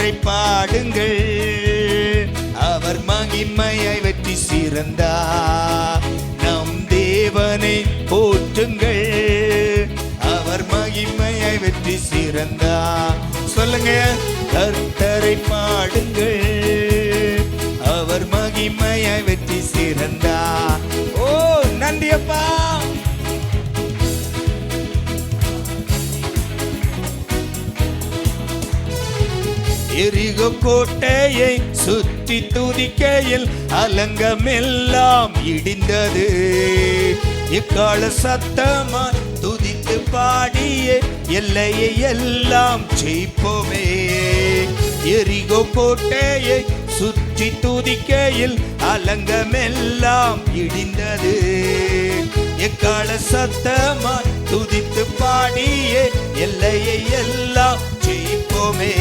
கர்த்தரை பாடுங்கள், அவர் மகிமையை வெற்றி சிறந்தார். நம் தேவனை போற்றுங்கள், அவர் மகிமையை வெற்றி சிறந்தார். சொல்லுங்க, கர்த்தரை பாடுங்கள், அவர் மகிமையை வெற்றி சிறந்தார். ஓ நன்றி அப்பா. எரிகோ கோட்டையை சுற்றி துதிக்கையில் அலங்கமெல்லாம் இடிந்தது. இக்கால சத்தமாய் துதித்து பாடியே எல்லையை எல்லாம் ஜெயிப்போமே. எரிகோ கோட்டையை சுற்றி துதிக்கையில் அலங்கமெல்லாம் இடிந்தது. எக்கால சத்தமாய் துதித்து பாடியே எல்லையை எல்லாம் ஜெயிப்போமே.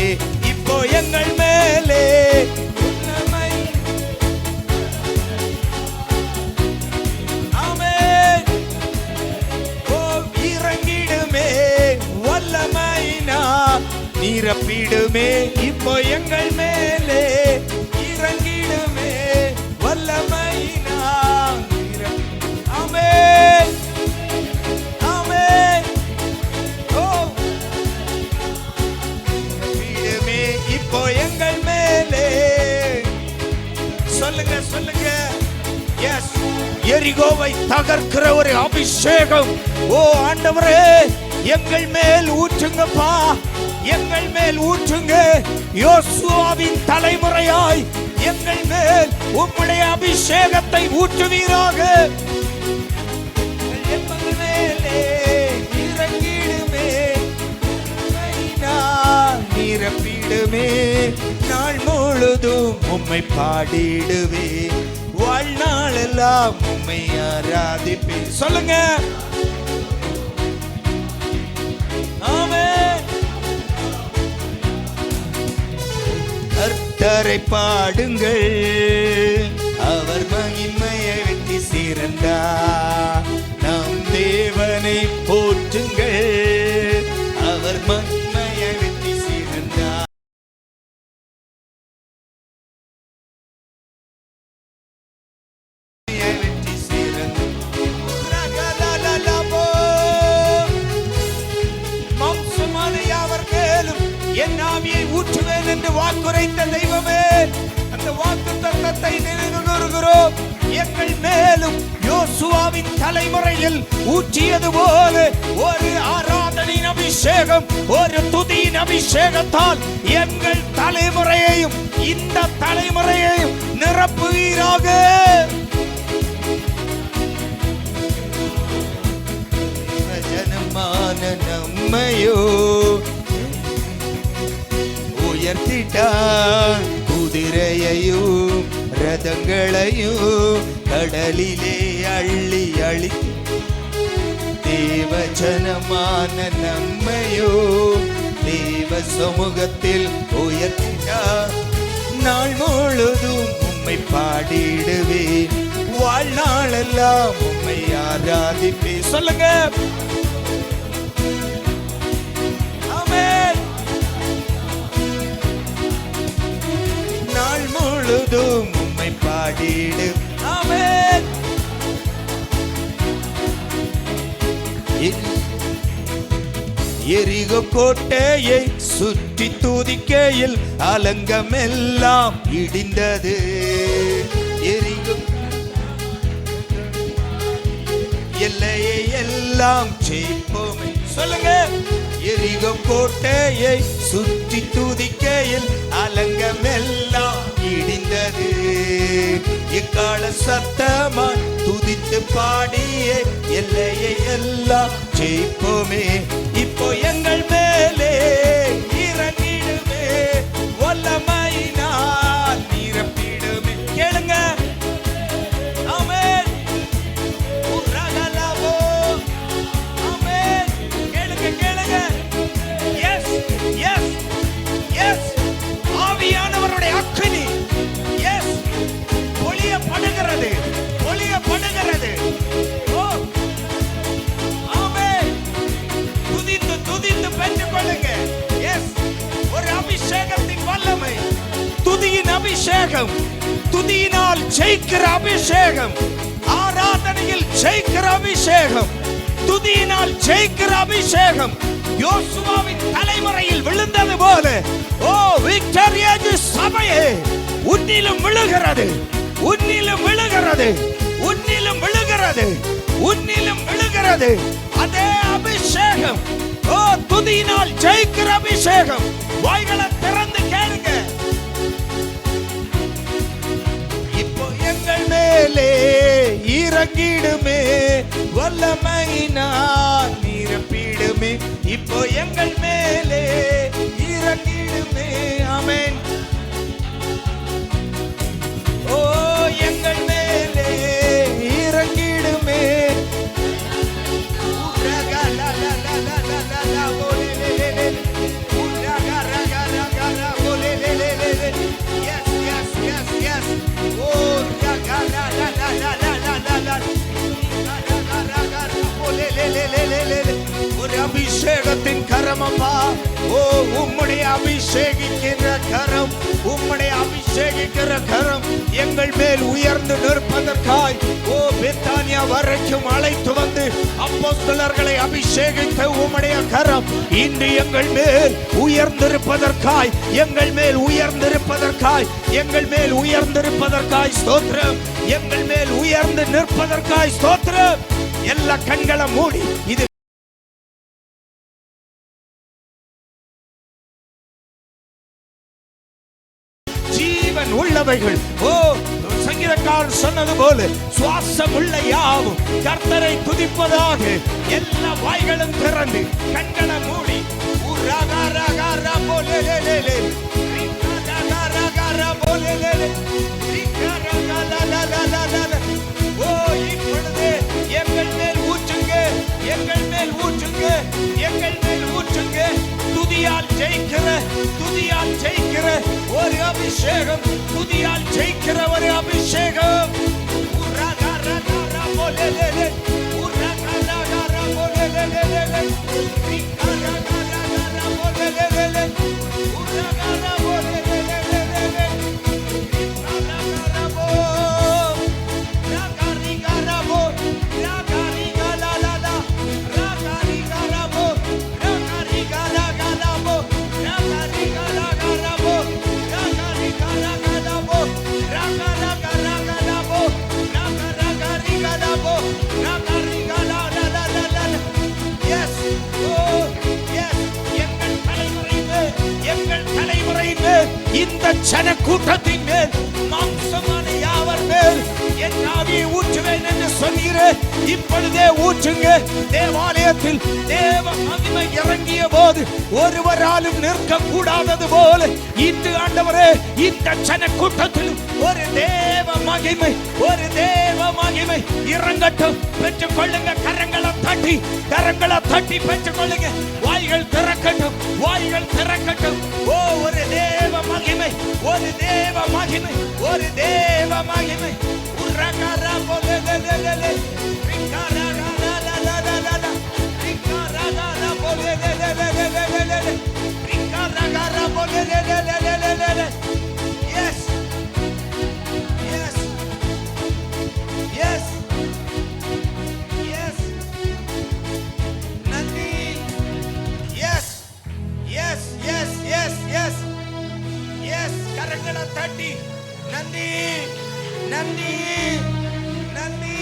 இப்போ எங்கள் மேலே உன்னமை ஆமென் ஓ இறங்கிடுமே, வல்லமைனா நிரப்பிடுமே. இப்போ எங்கள் மேலே இறங்கிடுமே, வல்லமைனா ஆமென் ஆமென் ஓ இப்போ எங்கள் மேலே. சொல்லுங்க சொல்லுங்க. எஸ், எரிகோவை தகர்க்கிற ஒரு அபிஷேகம். ஓ ஆண்டவரே, எங்கள் மேல் ஊற்றுங்கப்பா, எங்கள் மேல் ஊற்றுங்க. யோசுவாவின் தலைமுறையாய் எங்கள் மேல் உம்முடைய அபிஷேகத்தை ஊற்றுவீராக. எங்கள் மேலே இறங்கிடுமே, நிரப்பிடுமே. நாள் முழுதும் உம்மை பாடிடுவே, வாழ்நாளெல்லாம் உம்மை ஆராதிப்பே. சொல்லுங்க ஆமென். கர்த்தரை பாடுங்கள், அவர் மகிமையை வெற்றி சிறந்தார். நம் தேவனை போற்றுங்கள், அவர் மகிமையை வெற்றி சிறந்தார். என் ஆவியை ஊற்றுவேன் என்று வாக்குரைத்த தெய்வமே, அந்த வாக்கு தத்தத்தை நினைவு கூறுகிறோம். எங்கள் மேலும் யோசுவாவின் தலைமுறையில் ஊற்றியது போல ஒரு ஆராதனையின் அபிஷேகம், ஒரு துதியின் அபிஷேகத்தால் எங்கள் தலைமுறையையும் இந்த தலைமுறையையும் நிரப்புவீராக. ஜனமான நம்மையோ உயர்த்திட்டான், குதிரையையும் ரதங்களையும் கடலிலே அள்ளி அழி. தேவஜனமான நம்மையோ தேவ சமூகத்தில் உயர்த்திட்டான். நாள் முழுதும் உம்மை பாடிடுவேன், வாழ்நாளெல்லாம் உம்மை ஆராதிப்பேன். சொல்லுங்க ஆமென். நாள் முழுதும் உம்மை பாடிடு ஆமென். எரிகோ கோட்டையை சுற்றி துதிக்கையில் அலங்கமெல்லாம் இடிந்தது. எரிகோ எல்லையை எல்லாம் ஜெயிப்போமே. சொல்லுங்க, எரிகோ கோட்டையை சுற்றி துதிக்கையில் அலங்கமெல்லாம் இடிந்தது. இக்கால சத்தமாய் துதித்து பாடியே எல்லையை எல்லாம் ஜெயிப்போமே. இப்போ எங்கள் மேலே இறங்கிடுமே, வல்லமையினால் நிரப்பிடுமே. கேளுங்க ஆமென். உரகலவோ ஆமென். கேளுங்க கேளுங்க. Yes yes yes. ஆவியானவருடைய அக்கினி எஸ் பொழியப்படுகிறது, பொழியப்படுகிறது. ஓ ஆமென். துதித்து துதி அபிஷேகம், துதியினால் ஜெயிக்கிற அபிஷேகம், ஆராதனையில் ஜெயிக்கிற அபிஷேகம், துதியினால் ஜெயிக்கிற அபிஷேகம் யோசுவாவின் தலைமுறையில் விழுந்தது போல ஓ விக்டோரியேஜ் சபையே உன்னிலும் விழுகிறது, உன்னிலும் விழுகிறது, உன்னிலும் விழுகிறது, உன்னிலும் விழுகிறது அதே அபிஷேகம். ஓ துதியினால் ஜெயிக்கிற அபிஷேகம். வாய்களை திறந்து கேளுங்க. இப்போ எங்கள் மேலே இறங்கிடுமே, வல்லமையினால் நிரப்பிடுமே. இப்போ எங்கள் மேலே இறங்கிடுமே. ஆமென். ஓ எங்கள் மேலே இறங்கிடுமே. ஒரு அபிஷேகத்தின் கரமப்பா. ஓ உம்முடைய அபிஷேகிக்கிற கரம், உம்முடைய அபிஷேகிக்கிற கரம் எங்கள் மேல் உயர்ந்து நிற்பதற்காய் ஓ பெத்தானியா வரைக்கும் அழைத்து வந்து அப்போஸ்தலர்களை அபிஷேகித்த உம்முடைய கரம் இன்று எங்கள் மேல் உயர்ந்திருப்பதற்காய், எங்கள் மேல் உயர்ந்திருப்பதற்காய், எங்கள் மேல் உயர்ந்திருப்பதற்காய் ஸ்தோத்திரம். எங்கள் மேல் உயர்ந்து நிற்பதற்காய் ஸ்தோத்திரம். எல்லா கண்களை மூடி இது ஜீவன் உள்ளவைகள். ஓ சங்கீதக்காரர் சொன்னது போல சுவாசம் உள்ள யாவும் கர்த்தரை துதிப்பதாக. எல்லா வாய்களும் திறந்து கண்களை மூடி ஓ இப்பொழுது எங்கள் மேல் ஊற்றுங்க, எங்கள் மேல் ஊற்றுங்க, எங்கள் மேல் ஊற்றுங்க. துதியால் ஜெயிக்கிற, துதியால் ஜெயிக்கிற ஒரு அபிஷேகம், துதியால் ஜெயிக்கிற ஒரு அபிஷேகம். இந்த ஜன கூட்டத்தின் மேல் மாம்சமான யாவர் மேல் என் ஆவியை ஊற்றுவேன் என்று சொன்னீரே, இப்பொழுதே ஊற்றுங்க. தேவாலயத்தில் தேவ மகிமை இறங்கிய போது ஒருவராலும் நிற்க கூடாதது போல இன்று ஆண்டவரே இந்த ஜன கூட்டத்தில் ஒரு தேவ மகிமை, ஒரு தேவ மகிமை இறங்கட்டும். பெற்றுக் கொள்ளுங்க. கரங்களை தட்டி, கரங்களை தட்டி பெற்றுக் கொள்ளுங்க. வாய்கள் திறக்கட்டும், வாய்கள் திறக்கட்டும். ஓ ஒரு தேவ மகிமை, ஒரு தேவ மகிமை, ஒரு தேவ மகிமை. உரகர போலெலெலெலெ ரிகரகரலலலலல ரிகரகர போலெலெலெலெலெலெ ரிகரகர போலெலெலெலெலெலெ. எஸ் எஸ் எஸ் எஸ் நந்தி. Yes yes yes yes yes yes. கரங்களை தட்டி நந்தி நந்தி நந்தி.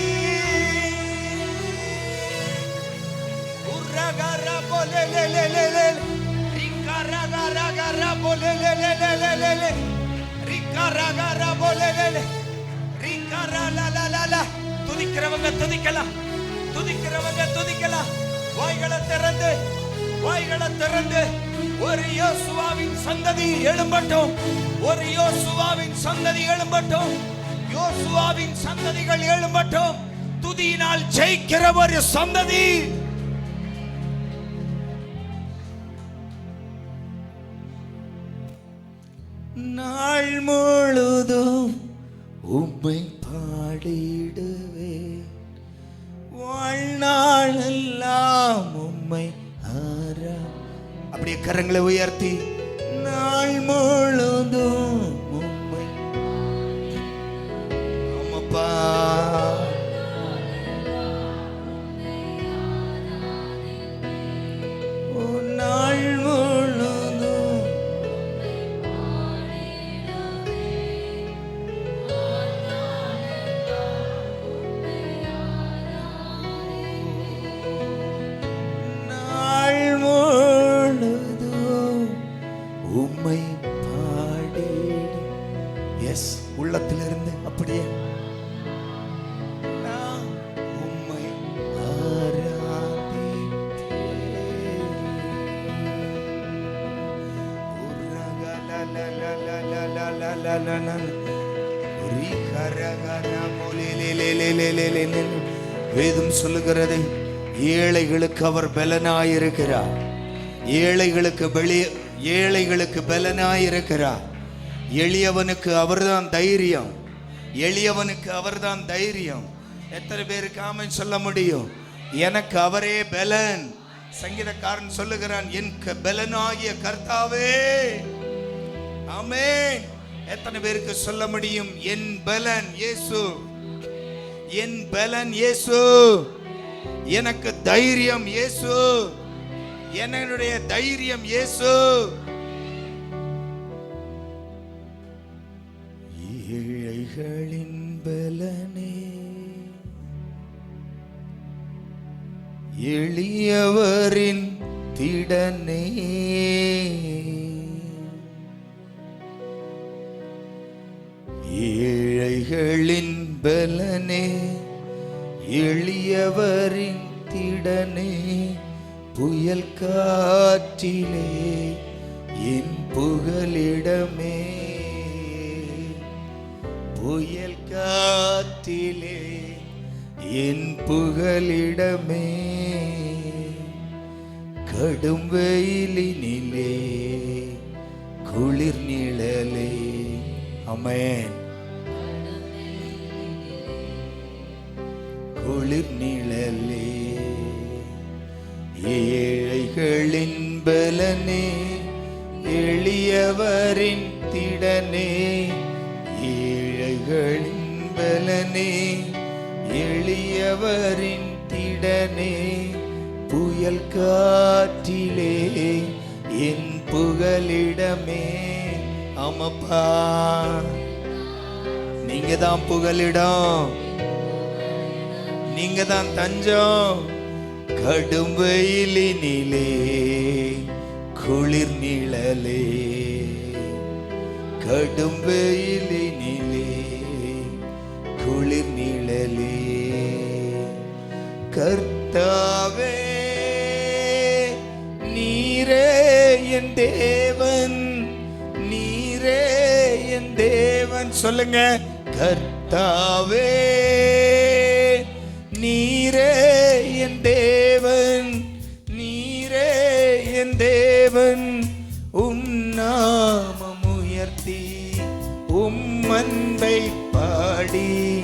உரகர போலெலெலெலெ ரிகரகரகர போலெலெலெலெலெ ரிகரகர போலெலெலெ ரிகரலலலல. துதிக்கிறவங்க துதிக்கலாம், துதிக்கிறவங்க துதிக்கலாம். வாய்களை திறந்து, வாய்களை திறந்து. ஒரு யோசுவாவின் சந்ததி எழும்பட்டும், ஒரு யோசுவாவின் சந்ததி எழும்பட்டும், யோசுவாவின் சந்ததிகள் எழும்பட்டும். துதியினால் ஜெயிக்கிற ஒரு சந்ததி. நாள் முழுதும் உம்மை பாடிடுவேன், வாழ்நாள் எல்லாம் உம்மை ஆரா. அப்படியே கரங்களை உயர்த்தி நாள் முழுதும் உம்மை வேதம் சொல்லுகிறது, ஏழைகளுக்கு அவர் பலனாயிருக்கிறார். ஏழைகளுக்கு பலனாயிருக்கிறார். எளியவனுக்கு அவர்தான் தைரியம். எத்தனை பேருக்கு ஆமென் சொல்ல முடியும்? எனக்கு அவரே பலன். சங்கீதக்காரன் சொல்லுகிறான், என் பலனாகிய கர்த்தாவே. ஆமென். எத்தனை பேருக்கு சொல்ல முடியும்? என் பலன் இயேசு, என் பலன் இயேசு, எனக்கு தைரியம் இயேசு, என்னுடைய தைரியம் இயேசு. ஏழைகளின் பலனே, எளியவரின் திடனே, ஏழைகளின் பலனே, எளியவரின் திடனே, புயல் காற்றிலே என் புகலிடமே, புயல் காற்றிலே என் புகலிடமே, கடும் வெயிலினிலே குளிர் நிழலே. ஆமென். குளிர் நிழலே, ஏழைகளின் பலனே, எளியவரின் திடனே, ஏழைகளின் பலனே, எளியவரின் திடனே, புயல் காற்றிலே என் புகலிடமே. ஆமப்பா, நீங்க தான் புகலிடம், நீங்க தான் தஞ்சம். கடும் வெயிலினிலே குளிர் நிழலே, கடும் வெயிலினிலே குளிர் நிழலே, கர்த்தாவே நீரே என் தேவன், நீரே என் தேவன். சொல்லுங்க, கர்த்தாவே நீரே என் தேவன், நீரே என் தேவன். உம் நாமம் உயர்த்தி உம் அன்பை பாடி,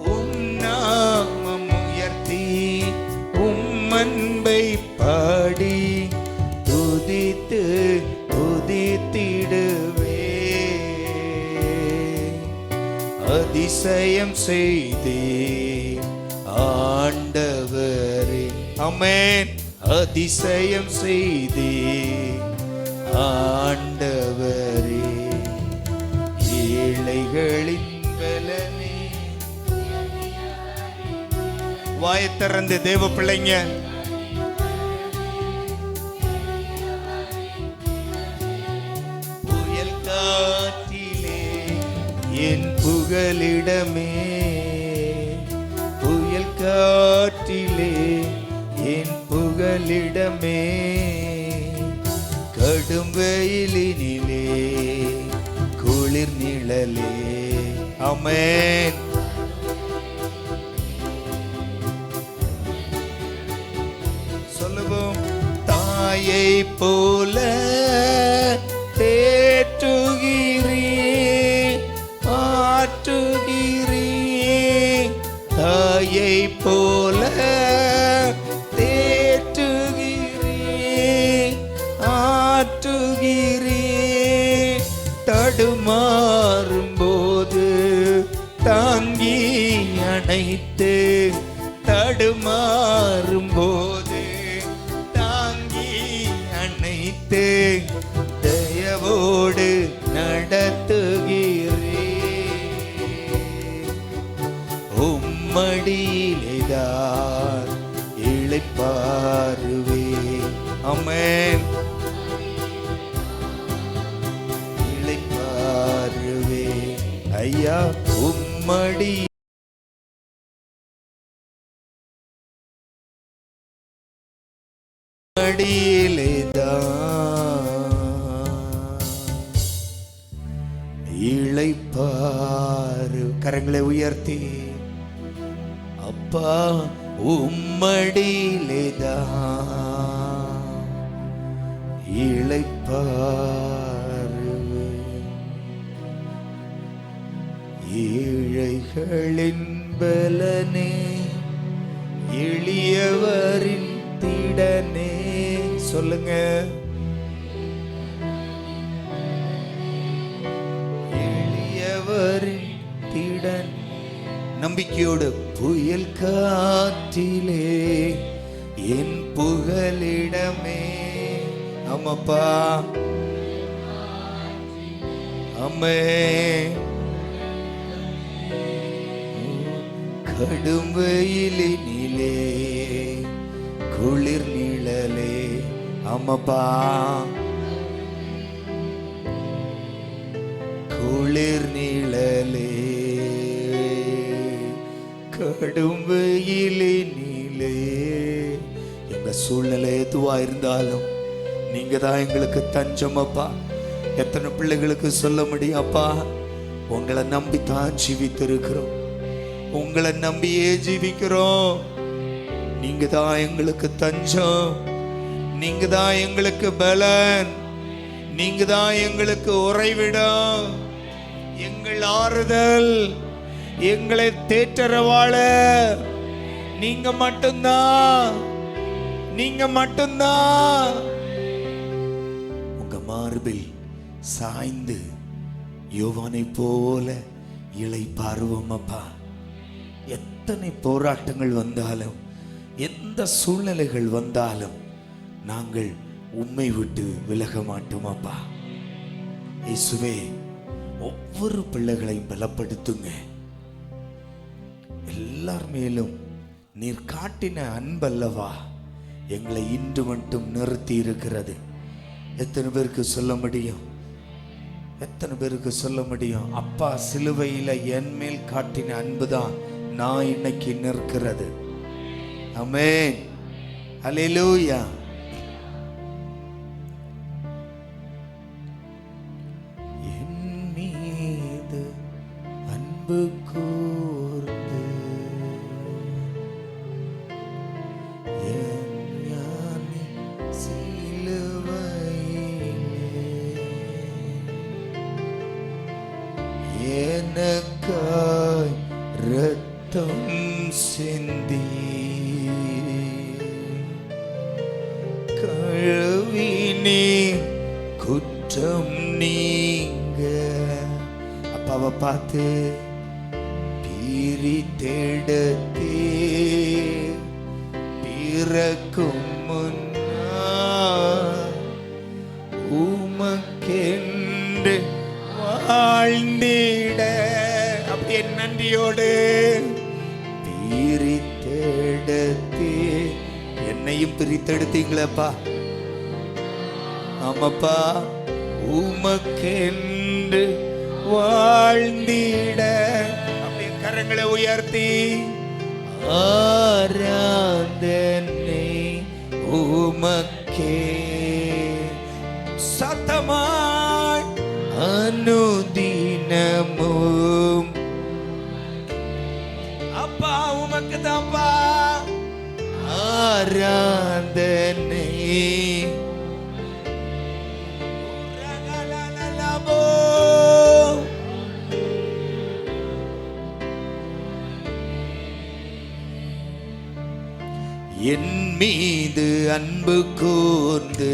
உம் நாமம் உயர்த்தி உம் அன்பை பாடி, துதித்து துதித்திடுவே, அதிசயம் செய்தே ஆண்டவரே. ஆமென். அதிசயம் செய்தே ஆண்டவரே, ஏழைகளின் பலனே. வாயைத் திறந்து தேவ பிள்ளைங்க, புயல் காற்றிலே என் புகலிடமே, புயல் காற்றிலே என் புகலிடமே, கடும் வெயிலினிலே குளிர் நிழலே. ஆமென். சொல்லுவோம், தாயை போல தேற்றுகிறீ, ஆற்றுகிறீ, தாயை போல தேற்றுகிறீ, ஆற்றுகிறீ, தடுமாறும் போது தாங்கி அணைத்து, தடுமாறும் போது தாங்கி அணைத்து, தயவோடு நடத்துகிறீ, உம்மடியிலேதான் இளைப்பாறுவே. ஆமென். இளைப்பாறுவே ஐயா, உம்மடி மடியிலேதான் இளைப்பாறு. கரங்களை உயர்த்தி அப்பா உம்மடியிலேதான் இளைப்பாறு. ஏழைகளின் பலனே எளியவரின் திடனே. சொல்லுங்க. எளியவரின் திடன். நம்பிக்கையோடு புயல் காற்றிலே என் புகலிடமே. ஆமாப்பா அம்மே. கடும் வெயிலினிலே குளிர் நிழலே. ஆமாப்பா குளிர் நிழலே. கடும் வெயிலினிலே எங்க சூழ்நிலை எதுவா இருந்தாலும் நீங்க தான் எங்களுக்கு தஞ்சம் அப்பா. எத்தனை பிள்ளைகளுக்கு சொல்ல முடியும் அப்பா, உங்களை நம்பித்தான் ஜீவித்திருக்கிறோம், உங்களை நம்பியே ஜீவிக்கிறோம். நீங்க தான் எங்களுக்கு தஞ்சம், நீங்க தான் எங்களுக்கு பலன், நீங்க தான் எங்களுக்கு உறைவிடம், எங்கள் ஆறுதல், எங்களை தேற்றரவாள நீங்க மட்டும்தான், நீங்க மட்டும்தான். உங்க மார்பில் சாய்ந்து யோவானை போல இளைப்பாறுவோம் அப்பா. எத்தனை போராட்டங்கள் வந்தாலும் எந்த சூழ்நிலைகள் வந்தாலும் நாங்கள் உம்மை விட்டு விலக மாட்டோம் அப்பா. இயேசுவே, ஒவ்வொரு பிள்ளைகளையும் பலப்படுத்துங்க. எல்லார் மேலும் நீர் காட்டின அன்பல்லவா எங்களை இன்று மட்டும் நிறுத்தி இருக்கிறது. எத்தனை பேருக்கு சொல்ல முடியும்? எத்தனை பேருக்கு சொல்ல முடியும்? அப்பா சிலுவையில என் மேல் காட்டின அன்புதான் நான் இன்னைக்கு நிற்கிறது. ஆமென், அல்லேலூயா. என் மீது அன்பு கூர்ந்து என் ஞானி சிலுவையிலே எனக்காய் ரத்தம் சிந்தி கழுவினே குற்றம் நீங்க. அப்பாவை பார்த்து பிரித்தெடுத்தே பிறக்கும் முன்னா உமக்கென்று வாழ்ந்திட. அப்படியே நன்றியோடு பிரித்தெடுத்தே என்னையும் பிரித்தெடுத்தீங்களப்பா. ஆமாப்பா, உமக்கென்று வாழ்ந்திட. அப்படியே கரங்களை உயர்த்தி ஆராதனை உமக்கே சத்தமாய் அனுதினமும். அப்பா உமக்கு தான்ப்பா ஆராதனை. என் மீது அன்பு கூர்ந்து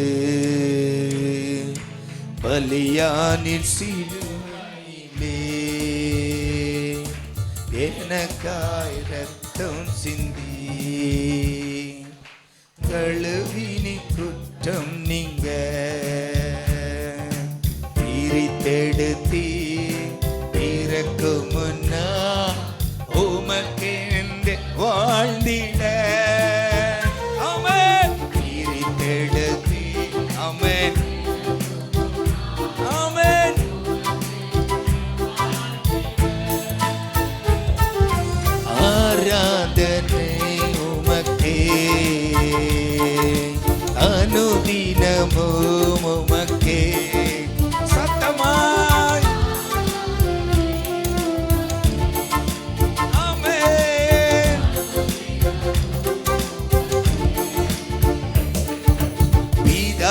பலியானில் சிலுவையிலே எனக்காய் ரத்தம் சிந்தி கழுவினி குற்றம் நீங்க பிரித்தெடுத்தி பிறக்கும் முன்னா உமக்கென்று வாழ்ந்திட. ஆமென், பிரித்தெடுத்தி. ஆமென், ஆமென். ஆராதனை உமக்கே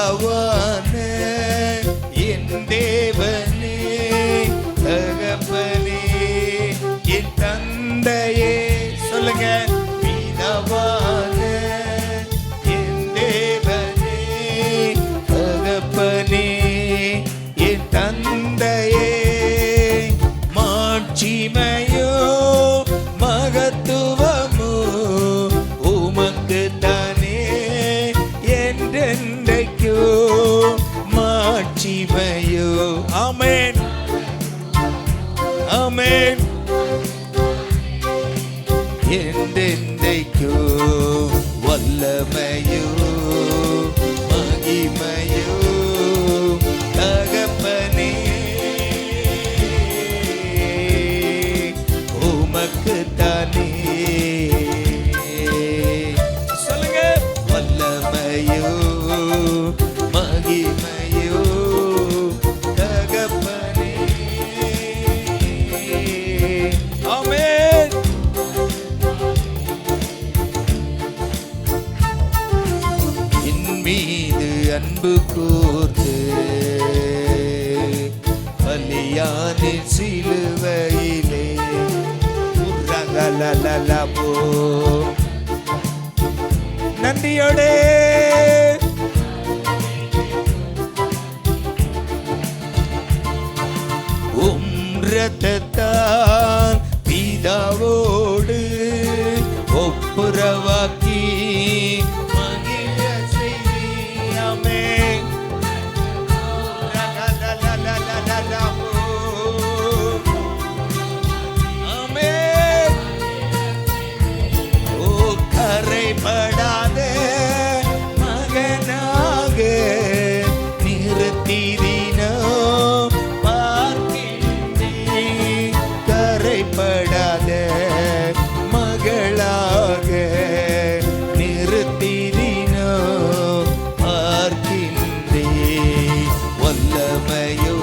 பிதாவான என் தேவனே, தகப்பனே, என் தந்தையே. சொல்லுங்க, பிதாவான என் தேவனே, தகப்பனே, என் தந்தையே. மாட்சிமையோ மகத்துவமோ உமக்கு தானே என்றென்றைக்கோ. மாட்சிமையோ, ஆமென் ஆமென், என்றென்றைக்கோ. வல்லமையோ மகிமையோ தகப்பனே உமக்கு தானே. சொல்லுங்க, வல்லமையோ மகிமையோ தகப்பனே. ஆமென். என் மீது அன்பு கூர்ந்து பலியான சிலுவையிலே உரகலலலபோ. நன்றியோடே இரத்தத்தால் பிதாவோடு ஒப்புரவாக்கி மகிழ செய்யாமே. ஆமென். ஓ கரைபடாத மகனாக நிறுத்தினோ பார்க்கின்றேன். கரைபடாத மகளாக நிறுத்தினோ பார்க்கின்றேன். வல்லமையோ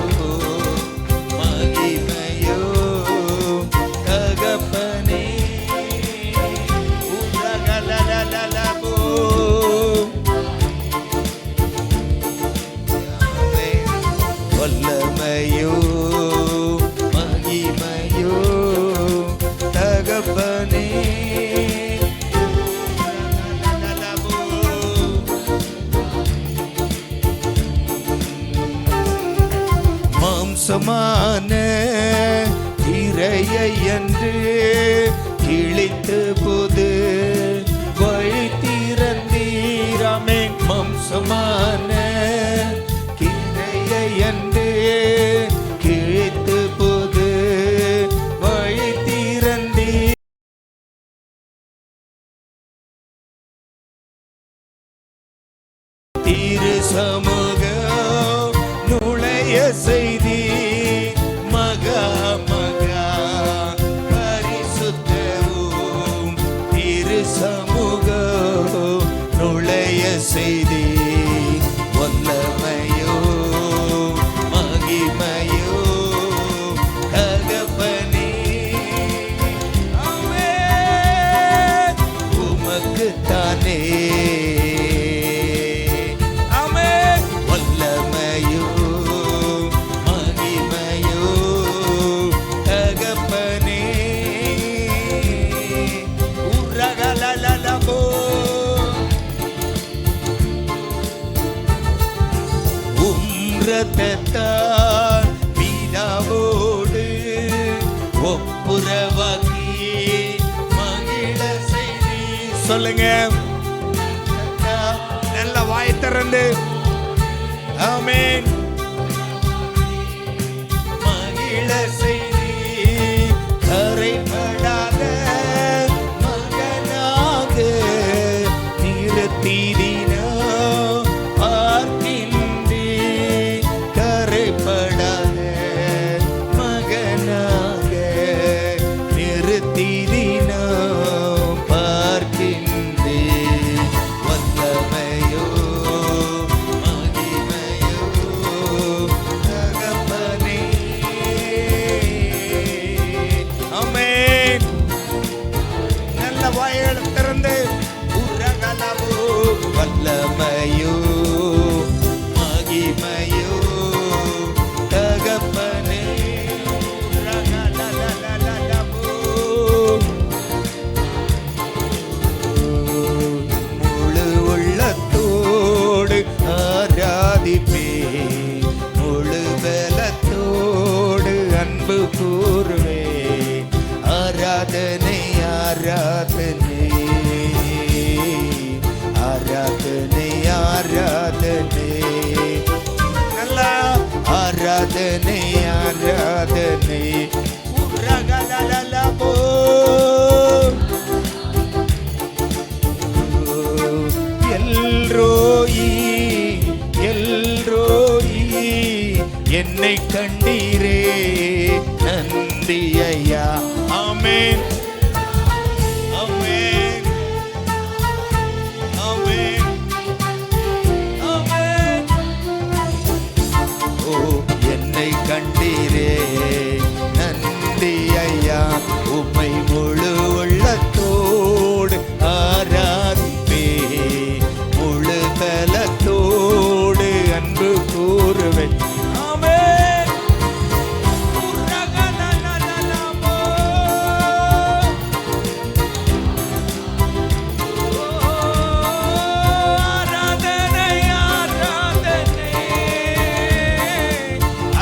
மகிமையோ தகப்பனே உலகலலலலபோ. வல்லமையோ மகிமையோ தகப்பனே உலகலலலபோ. மாம்சமான இறையை என்று கிழித்து புது வழி திறந்தீராமே. மாம்சமான இறையை என்று கிழித்து புது வழி திறந்தீர். திரு சமூகம் நுழைய செய்தி மகா மகா பரிசுத்தவும். திரு சமூகம் நுழைய செய்தி. வல்லமையோ மகிமையோ தகப்பனே. ஆமென். உமக்கு தானே. ஆமென். வல்லமையோ மகிமையோ தகப்பனே உரகலலலபோ. இரத்தத்தால் பிதாவோடு ஒப்புரவாக்கி மகிழ செய்தி. சொல்லுங்க, நல்ல வாய் திறந்து ஆமென். மகிழ செய்தி. கரைபடாத மகனாக நிறுத்தினோ பார்க்கின்றேன். கரைபடாத மகனாக நிறுத்தினோ பார்க்கின்றேன். வல்லமையோ மகிமையோ தகப்பனே. ஆமென். நல்ல வாய்களை திறந்து உரகலவோ. வல்லமையோ ஆராதனை ஆராதனை நல்லா ஆராதனை ஆராதனை உரகலலலபோ எல்ரோயி எல்ரோயி என்னை கண்டீரே நன்றி ஐயா. ஆமென் ஆமென் ஆமென் ஆமென். ஓ என்னை கண்டீரே நன்றி ஐயா. உம்மை முழு உள்ளத்தோடு ஆராதிப்பே, முழு பலத்தோடு அன்பு கூறுவேன். ஆமென். உரகலலலலபோ. ஆராதனை ஆராதனை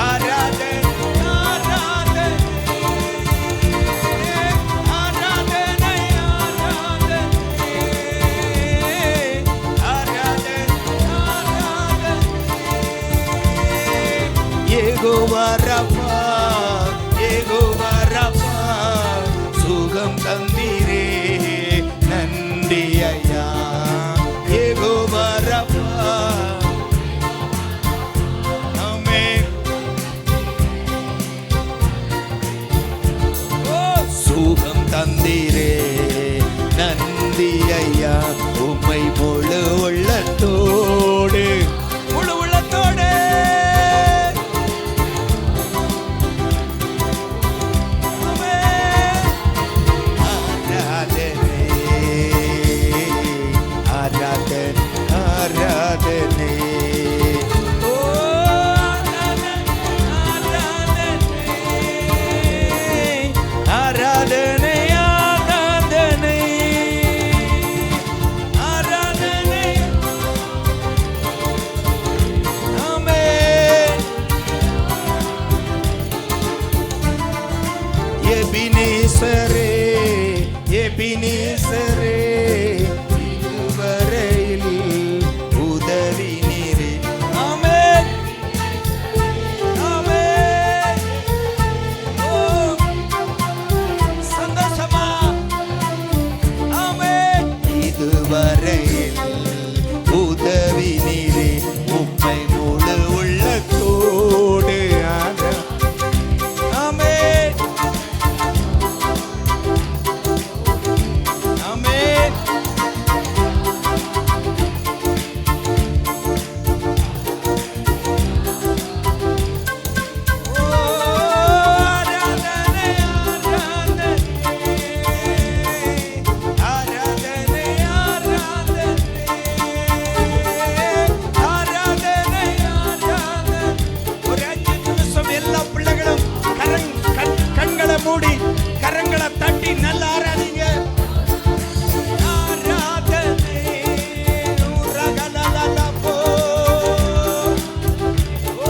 ஆராதனை ஆராதனை ஆராதனை ஆராதனை யெகோவா ரப்பா யெகோவா ரப்பா சுகம் தந்தீரே நன்றி ஐயா. யெகோவா ரப்பா ஆமென். ஓ சுகம் தந்தீரே நன்றி ஐயா. உம்மை முழு உள்ளத்தோடு முழு உள்ளத்தோடு ஆராதனை ஆராதனை ஓ ஆராதனை ஆராதனை ஆராதனை ஆமென். எபினேசரே எபினேசரே இதுவரையில் உதவி நீரே. ஆமென் ஆமென். ஓ சந்தோஷமா ஆமென். இதுவரையில் உதவி நீரே. உம்மை முழு உள்ளத்தோடு ஆமென் ஆமென். ஓ ஆராதனை ஆராதனை ஆராதனை ஆராதனை ஆராதனை ஆராதனை. ஒரு 5 நிமிஷம் எல்லா பிள்ளைகளும் கண்களை மூடி கரங்களை தட்டி நல்லா ஆராதிங்க. ஆராதனை உரகலலலபோ. ஓ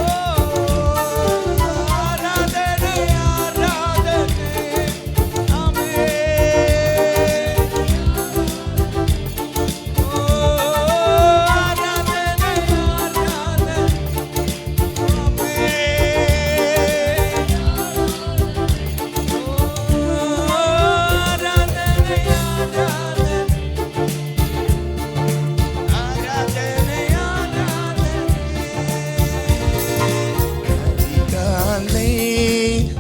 ஆராதனை ஆராதனை ஆமென். ஓ ஆராதனை ஆராதனை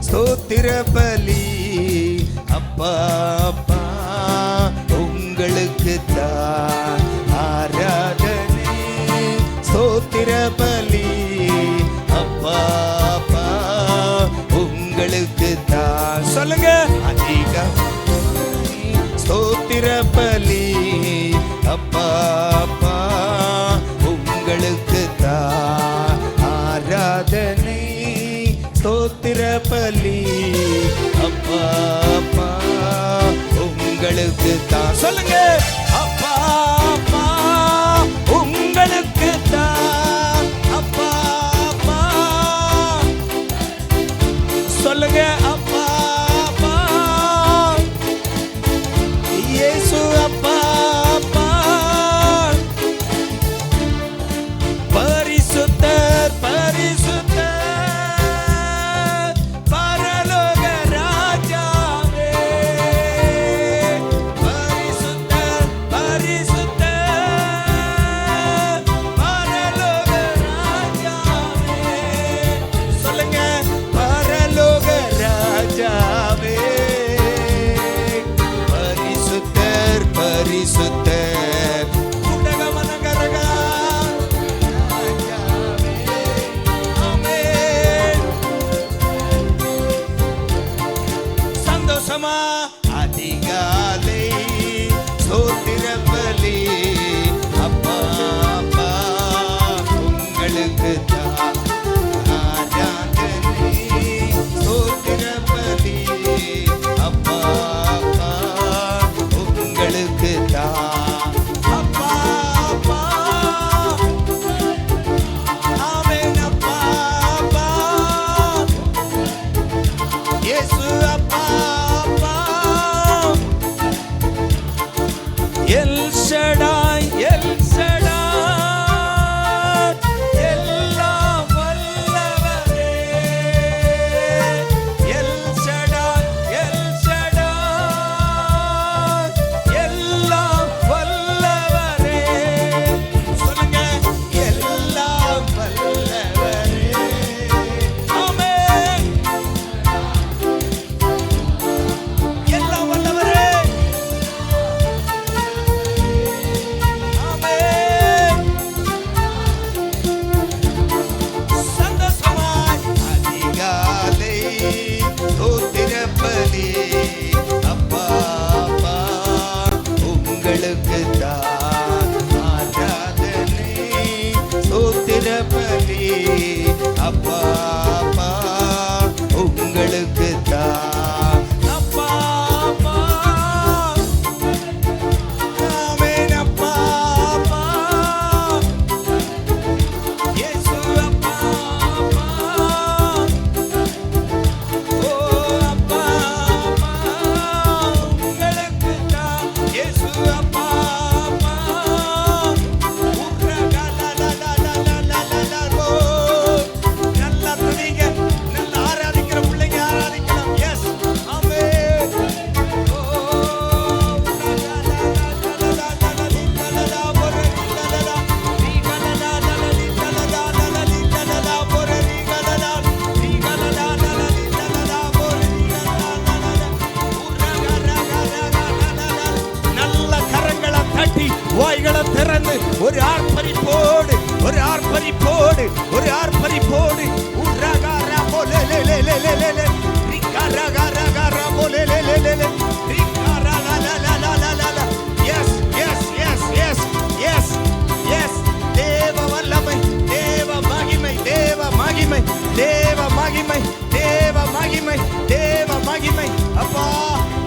ஸ்தோத்திர பலி அப்பா அப்பா உங்களுக்கு தான் ஆராதனை. ஸ்தோத்திர பலி அப்பா அப்பா உங்களுக்கு தான். சொல்லுங்க அதிக ஸ்தோத்திர பலி அப்பா அப்பா உங்களுக்கு தான் ஆராதனை. ஸ்தோத்திர பலி அப்பா அப்பா உங்களுக்கு தான். சொல்லுங்க அப்பா அப்பா உங்களுக்கு தான். அப்பா அப்பா சொல்லுங்க அப்பா அப்பா இயேசு அப்பா அப்பா அப்பா அப்பா உங்களுக்கு தான். அப்பா அப்பா ஆமென். அப்பா அப்பா இயேசு அப்பா அப்பா ஓ அப்பா அப்பா உங்களுக்கு தான். இயேசு அப்பா அப்பா நல்லா துதிங்க. நல்லா ஆராதிக்கிற பிள்ளைங்க ஆராதிக்கலாம். எஸ் ஆமென். ஓ நல்ல கரங்களை தட்டி வாய்களை திறந்து ஒரு ஆர்ப்பரிப்போடு ஒரு ஆர்ப்பரிப்போடு ஒரு ஆர்ப்பரிப்போடு உரகாரா போலேலேலேலேலே ரிகாரகாரகாரா போலேலேலேலே ரிகாரலாலாலாலாலா. Yes yes yes yes yes yes தேவ வல்லமை, தேவ மகிமை, தேவ மகிமை, தேவ மகிமை, தேவ மகிமை, தேவ மகிமை. அப்பா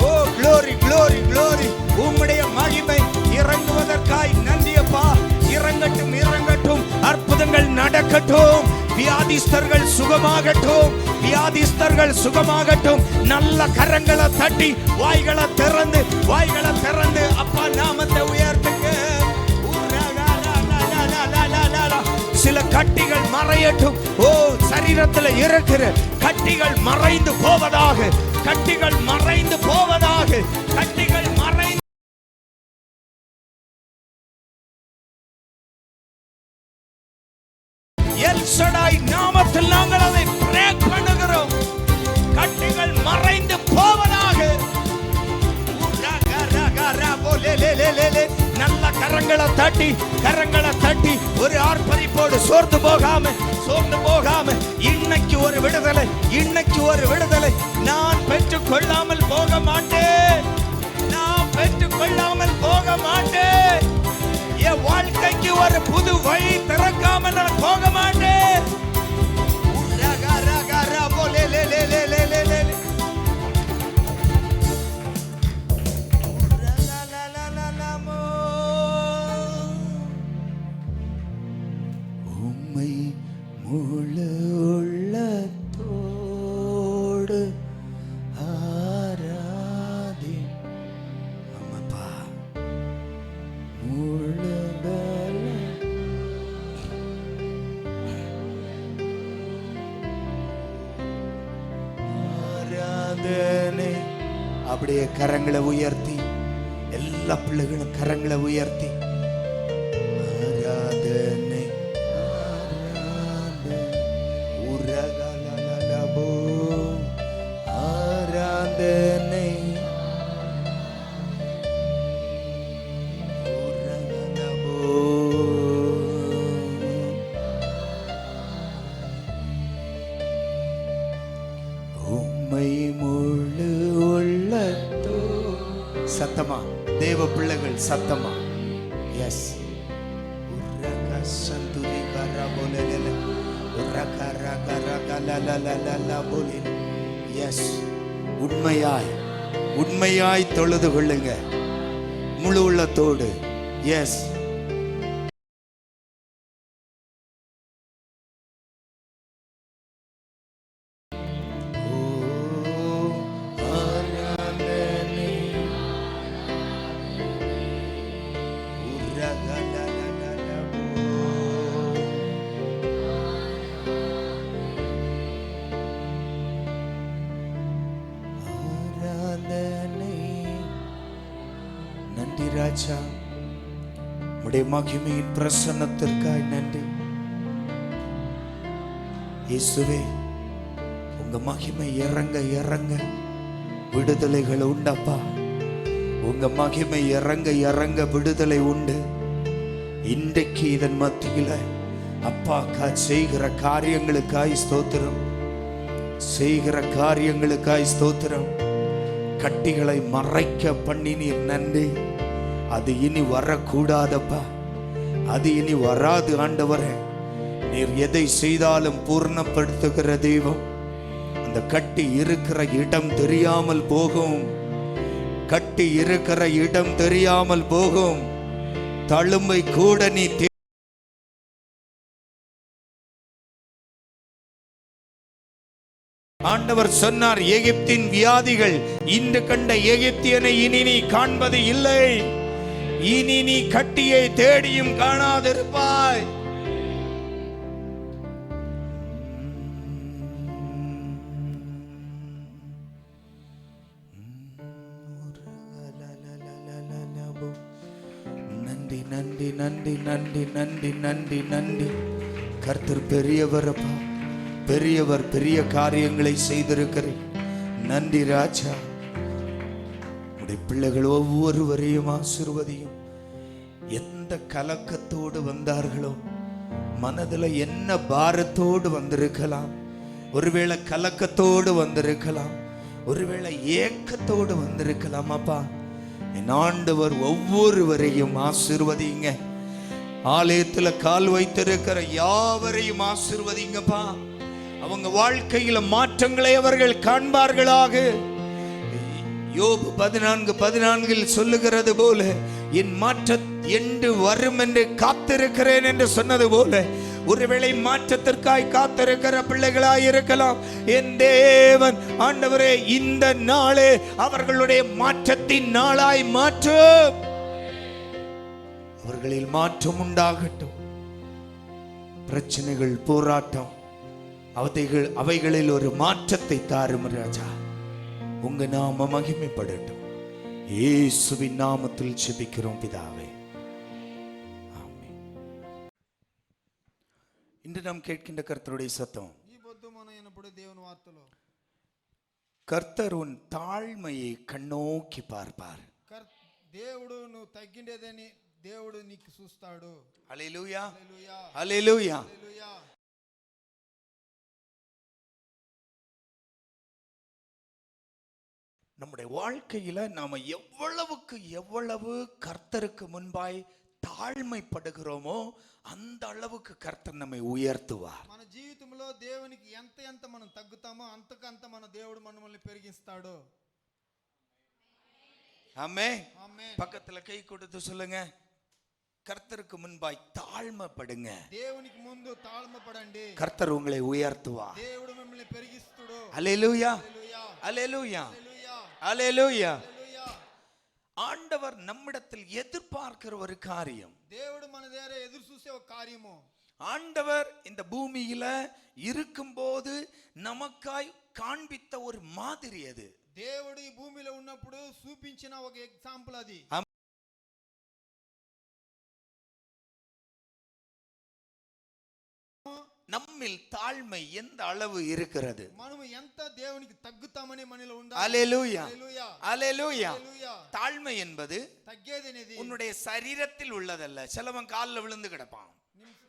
ஓ glory glory glory. உம்முடைய மகிமை இறங்குவதற்காய் நன்றி அப்பா. இறங்கட்டும் இறங்கட்டும். அற்புதங்கள் நடக்கட்டும். வியாதிஸ்தர்கள் சுகமாகட்டும். வியாதிஸ்தர்கள் சுகமாகட்டும். நல்ல கரங்களை தட்டி வாய்களை திறந்து வாய்களை திறந்து அப்பா நாமத்தை உயர்த்துங்க. சில கட்டிகள் மறையட்டும். ஓ சரீரத்தில் இருக்கிற கட்டிகள் மறைந்து போவதாக. கட்டிகள் மறைந்து போவதாக. கட்டிகள் மறைந்து எல் ஷடாய் நாமத்தில் நாங்கள் அதை பிரேக் பண்ணுகிறோம். கட்டிகள் மறைந்து போவதாக. நல்ல கரங்களை தட்டி கரங்களை தட்டி ஒரு ஆர்ப்பரிப்போடு சோர்ந்து போகாம சோர்ந்து போகாம இன்னைக்கு ஒரு விடுதலை, இன்னைக்கு ஒரு விடுதலை. நான் பெற்றுக் கொள்ளாமல் போக மாட்டேன். நான் பெற்றுக் கொள்ளாமல் போக மாட்டேன். என் வாழ்க்கைக்கு ஒரு புது வழி திறக்காம நான் போக மாட்டேன். உம்மை முழு உள்ளத்தோடு ஆராதி. அம்மாப்பா முழு ஆராதனை. அப்படியே கரங்களை உயர்த்தி எல்லா பிள்ளைகளும் கரங்களை உயர்த்தி ஆராதனை உரகலலலபோ ஆராதனை உரகலபோ. உம்மை முழு உள்ளத்தோ. சத்தமா தேவ பிள்ளைகள் சத்தமா. எஸ் எஸ் உண்மையாய் உண்மையாய் தொழுது கொள்ளுங்க முழு உள்ளத்தோடு. எஸ் நன்றி ராஜா. உடைய மகிமையின் பிரசன்னத்திற்காய் நன்றி இயேசுவே. உங்க மகிமை இறங்க இறங்க விடுதலைகள் உண்டப்பா. உங்க மகிமை இறங்க இறங்க விடுதலை உண்டு. இன்றைக்கு இதன் மத்தியில அப்பா செய்கிற காரியங்களுக்காய் ஸ்தோத்திரம். செய்கிற காரியங்களுக்காய் ஸ்தோத்திரம். கட்டிகளை மறைக்க பண்ணி நீர் நன்றி. அது இனி வரக்கூடாதப்பா. அது இனி வராது ஆண்டவரே. நீர் எதை செய்தாலும் பூர்ணப்படுத்துகிற தெய்வம். அந்த கட்டி இருக்கிற இடம் தெரியாமல் போகும். கட்டி இருக்கிற இடம் தெரியாமல் போகும். தழும்பை கூட நீ ஆண்டவர் சொன்னார், எகிப்தின் வியாதிகள் இன்று கண்ட எகிப்தியனை இனி நீ காண்பது இல்லை. இனி நீ கட்டியை தேடியும் காணாதிருப்பாய். நன்றி நன்றி நன்றி நன்றி நன்றி நன்றி நன்றி. கர்த்தர் பெரியவரப்பா, பெரியவர், பெரிய காரியங்களை செய்திருக்கிறேன். நன்றி ராஜா. உடைய பிள்ளைகள் ஒவ்வொருவரையும் ஆசீர்வதியும். எந்த கலக்கத்தோடு வந்தார்களோ, மனதில் என்ன பாரத்தோடு வந்திருக்கலாம், ஒருவேளை கலக்கத்தோடு வந்திருக்கலாம், ஒருவேளை ஏக்கத்தோடு வந்திருக்கலாம். அப்பா, என் ஆண்டவர் ஒவ்வொருவரையும் ஆசீர்வதிங்க. ஆலயத்தில் கால் வைத்திருக்கிற யாவரையும் ஆசீர்வதிங்கப்பா. அவங்க வாழ்க்கையில மாற்றங்களை அவர்கள் காண்பார்களாக. யோபு 14:14 சொல்லுகிறது போல, என் மாற்றம் என்று வரும் என்று காத்திருக்கிறேன் என்று சொன்னது போல, ஒருவேளை மாற்றத்திற்காய் காத்திருக்கிற பிள்ளைகளாய் இருக்கலாம். என் தேவன் ஆண்டவரே, இந்த நாளே அவர்களுடைய மாற்றத்தின் நாளாய் மாற்றும். அவர்களில் மாற்றம் உண்டாகட்டும். பிரச்சனைகள், போராட்டம், அவைகளில் ஒரு மாற்றத்தை தாரும் ராஜா. உங்க நாம மகிமைப்படட்டும். இயேசுவின் நாமத்தில் ஜெபிக்கிறோம் பிதாவே, ஆமென். இன்று நாம் கேட்கின்ற கர்த்தருடைய சத்தம், கர்த்தர் உன் தாழ்மையை கண்ணோக்கி பார்ப்பார். దేవుడు నువ్వు తగ్గిండేదని దేవుడు నీకు చూస్తాడు. హల్లెలూయా, హల్లెలూయా. நம்முடைய வாழ்க்கையில நாம எவ்வளவு கர்த்தருக்கு முன்பாய் தாழ்மைப்படுகிறோமோ அந்த அளவுக்கு கர்த்தர் நம்மை உயர்த்துவார். మన జీవితంలో దేవునికి ఎంత మనం తగ్గుతామో అంతకంత మన దేవుడు మనల్ని పెరిగిస్తాడు. ஆமென். பக்கத்துல கை கொடுத்து சொல்லுங்க, கர்த்தருக்கு முன்பாய் தாழ்மைப்படுங்க. దేవునికి ముందు తాళమపడండి. கர்த்தர் உங்களை உயர்த்துவார். దేవుడు మిమ్మల్ని పెరిగిస్తాడు. ஹல்லேலூயா, ஹல்லேலூயா, ஹல்லேலூயா. ஆண்டவர் நம்மிடத்தில் எதிர்பார்க்கிற ஒரு காரியம், దేవుడు మన దగ్గర ఎదురు చూసే ఒక కార్యము, ஆண்டவர் இந்த பூமியில இருக்கும்போது நமக்காய் காண்பித்த ஒரு மாதிரி அது. దేవుడు ఈ భూమిలో ఉన్నప్పుడు చూపించిన ఒక ఎగ్జాంపుల్ అది. நம்மில் தாழ்மை எந்த அளவு இருக்கிறது, మనము ఎంత దేవునికి తగ్గుతామని మనలో ఉండాలి. ஹல்லேலூயா, హల్లెలూయా, ஹல்லேலూயா. హల్లెలూయా. தாழ்மை என்பது తగ్గేదనేది உன்னுடைய சரீரத்தில் உள்ளதல்ல. சிலவன் காலில் விழுந்து கிடப்பான்,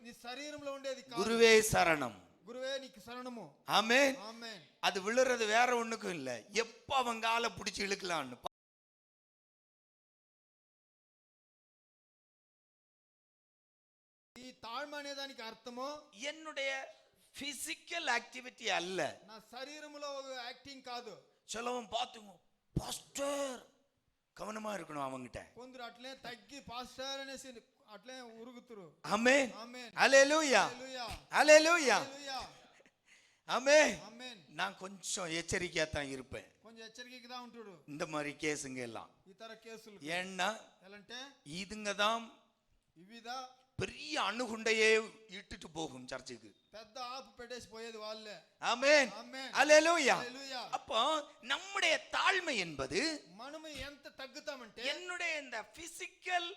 నీ శరీరంలో ఉండేది కాదు. குருவே சரணம், గురువే నీకు శరణము. ஆமென். ఆమేన్. அது விழுறது வேற ஒண்ணுக்கும் இல்ல, எப்ப அவன் காலை பிடிச்சு இழுக்கலான்னு. ఈ తాழ்మ అనే దానికి అర్థము என்னுடைய பிசிக்கல் ஆக்டிவிட்டி அல்ல, నా శరీరంలో ఒక యాక్టింగ్ కాదు. சிலவன் பாத்துங்க, பாஸ்டர் கவனமா இருக்கணும் அவங்கிட்ட. కొందరు అట్లే తగ్గి పాస్టర్ అనేసి అట్లే ఉరుగుతురు. ஆமென், ఆమేన్, ஹல்லேலூயா, హల్లెలూయా, ஹல்லேலூயா, హల్లెలూయా, ஆமென். ఆమేన్. நான் கொஞ்சம் எச்சரிக்கையா தான் இருப்பேன் కొంచెం ఎచ్చరికగా ఉంటాడు இந்த மாதிரி கேஸுங்க எல்லாம். ఇతర కేసులు. ஏன்னா ఎలాంటే இதுங்க தான் ఇవిదా பெரிய அணுகுண்டையே இட்டுட்டு போகும் சர்ச்சுக்கு. పెద్ద ఆపు పెట్టేసి పోయేది వాళ్ళే. ஆமென், ఆమేన్, ஹல்லேலூயா. హల్లెలూయా. அப்போ நம்முடைய தாழ்மை என்பது మనము ఎంత తగ్గుతామంటే என்னுடைய இந்த பிசிக்கல்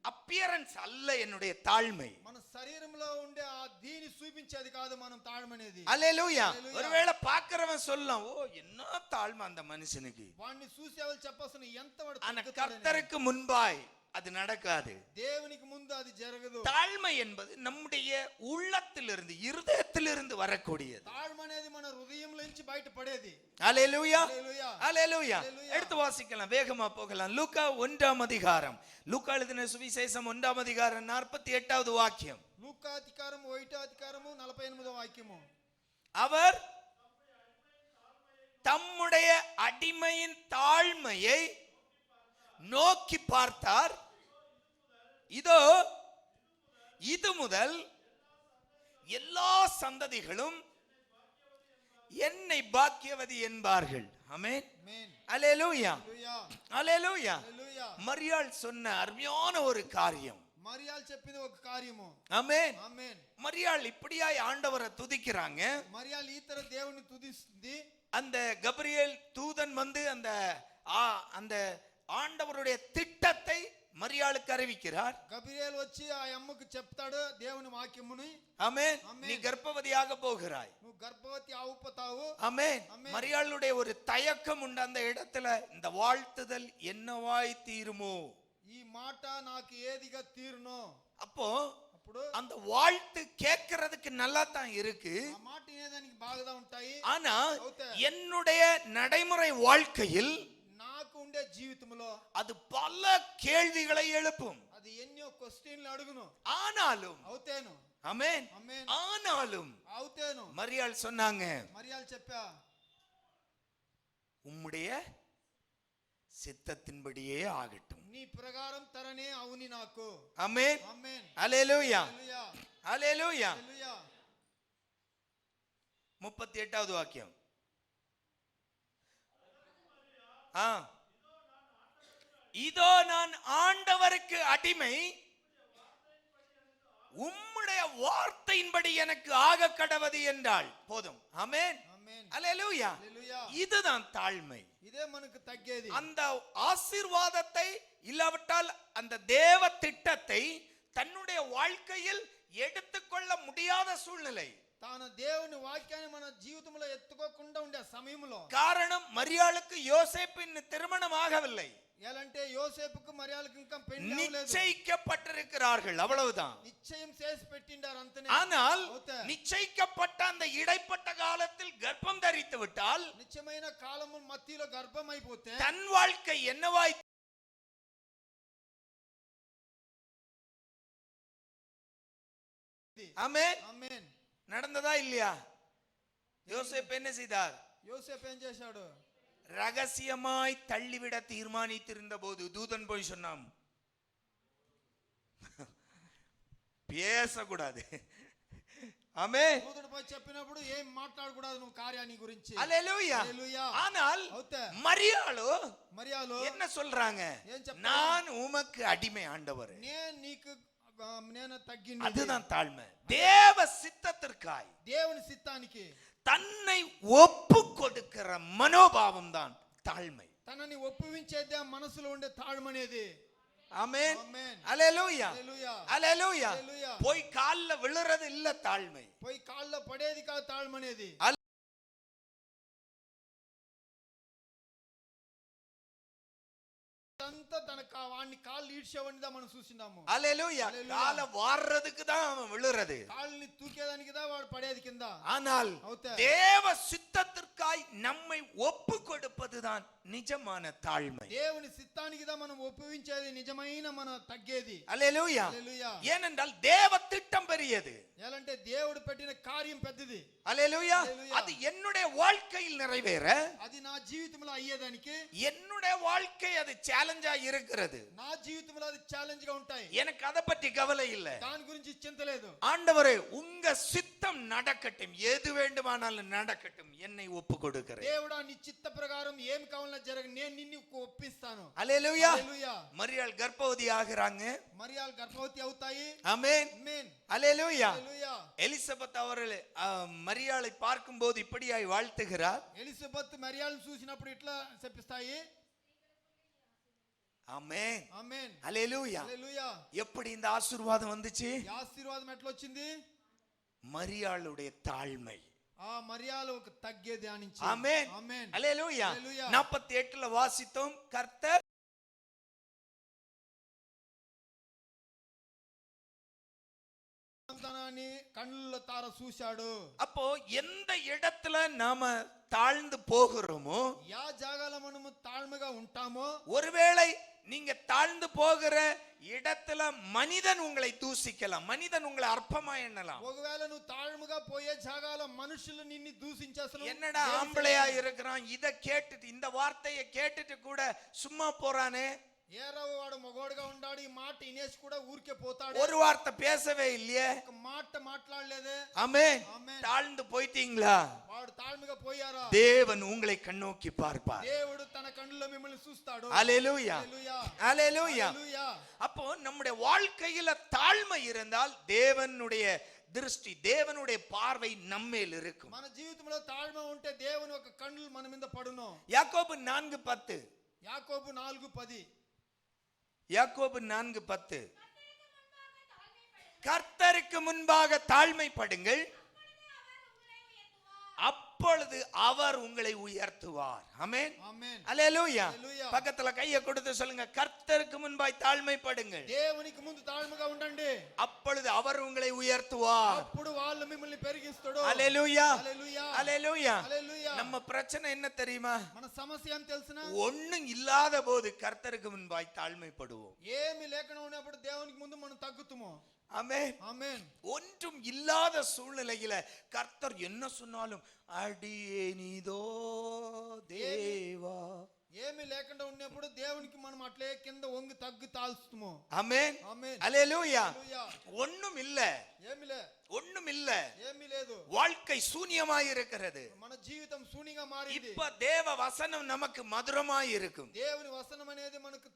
అపియరెన్స్ அல்ல என்னுடைய தாழ்மை. మన శరీరంలో ఉండే ఆ దీని చూపించేది కాదు మనం తాళమనేది. హల్లెలూయా. ஒருவேளை பார்க்கிறவன் சொல்லலாம், ஓ என்ன தாழ்மை அந்த மனுஷனுக்கு. వాడిని చూసేవాళ్ళు చెప్పొస్తున్న ఎంత వాడు ஆனா తగ్గుతాడని. கர்த்தருக்கு முன்பாய் அது நடக்காது. దేవునికి ముందు అది జరగదు. தாழ்மை என்பது நம்முடைய உள்ளத்திலிருந்து, இருதயத்திலிருந்து வரக்கூடியது. తాళమ అనేది మన హృదయంలో నుంచి బయటపడేది. ஹல்லேலூயா, హల్లెలూయా, ஹல்லேலூயா. హల్లెలూయా. எடுத்து வாசிக்கலாம், வேகமா போகலாம். லூக்கா 1ஆம் அதிகாரம், லூக்கா எழுதின சுவிசேஷம் 1ஆம் அதிகாரம் 48வது வாக்கியம். లూకా లూకా అధికారము 1వ అధికారము 48వ వాక్యము. அவர் தம்முடைய அடிமையின் தாழ்மையை நோக்கி பார்த்தார். இதோ இது முதல் எல்லா சந்ததிகளும் என்னை பாக்கியவதி என்பார்கள். ஆமென். ஆமென். அல்லேலூயா. హల్లెలూయా. அல்லேலூயா. హల్లెలూయా. மரியாள் சொன்ன அருமையான ஒரு காரியம். మరియాలు చెప్పింది ఒక కార్యము. ஆமென். ఆమేన్. மரியாள் இப்படியாய் ஆண்டவரை துதிக்கிறாங்க. మరియాలు ఈ తర దేవుని తుదిస్తుంది. அந்த கபிரியேல் தூதன் வந்து அந்த ஆண்டவருடைய திட்டத்தை மரியாளுக்கு அறிவிக்கிறார். గబ్రియేల్ వచ్చి ఆ అమ్మకు చెప్తాడు దేవుని వాక్యముని. ஆமென். நீ கர்ப்பவதியாக போகிறாய். నువ్వు గర్భవతి అవుతావు. ஆமென். மரியாளுடைய ஒரு தயக்கம் உண்டு அந்த இடத்துல, இந்த வாழ்த்துதல் என்னவாய் தீருமோ, ఈ మాట నాకు ఏదిగా తీరునో. அப்போ అప్పుడు அந்த வாழ்த்து கேட்கறதுக்கு நல்லா தான் இருக்கு. ఆ మాట వినేదానికి బాగా ఉంటాయి. ஆனா என்னுடைய நடைமுறை வாழ்க்கையில் నాకు ఉండే జీవితంలో அது பல கேள்விகளை எழுப்பும். అది ఎన్నో క్వశ్చన్లు అడుగును. ஆனாலும் అవుతేను. ஆமென். ఆమేన్. ஆனாலும் అవుతేను. மரியாள் சொன்னாங்க, మరియాలు చెప్పా உம்முடைய சித்தத்தின்படியே ஆகட்டும். నీ ప్రకారం తరనే అవుని నాకు. ஆமென். ఆమేన్. அல்லேலூயா. హల్లెలూయా. அல்லேலூயா. హల్లెలూయా. 38வது வாக்கியம். இதோ நான் ஆண்டவருக்கு அடிமை, உம்முடைய வார்த்தையின்படி எனக்கு ஆக கடவது என்றாள். போதும். ஆமென். ఆమేన్. அல்லேலூயா. హల్లెలూయా. இதுதான் தாழ்மை. ఇదే మనకు తగ్గేది. அந்த ஆசீர்வாதத்தை இல்லாவிட்டால் அந்த தேவ திட்டத்தை தன்னுடைய வாழ்க்கையில் எடுத்துக்கொள்ள முடியாத சூழ்நிலை. తాను దేవుని వాక్యాన్ని మన జీవితంలో ఎత్తుకోకుండా ఉండే సమయంలో. காரணம், மரியாளுக்கு யோசேப்பின் திருமணம் ஆகவில்லை. ఎలాంటే యోసేపుకు మరియాలకు ఇంకా పెళ్లి అవ్వలేదు. நிச்சயிக்கப்பட்டிருக்கிறார்கள், அவ்வளவுதான். నిశ్చయం చేసి పెట్టిండారు అంతనే. ஆனால் நிச்சயிக்கப்பட்ட அந்த இடைப்பட்ட காலத்தில் கர்ப்பம் தரித்து விட்டால், నిశ్చయమైన కాలము మధ్యలో గర్భం అయిపోతే தன் வாழ்க்கை என்னவாய்? ஆமென். ఆమేన్. நடந்ததா இல்லையா? யோசேப்பு என்ன செய்தார்? யோசேப்பு ఏం చేశాడు? ரகசியமாய் தள்ளிவிட தீர்மானித்திருந்த போது தூதன் போய் சொன்னான், பேசக்கூடாது. ஆமென். దూతడు పోయి చెప్పినప్పుడు ఏం మాట్లాడకూడదు నువ్వు కార్యాన్ని గురించి. அல்லேலூயா. హల్లెలూయా. ஆனால் అవుతే மரியாளோ మరియాలు என்ன சொல்றாங்க? ఏం చెప్తారు? நான் உமக்கு அடிமை ஆண்டவர். నేను నీకు నేను తగ్గింది. அதுதான் தாழ்மை. தேவ சித்தத்திற்காய் దేవుని சித்தாనికి தன்னை ஒப்பு கொடுக்கிற மனோபாவம் தான் தாழ்மை. తనని ఒప్పించేదే మనసులో ఉండే తాళమనేది. ஆமென். ఆమేన్. அல்லேலூயா. హల్లెలూయా. அல்லேலூயா. హల్లెలూయా. போய் கால்ல விழுறது இல்ல தாழ்மை. పోయి కాళ్ళలో పడేది కాదు తాళమనేది. అంతా తన వాడిని కాళ్ళు ఈడ్చేవాడిని మనం చూసినాము. அல்லேலூயா. கால வாடுறதுக்கு தான் அவன் விழுறது. కాళ్ళని తూకేదానికి దా వాడు పడేది కింద. ஆனால் అవుతే தேவ சித்தத்திற்காய் நம்மை ஒப்பு கொடுப்பதுதான் நிஜமான தாழ்மை. దేవుని சித்தாనికి దా మనం ఒప్పించేది నిజమైన మన తగ్గేది. அல்லேலூயா. హల్లెలూయా. ஏனென்றால் தேவ திட்டம் பெரியது. ఎలాంటే దేవుడు పెట్టిన కార్యం పెద్దది. அல்லேலூயா. హల్లెలూయా. அது என்னுடைய வாழ்க்கையில் நிறைவேற, అది నా జీవితంలో అయ్యేదానికి என்னுடைய வாழ்க்கை அது சேலஞ்சா இருக்கிறது. నా జీవితంలో అది ఛాలెంజ్ గా ఉంటాయి. எனக்கு அதை பற்றி கவலை இல்லை. దాని గురించి చింత లేదు. ஆண்டவரே, உங்க சித்தம் நடக்கட்டும், எது வேண்டுமானாலும் நடக்கட்டும், என்னை ஒப்பு கொடுக்கிறேன். దేవుడా నీ చిత్త ప్రకారం ఏం కావాలన్నా జరగ, నేను నిన్ను ఒప్పిస్తాను. அல்லேலூயா. హల్లెలూయా. மரியாள் கர்ப்பவதி ஆகிறாங்க. మరియాలు గర్భవతి అవుతాయి. ஆமென். ఆమేన్. அல்லேலூயா. హల్లెలూయా. எலிசபெத் அவர்கள் மரியாளை பார்க்கும்போது இப்படியாய் வாழ்த்துகிறார். ఎలిజబెత్ మరియాలను చూసినప్పుడు ఇట్లా చెప్పిస్తాయి. ஆமென். ఆమేన్. அல்லேலூயா. హల్లెలూయా. எப்படி இந்த ஆசீர்வாதம் வந்துச்சு? ఈ ఆశీర్వాదం ఎట్లా వచ్చింది? மரியாளுடைய தாழ்மை. ఆ మరియాలు ఒక తగ్గే ధ్యానించి. ஆமென். ఆమేన్. அல்லேலூயா. హల్లెలూయా. 48ல வாசித்தோம், கர்த்தர் కన్నుల తార చూశాడు. அப்போ எந்த இடத்துல நாம தாழ்ந்து போகிறோமோ, యా జాగాలో మనము తాழ்మగా ఉంటామో, ஒருவேளை நீங்க தாழ்ந்து போகிற இடத்துல மனிதன் உங்களை தூசிக்கலாம், மனிதன் உங்களை அற்பமா எண்ணலாம். ఒకవేళ నువ్వు తాழ்మగా పోయే జాగాలో మనుషులు నిన్ను దూషించేస్తారు. என்னடா ஆம்பளையா இருக்கிறான், இத கேட்டுட்டு இந்த வார்த்தையை கேட்டுட்டு கூட சும்மா போறானே, ఏరో వాడు మగోడుగా ఉన్నాడు, ఈ మాట ఇనేసి కూడా ఊరికే పోతాడు, ஒரு வார்த்தை பேசவே இல்லையே, ఒక మాట మాట్లాడలేదే. ஆமென். ఆమేన్. தாழ்ந்து போயிட்டீங்களா? వాడు తాழ்మగా పోయారా? தேவன் உங்களை கண்ணோக்கி பார்ப்பார். దేవుడు తన కళ్ళలో మిమ్మల్ని చూస్తాడు. ஹalleluya, హల్లెలూయా, ஹalleluya. హల్లెలూయా. அப்போ நம்முடைய வாழ்க்கையில தாழ்மை இருந்தால் தேவனுடைய திருஷ்டி, தேவனுடைய பார்வை நம்மேல் இருக்கும். మన జీవితంలో తాழ்మ ఉంటే దేవుని ఒక కన్నులు మన మీద పడును. யாக்கோபு 4:10, యాకోబు 4:10, யாக்கோபு 4:10, கர்த்தருக்கு முன்பாக தாழ்மைப்படுங்கள், அப்பொழுது அவர் உங்களை உயர்த்துவார். ஆமென், ఆమేన్. அல்லேலூயா. హల్లెలూయా. பக்கத்துல கையை கொடுத்து சொல்லுங்க, கர்த்தருக்கு முன்பாய் தாழ்மைப்படுங்கள், దేవునికి ముందు తాழ்మగా ఉండండి, அப்பொழுது அவர் உங்களை உயர்த்துவார். అప్పుడు వాళ్ళు మిమ్మల్ని పెరిగిస్తాడు. அல்லேலூயா, హల్లెలూయా, அல்லேலூயா. హల్లెలూయా. நம்ம பிரச்சனை என்ன தெரியுமா? మన సమస్య ఏం తెలుసునా? ஒண்ணும் இல்லாத போது கர்த்தருக்கு முன்பாய் தாழ்மைப்படுவோம். ఏమి లేకుండా ఉన్నప్పుడు దేవునికి ముందు మనం తగ్గుతాము. ஆமென், ఆమేన్. ஒன்றும் இல்லாத சூழ்நிலையில கர்த்தர் என்ன சொன்னாலும் அடியேனிதோ தேவா, ఏమి లేకుండా ఉన్నప్పుడు దేవునికి మనం అట్లే కింద వంగి తగ్గి తాల్స్తాము. ஆமென், ఆమేన్. அல்லேலூயா. హల్లెలూయా. ஒண்ணும் இல்ல, ఏమిలే, ஒண்ணும் இல்ல, ఏమీ లేదు, வாழ்க்கை சூனியமாய் இருக்கிறது. మన జీవితం శూన్యంగా మారింది. இப்ப தேவ வசனம் நமக்கு மதுரமாய் இருக்கும். దేవుని వసనం అనేది మనకు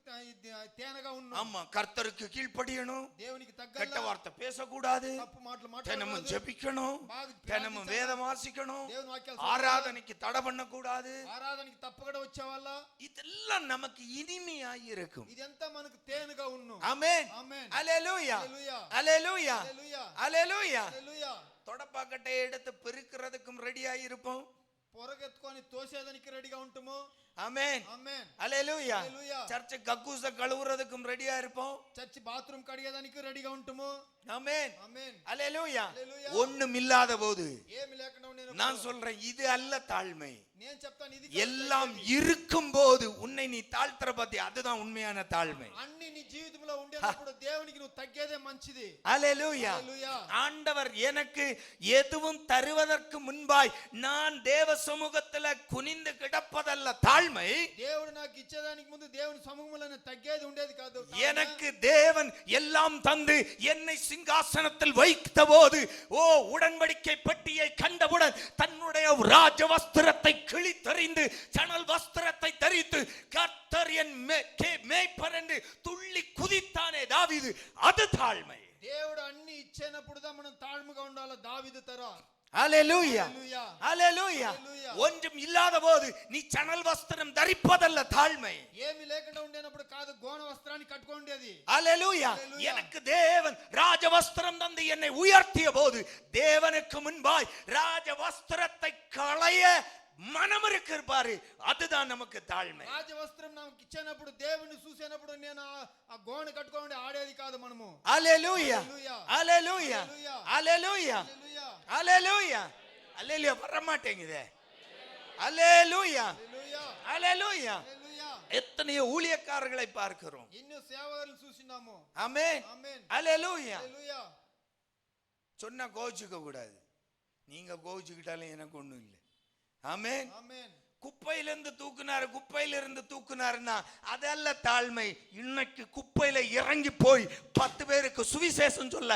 తేనగా ఉన్నది. ஆமா, கர்த்தருக்கு கீழ்ப்படியணும், దేవునికి கெட்ட తగ్గ வார்த்தை பேசக்கூடாது, తప్పు మాటలు தினமும் మాట్లాడకూడదు, ஜெபிக்கணும், బాగా தினமும் வேதம் வாசிக்கணும், దేవుని వాక్యాలు ஆராதனைக்கு தடை பண்ணக்கூடாது. ఆరాధనకి తప్పకుండా వచ్చేవాళ్ళ இதெல்லாம் நமக்கு இனிமையாய் இருக்கும். ఇదంతా మనకు తేనగా ఉన్ను. ஆமென், ఆమేన్. அல்லேலூயா, హల్లెలూయా, அல்லேலூயா, హల్లెలూయా, அல்லேலூயா. హల్లెలూయా. தொடப்பாக்கட்டை எடுத்து பெருக்கிறதுக்கும் ரெடியாய் இருப்போம். పొరగెత్తుకొని తోసేదానికి రెడీగా ఉంటాము. ஆமென், ఆమేన్. அல்லேலூயா. హల్లెలూయా. சர்ச்சை கக்கூச கழுவுறதுக்கும் ரெடியா இருப்போம். చర్చి బాత్రూమ్ కడిగేదానికి రెడీగా ఉంటాము. ஆமென், ఆమేన్. அல்லேலூயா. హల్లెలూయా. ஒண்ணும் இல்லாத போது ఏమి లేకుండా నేను நான் சொல்றேன், இது அல்ல தாழ்மை. నేను చెప్తాను, ఇది எல்லாம் இருக்கும் போது உன்னை நீ தாழ்த்துற பத்தி, அதுதான் உண்மையான தாழ்மை. అన్ని నీ జీవితంలో ఉండేటప్పుడు దేవునికి నువ్వు తగ్గేదే మంచిది. அல்லேலூயா. హల్లెలూయా. ஆண்டவர் எனக்கு எதுவும் தருவதற்கு முன்பாய் நான் தேவ சமூகத்துல குனிந்து கிடப்பதல்ல தாழ்மை. దేవుడు నాకు ఇచ్చేదానికి ముందు దేవుని సముఖంలో తగ్గేది ఉండేది కాదు. எனக்கு தேவன் எல்லாம் தந்து என்னை சிங்காசனத்தில் வைத்த போது, ஓ உடன்படிக்கை பெட்டியை கண்டவுடன் தன்னுடைய ராஜ வஸ்திரத்தை கிழித்தறிந்து சணல் வஸ்திரத்தை தரித்து கர்த்தர் என் மேய்ப்பர் என்று துள்ளி குதித்தானே தாவீது, அது தாழ்மை. దేవుడు అన్ని ఇచ్చేనప్పుడు మనం తాழ்మగా ఉండాలి. దావీదు తర. அல்லேலூயா, హల్లెలూయా, அல்லேலூயா. హల్లెలూయా. ஒன்றும் இல்லாத போது நீ சணல் வஸ்திரம் தரிப்பதல்ல தாழ்மை. ఏమి లేకుండా ఉండేనప్పుడు కాదు, గోణ వస్త్రాన్ని కట్టుకోండేది. அல்லேலூயா. ஹல்லேலூயா. எனக்கு தேவன் ராஜ வஸ்திரம் தந்து என்னை உயர்த்திய போது, தேவனுக்கு முன்பாய் ராஜ வஸ்திரத்தை களைய மனம் இருப்பாரு, அதுதான் நமக்கு தாழ்மை. రాజవస్త్రం నాకు ఇచ్చినప్పుడు దేవుని చూసినప్పుడు నేను ఆ గోణ కట్టుకోండి ఆడేది కాదు మనము. அல்லேலூயா, హల్లెలూయా, அல்லேலூயா, హల్లెలూయా, அல்லேலூயா, హల్లెలూయా, அல்லேலூயா. அல்லேலூயா வர மாட்டேங்குதே. அல்லேலூயா, హల్లెలూయా, அல்லேலூயா. హల్లెలూయా. எத்தனையோ ஊழியக்காரர்களை பார்க்கிறோம். ఎన్నో సేవకులను చూసినాము. ஆமென், ఆమేన్. அல்லேலூயா. హల్లెలూయా. சொன்னா கோச்சுக்க கூடாது, நீங்க கோச்சுக்கிட்டாலும் எனக்கு ஒண்ணும் இல்லை. ஆமென். ఆమేన్. குப்பையிலிருந்து தூக்குனாரு, குப்பையிலிருந்து தூக்குனாருன்னா அதல்ல தாழ்மை. இன்னைக்கு குப்பையில இறங்கி போய் 10 பேருக்கு சுவிசேஷம் சொல்ல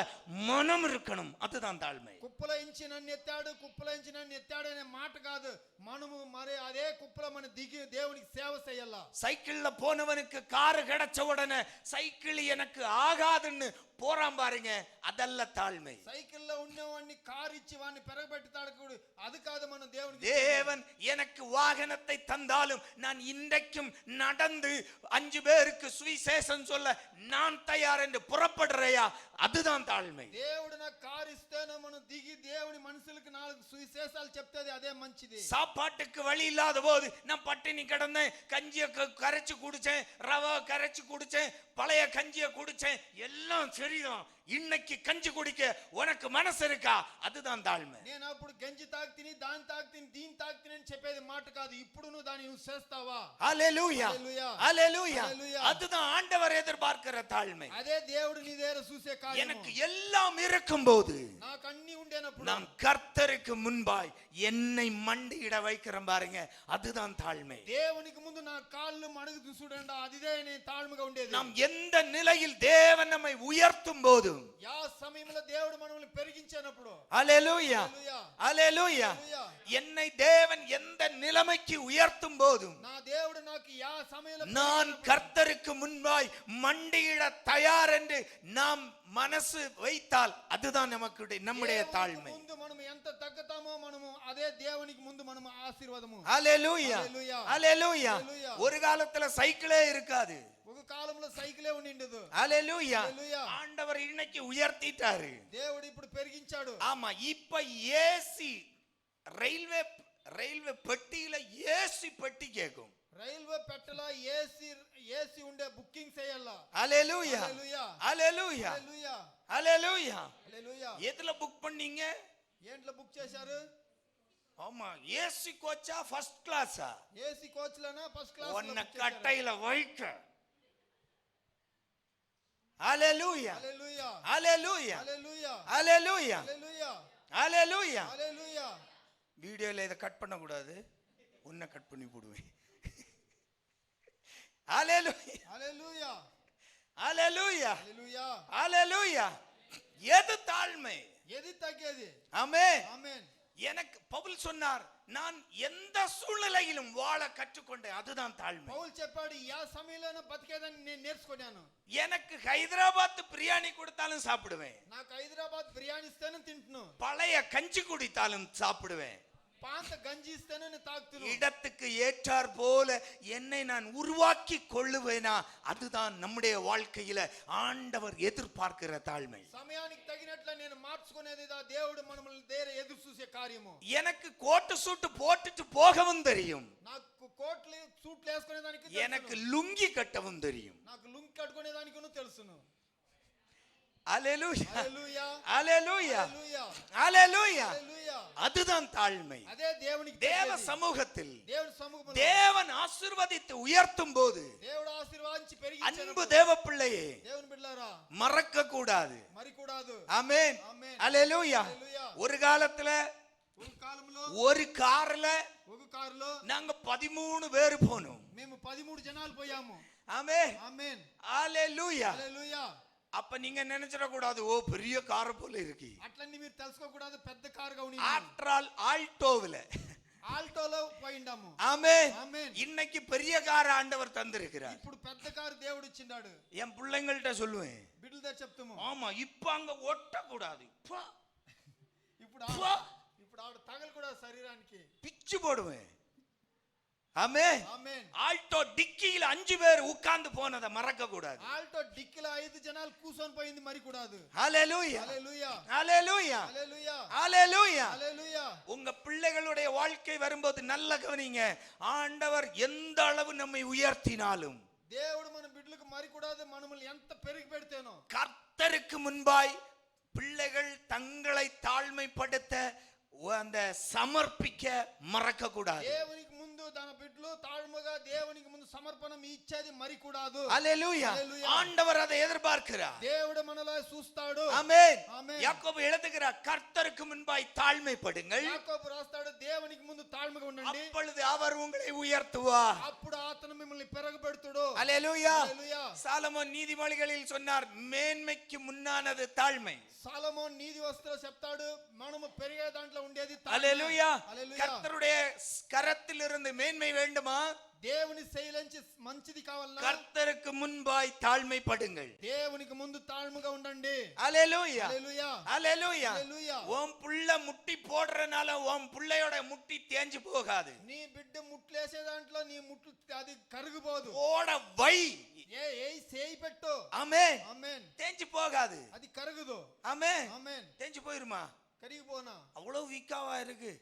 மனம் இருக்கணும், அதுதான் தாழ்மை. కుప్పలో ఇంచి నన్ను ఎత్తాడు, కుప్పలో ఇంచి నన్ను ఎత్తాడు అనే మాట కాదు. మనము మరి అదే కుప్పలో మనం దిగి దేవునికి సేవ చేయాల. சைக்கிள்ல போனவனுக்கு காரு கிடைச்ச உடனே சைக்கிள் எனக்கு ஆகாதுன்னு போறான் பாருங்க, அதல்ல தாழ்மை. సైకిల్లో ఉన్నవాడిని కారు ఇచ్చి వాడిని పెరగబెట్టుతాడు కూడా, అది కాదు మనం దేవునికి. தேவன் எனக்கு வாகனத்தை தந்தாலும் நான் இன்றைக்கும் நடந்து 5 பேருக்கு சுவிசேஷம் சொல்ல நான் தயார் என்று புறப்படுறையா, அதுதான் தாழ்மை. దేవుడు నాకు కారు ఇస్తేనే మనం దిగి దేవుని మనుషులకు 4 సువిశేషాలు చెప్తేది అదే మంచిది. சாப்பாட்டுக்கு வழி இல்லாத போது நான் பட்டினி கிடந்தேன், கஞ்சியை கரைச்சு குடிச்சேன், ரவை கரைச்சு குடிச்சேன், பழைய கஞ்சியை குடிச்சேன், எல்லாம் தெரியும், இன்னைக்கு கஞ்சி குடிக்க உனக்கு மனசு இருக்கா, அதுதான் தாழ்மை. నేను అప్పుడు గంజి తాగుతిని దాని తాగుతిని దీని తాగుతిని అని చెప్పేది మాట కాదు. ఇప్పుడు నువ్వు దాన్ని నువ్వు చేస్తావా? ஹல்லேலூயா, హల్లెలూయా, ஹல்லேலூயா. హల్లెలూయా. அதுதான் ஆண்டவர் எதிர்பார்க்கிற தாழ்மை. అదే దేవుడు నీ దగ్గర చూసే కార్యము. எனக்கு எல்லாம் இருக்கும்போது నాకు అన్ని ఉండేనప్పుడు நான் கர்த்தருக்கு முன்பாய் என்னை மண்டியிட வைக்கிறேன் பாருங்க, அதுதான் தாழ்மை. దేవునికి ముందు నా కాళ్ళు మడుగు చూడండి, అదిదే నేను తాழ்மைగా ఉండేది. நாம் எந்த நிலையில் தேவன் நம்மை உயர்த்தும் போதும், యా సమయంలో దేవుడు మనల్ని పెరిగించినప్పుడు, ஹல்லேலூயா, ஹல்லேலூயா, என்னை தேவன் எந்த நிலைமைக்கு உயர்த்தும் போதும் నా దేవుడు నాకు యా సమయంలో நான் கர்த்தருக்கு முன்பாய் மண்டியிட தயார் என்று நாம் மனசு வைத்தால் அதுதான் நமக்கு நம்முடைய தாழ்மை. ముందు మనం ఎంత తగ్గుతామో మనము అదే దేవునికి ముందు మనము ఆశీర్వాదము. ஹல்லேலூயா, ஹல்லேலూயா. ஒரு காலத்துல சைக்கிளே இருக்காது, ఒక కాలంలో సైకిలే ఉండిండదు. ஹல்லேலூயா. ஆண்டவர் இன்னைக்கு உயர்த்திட்டாரு, దేవుడు ఇప్పుడు పెరిగించాడు. ஆமா. இப்ப ஏசி ரயில்வே பெட்டியில ஏசி பெட்டி கேக்கும், రైల్వే పెట్టల ఏసీ ఉండే బుకింగ్ చేయాలా. ஹல்லேலூயா, హల్లెలూయా, ஹல்லேலூயா, హల్లెలూయా, ஹல்லேலூயா. హల్లెలూయా. எதுல புக் பண்ணீங்க? ఏంట్లో బుక్ చేశారు? ஆமா, ஏசி கோச்சா ஃபர்ஸ்ட் கிளாஸா? ఏసీ కోచ్లోనా ఫస్ట్ క్లాస్? ஒன்ன கட்டையில வைக்க. ஹல்லேலூயா, హల్లెలూయా, ஹல்லேலூயா, హల్లెలూయా, ஹல்லேலூயா, హల్లెలూయా, ஹல்லேலூயா. హల్లెలూయా. வீடியோல இத கட் பண்ண கூடாது, உன்னை கட் பண்ணி போடுவேன். ஹல்லேலூயா, హల్లెలూయా, ஹல்லேலூயா, హల్లెలూయా. ஹல்லேலூயா. எது தாழ்மை? ఏది తగ్గేది? ஆமென். ఆమేన్. எனக்கு பவுல் சொன்னார், நான் எந்த சூழ்நிலையிலும் வாழ கற்றுக்கொண்டேன், அதுதான் தாழ்மை. పౌలు చెప్పాడు, యా సమయంలోనే బతికేదని నేను నేర్చుకున్నాను. எனக்கு ஹைதராபாத் பிரியாணி கொடுத்தாலும் சாப்பிடுவேன், నాకు హైదరాబాద్ బిర్యానీ ఇస్తేనే తింటును, பழைய கஞ்சி குடித்தாலும் சாப்பிடுவேன், పాత గంజి ఇస్తేనే నేను తాగుతును. இடத்துக்கு ஏற்றார் போல என்னை நான் உருவாக்கி கொள்ளுவேனா, அதுதான் நம்முடைய வாழ்க்கையில ஆண்டவர் எதிர்பார்க்கிற தாழ்மை. సమయానికి తగినట్ల నేను మార్చుకునేది దేవుడు మనల్ని దేర ఎదురు చూసే కార్యము. எனக்கு கோட்டு சூட்டு போட்டுட்டு போகவும் தெரியும், నాకు కోట్లు సూట్లు వేసుకునేదానికి எனக்கு తెలుసును, லுங்கி கட்டவும் தெரியும். నాకు లుంగి కట్టుకునేదానికి తెలుసును. அல்லேலூயா, హల్లెలూయా, அல்லேலూயா, హల్లెలూయా, அல்லேலூயா. హల్లెలూయా. அதுதான் தாழ்மை. అదే దేవునికి தேவ తగ్గేది. சமூகத்தில் దేవుడి సముఖంలో தேவன் ஆசீர்வதித்து உயர்த்தும் போது, దేవుడు ఆశీర్వాదించి அன்பு పెరిగించినప్పుడు, தேவ பிள்ளையே, దేవుని బిడ్డలారా மறக்க கூடாது. మరి కూడాదు. ஆமென், ఆమేన్. அல்லேலூயா. హల్లెలూయా. ஒரு காலத்துல ఒక కాలంలో ஒரு கார்ல ఒక కారులో நாங்க 13 பேர் போனோம். మేము 13 జనాలు పోయాము. ஆமென், ఆమేన్, அல்லேலூயா. హల్లెలూయా. அப்ப நீங்க நினைச்சிட கூடாது, ஓ பெரிய கார் போல இருக்கு. అట్లన్నీ మీరు తెలుసుకోకూడదు, పెద్ద కారుగా ఉంది. ஆஃப்டர் ஆல் ஆல்டோவில, ఆల్టోలో పోయిండాము. ஆமென். ఆమేన్. இன்னைக்கு பெரிய கார் ஆண்டவர் தந்திருக்கிறார். ఇప్పుడు పెద్ద కారు దేవుడు ఇచ్చిండాడు. என் பிள்ளைங்கள்ட்ட சொல்லுவேன், బిడ్డలతో చెప్తాము, ஆமா இப்ப அங்க ஒட்ட கூடாது, ఇప్పుడు ఆవిడ తగలకూడదు శరీరానికి, பிச்சு போடுவேன். ஆமென். ఆమేన్. ஆல்டோ டிக்கியில 5 பேர் உட்கார்ந்து போனதை மறக்க கூடாது. ఆల్టో డిక్కీలో 5 జనాలు కూర్చొని పోయింది మరి కూడాదు. ஹல்லேலூயா, హల్లెలూయా, ஹல்லேலூயா, హల్లెలూయా, ஹல்லேலூயா. హల్లెలూయా. உங்க பிள்ளைகளுடைய வாழ்க்கை வரும்போது நல்ல கவனிங்க, ஆண்டவர் எந்த அளவு நம்மை உயர்த்தினாலும், దేవుడు మన బిడ్డలకు మరి కూడాదు మనల్ని ఎంత పెరిగి పెడితేనో, கர்த்தருக்கு முன்பாய் பிள்ளைகள் தங்களை தாழ்மைப்படுத்த அந்த சமர்ப்பிக்க மறக்க கூடாது. దేవునికి ముందు తన బిడ్డలు తాழ்మగా దేవునికి ముందు సమర్పణం ఇచ్చేది మరి కూడాదు. ஹல்லேலூயா. ஆண்டவர் அதை எதிர்பார்க்கிறார். దేవుడు మనలో చూస్తాడు. ஆமென். ఆమేన్. யாக்கோபு எழுதுகிறார், கர்த்தருக்கு முன்பாய் தாழ்மைப்படுங்கள், యాకోబు రాస్తాడు, దేవునికి ముందు తాழ்మగా ఉండండి, அப்பொழுது அவர் உங்களை உயர்த்துவார். అప్పుడు అతను మిమ్మల్ని పెరగబెడతాడు. ஹல்லேலூயா. హల్లెలూయా. சாலமோன் நீதிமொழிகளில் சொன்னார், மேன்மைக்கு முன்னானது தாழ்மை. సాలమోన్ నీతి వస్త్రం చెప్తాడు, మనము పెరిగే దాంట్లో ఉండేది తాழ்மை. ஹல்லேலூயா. హల్లెలూయా. கர்த்தருடைய கரத்திலிருந்து மேன்மை வேண்டுமா? దేవుని శైలించి మంచిది కావాలన్నా கர்த்தருக்கு முன்பாய் தாழ்மைப்படுங்கள். దేవునికి ముందు తాழ்మగా ఉండండి. ஹல்லேலூயா, హల్లెలూయా, ஹல்லேலூயா. హల్లెలూయా. உன் புள்ள முட்டி போடுறனால உன் புள்ளையோட முட்டி தேஞ்சு போகாது. నీ బిడ్డ ముట్లేసే దాంట్లో నీ ముట్లు అది కరుగుపోదు. ஓட வை. ఏ చేయి పెట్టు. ஆமென். ఆమేన్. தேஞ்சு போகாது. అది కరుగుదు. ஆமென். ఆమేన్. தேஞ்சு போயிருமா? కరిగిపోనా. அவ்வளவு வீக்காவா இருக்கு.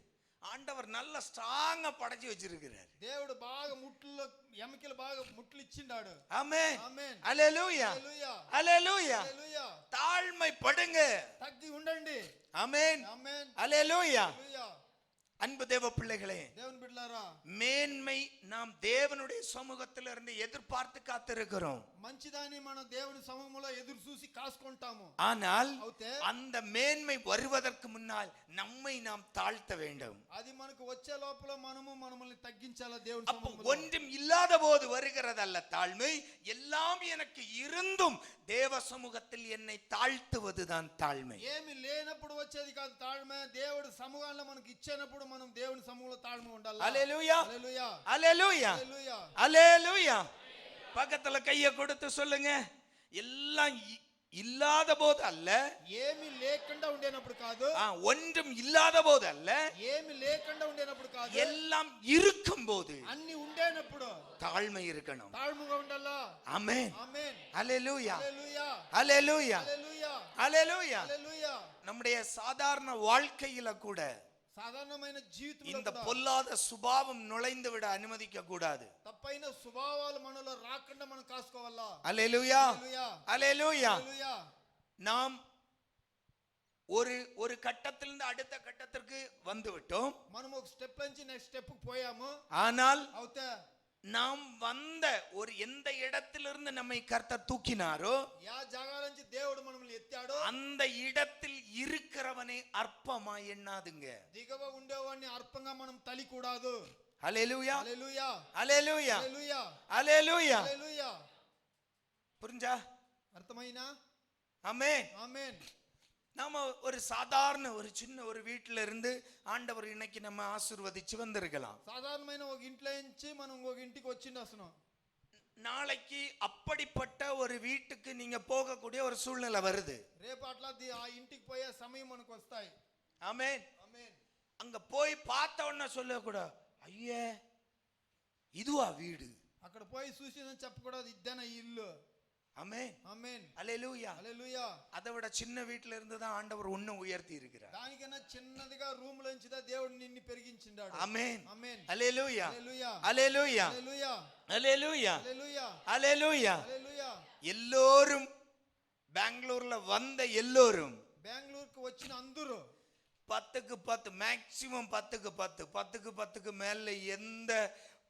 ஆண்டவர் நல்ல ஸ்ட்ராங்கா படைச்சு வச்சிருக்கிறார். దేవుడు బాగా ముట్లు ఎముకలు బాగా ముట్లు ఇచ్చిండాడు. ஆமென். ఆమేన్. ஹalleluya. హల్లెలూయా. ஹalleluya. హల్లెలూయా. தாழ்மைப்படுங்க. తగ్గి ఉండండి. ஆமென். ఆమేన్. ஹalleluya. హల్లెలూయా. அன்பு தேவ பிள்ளைகளே, దేవుని బిడ్డలారా, மேன்மை நாம் தேவனுடைய சமூகத்தில் இருந்து எதிர்பார்த்து காத்திருக்கிறோம். మంచిదాన్ని మనం దేవుని సమూహంలో ఎదురు చూసి కాసుకుంటాము. ஆனால் అవుతే அந்த மேன்மை வருவதற்கு முன்னால் நம்மை நாம் தாழ்த்த வேண்டும். అది మనకు వచ్చే లోపల మనల్ని తగ్గించాలా దేవుని அப்போ సమూహంలో. ஒன்றும் இல்லாத போது வருகிறதல்ல தாழ்மை, எல்லாம் எனக்கு இருந்தும் தேவ சமூகத்தில் என்னை தாழ்த்துவதுதான் தாழ்மை. ఏమి లేనప్పుడు వచ్చేది కాదు తాழ்மை, దేవుడి సమూహంలో మనకు ఇచ్చినప్పుడు మనం దేవుని సమూహంలో తాழ்மை ఉండాలి. ஹalleluya. హల్లెలూయా. ஹalleluya. హల్లెలూయా. ஹalleluya. பக்கத்துல கையை கொடுத்து சொல்லுங்க, எல்லாம் இல்லாத போது அல்ல, ఏమి లేకుండా ఉండేనప్పుడు కాదు, ஒன்றும் இல்லாத போது அல்ல, ఏమి లేకుండా ఉండేనప్పుడు కాదు, எல்லாம் இருக்கும் போது అన్ని ఉండేనప్పుడు தாழ்மை இருக்கணும். తాழ்ముగా ఉండాలా. ஆமென். ఆమేన్. ஹalleluya. హల్లెలూయా. ஹalleluya. హల్లెలూయా. ஹalleluya. హల్లెలూయా. நம்முடைய சாதாரண வாழ்க்கையில கூட సాధారణమైన జీవితంలో இந்த కూడా பொல்லாத சுபாவம் நுழைந்து விட அனுமதிக்க கூடாது. తప్పైన స్వభావాలు మనలో రాకుండా మనం కాసుకోవాలా. ஹalleluya. హల్లెలూయా. ஹalleluya. హల్లెలూయా. நாம் ஒரு கட்டத்திலிருந்து அடுத்த கட்டத்திற்கு வந்து விட்டோம். మనం ఒక స్టెప్ నుంచి నెక్స్ట్ స్టెప్ కు పోయాము. ஆனால் అవుతే நாம் வந்த ஒரு எந்த இடத்திலிருந்து நம்மை கர்த்தர் தூக்கினாரோ యా జాగా నుంచి దేవుడు మనల్ని ఎత్తాడో அந்த இடத்தில் இருக்கிறவனை அற்பமா எண்ணாதுங்க. దిగవ ఉండేవాడిని అర్పంగా మనం తలి కూడాదు. ஹalleluya. హల్లెలూయా. ஹalleluya. హల్లెలూయా. ஹalleluya. హల్లెలూయా. புரிஞ்சா? అర్థమైనా? ஆமென். ఆమేన్. நாம ஒரு சாதாரண ஒரு சின்ன ஒரு வீட்டில இருந்து ஆண்டவர் இன்னைக்கு நம்ம ஆசீர்வதிச்சு வந்திருக்கலாம். సాధారణమైన ఒక ఇంట్లో నుంచి మనం ఒక ఇంటికి వచ్చిండసను. நாளைக்கு அப்படிப்பட்ட ஒரு வீட்டுக்கு நீங்க போகக்கூடிய ஒரு சூழ்நிலை வருது. రేపు అట్లా ఆ ఇంటికి పోయే సమయం మనకు వస్తాయి. ஆமென். ఆమేన్. அங்க போய் பார்த்த உடனே சொல்லக்கூடாது, ஐயே இதுவா வீடு. అక్కడ పోయి చూసిందని చెప్పకూడదు, ఇదేనా ఈ ఇల్లు. ஆமென். ఆమేన్. ஹalleluya. హల్లెలూయా. அதை விட சின்ன வீட்ல இருந்து தான் ஆண்டவர் உன்னை உயர்த்தி இருக்கிறார். దానికన్నా చిన్నదిగా రూమ్ లోంచిదా దేవుడు నిన్ను పెరిగించిండాడు. ஆமென். ఆమేన్. ஹalleluya. హల్లెలూయా. ஹalleluya. హల్లెలూయా. ஹalleluya. హల్లెలూయా. ஹalleluya. హల్లెలూయా. எல்லோரும் பெங்களூர்ல வந்த எல்லோரும் బెంగళూరుకు వచ్చిన అందరూ 10க்கு 10 மேக்ஸிமம் 10க்கு 10 10க்கு 10க்கு மேல எந்த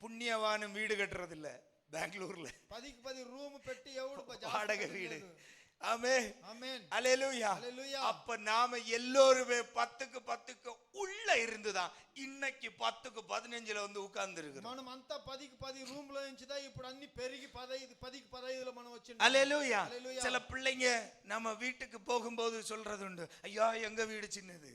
புண்ணியவானும் வீடு கட்டுறது இல்ல பெங்களூர்ல. 10కి 10 రూమ్ పెట్టి ఎవడు வாடகை வீடு. ஆமென். ఆమేన్. ஹalleluya. హల్లెలూయా. அப்ப நாம எல்லோருமே 10க்கு 10க்கு உள்ள இருந்துதான் இன்னைக்கு 10க்கு 15ல வந்து உட்கார்ந்து இருக்கிறோம். మనం అంతా 10కి 10 రూమ్ లో నుంచిదా ఇప్పుడు అన్ని పెరిగి 10కి 15లో మనం వచ్చిండు. ஹalleluya. హల్లెలూయా. சில பிள்ளைங்க நம்ம வீட்டுக்கு போகும்போது சொல்றது உண்டு, ஐயா எங்க வீடு சின்னது.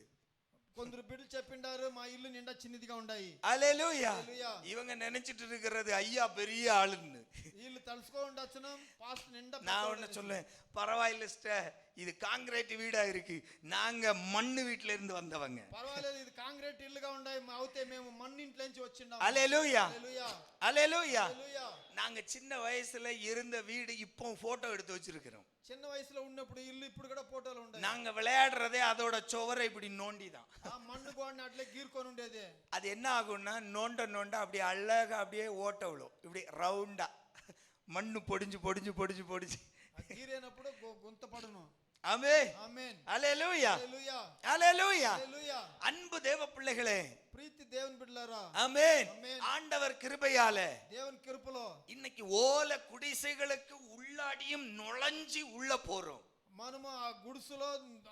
కొందరు బిడ్డలు చెప్పిండారు మా ఇల్లు నిండా చిన్నదిగా ఉన్నాయి. ஹalleluya. హల్లెలూయా. இவங்க நினைச்சிட்டு இருக்கிறது ஐயா பெரிய ஆளுன்னு. వీళ్ళు తెలుసుకో ఉండొచ్చును పాస్ట్ నిండా. நான் ஒண்ணு சொல்லேன், பரவாயில்ல சிஸ்டர், இது காங்கிரீட் வீடா இருக்கு, நாங்க மண்ணு வீட்ல இருந்து வந்தவங்க. పర్వాలేదు, ఇది కాంక్రీట్ ఇల్లుగా ఉన్నాయి, అవుతే మేము మన్నింట్ల నుంచి వచ్చిండాము. ஹalleluya. హల్లెలూయా. ஹalleluya. హల్లెలూయా. நாங்க சின்ன வயசுல இருந்த வீடு இப்போ போட்டோ எடுத்து வச்சிருக்கிறோம். చిన్న వయసులో ఉన్నప్పుడు ఇల్లు ఇప్పుడు కూడా ఫోటోలు ఉన్నాయి. நாங்க விளையாடுறதே அதோட சுவரை இப்படி நோண்டிதான். ఆ మన్ను గోడని అట్లే గీర్కొని ఉండేది. அது என்ன ஆகும்னா நோண்ட நோண்ட அப்படியே அழகா அப்படியே ஓட்ட விழும், இப்படி ரவுண்டா மண்ணு பொடிஞ்சு பொடிஞ்சு பொடிஞ்சு பொடிஞ்சு గీరేనప్పుడు గుంత పడును. ஆமென். ఆమేన్. ஹalleluya. హల్లెలూయా. ஹalleluya. హల్లెలూయా. அன்பு தேவ பிள்ளைகளே, ప్రీతి దేవుని బిడ్డలారా, ஆமென். ஆமென். ஆண்டவர் கிருபையால దేవుని కృపలో இன்னைக்கு ஓல குடிசைகளுக்கு உள்ளாடியும் நுழைஞ்சி உள்ள போறோம். మనము ఆ గుడుసులో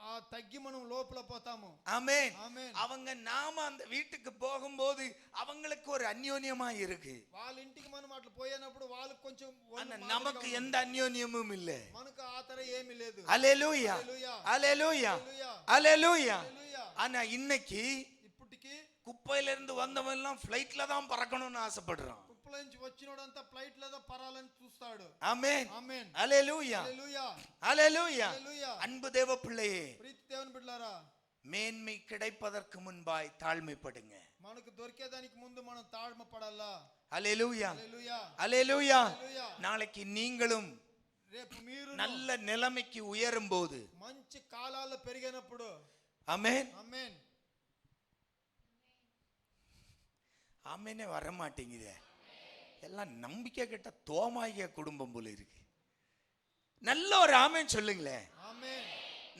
ఆ తగ్గి మనం లోపల పోతాము. ஆமென். ఆమేన్. அவங்க நாம அந்த வீட்டுக்கு போகும்போது அவங்களுக்கு ஒரு அந்யோன்யமா இருக்கு. వాళ్ళ ఇంటికి మనం అట్లా పోయినప్పుడు వాళ్ళకి కొంచెం ஆனா நமக்கு எந்த அந்யோன்யமும் இல்ல. మనకు ఆ తర ఏమీ లేదు. ஹalleluya. హల్లెలూయా. ஹalleluya. హల్లెలూయా. ஹalleluya. హల్లెలూయా. ஆனா இன்னைக்கு ఇప్పటికి குப்பையில இருந்து வந்தவன் எல்லாம் ஃளைட்ல தான் பறக்கணும்னு ஆசைப்படுறான். కుప్పల నుంచి వచ్చినోడంతా ఫ్లైట్ లేదా పరాలని చూస్తాడు. ஆமென். ఆమేన్. ஹalleluya. హల్లెలూయా. ஹalleluya. హల్లెలూయా. அன்பு தேவ பிள்ளையே, ప్రీతి దేవుని బిడ్డలారా, மேன்மை கிடைப்பதற்கு முன்பாய் தாழ்மைப்படுங்க. మనకు దొరికేదానికి ముందు మనం తాழ்మ పడాలా. ஹalleluya. హల్లెలూయా. ஹalleluya. హల్లెలూయా. நாளைக்கு நீங்களும் రేపు మీరు நல்ல நிலைமைக்கு உயரும் போது, మంచి కాలాల్లో పెరిగినప్పుడు, ஆமென், ఆమేన్, ஆமேனே வர மாட்டேங்குதே. எல்லாம் நம்பிக்கை கிட்ட தோமாய்க குடும்பம் போல இருக்கு. நல்ல ஒரு ஆமேன் சொல்லுங்களேன். ఆమేన్.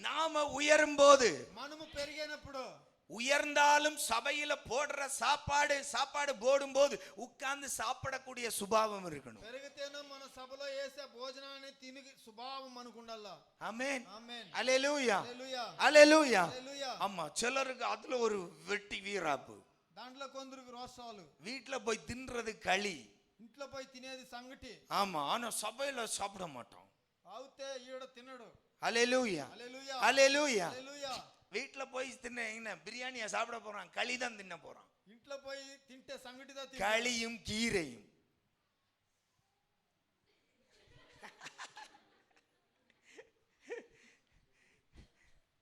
நாம உயரும் போது, మనము పెరిగినప్పుడు, உயர்ந்தாலும் சபையில போடுற சாப்பாடு போடும்போது உட்கார்ந்து சாப்பிடக்கூடிய சுபாவம் இருக்கணும். పెరిగితేనో మన సభలో వేసే భోజనాన్ని తిని స్వభావం మనకు ఉండాలి. ஆமென். ఆమేన్. அல்லேலூயா. హల్లెలూయా. அல்லேலூயா. హల్లెలూయా. ஆமா, சிலருக்கு அதுல ஒரு வெட்டி வீராப்பு. దాంట్లో కొందరికి రోషాలు. வீட்டுல போய் தின்றது களி. ఇంట్లో పోయి తినేది సంగటి. ஆமா, ஆனா சபையில சாப்பிட மாட்டோம். అవుతే ఈడ తినడు. அல்லேலூயா. హల్లెలూయా. அல்லேலூயா. హల్లెలూయా. வீட்டுல போய் தின்ன பிரியாணியா சாப்பிட போறான், களி தான் தின்ன போறான். ఇంట్లో పోయి తింటే సంగటిదా తింటాడు. களியும் கீரையும்.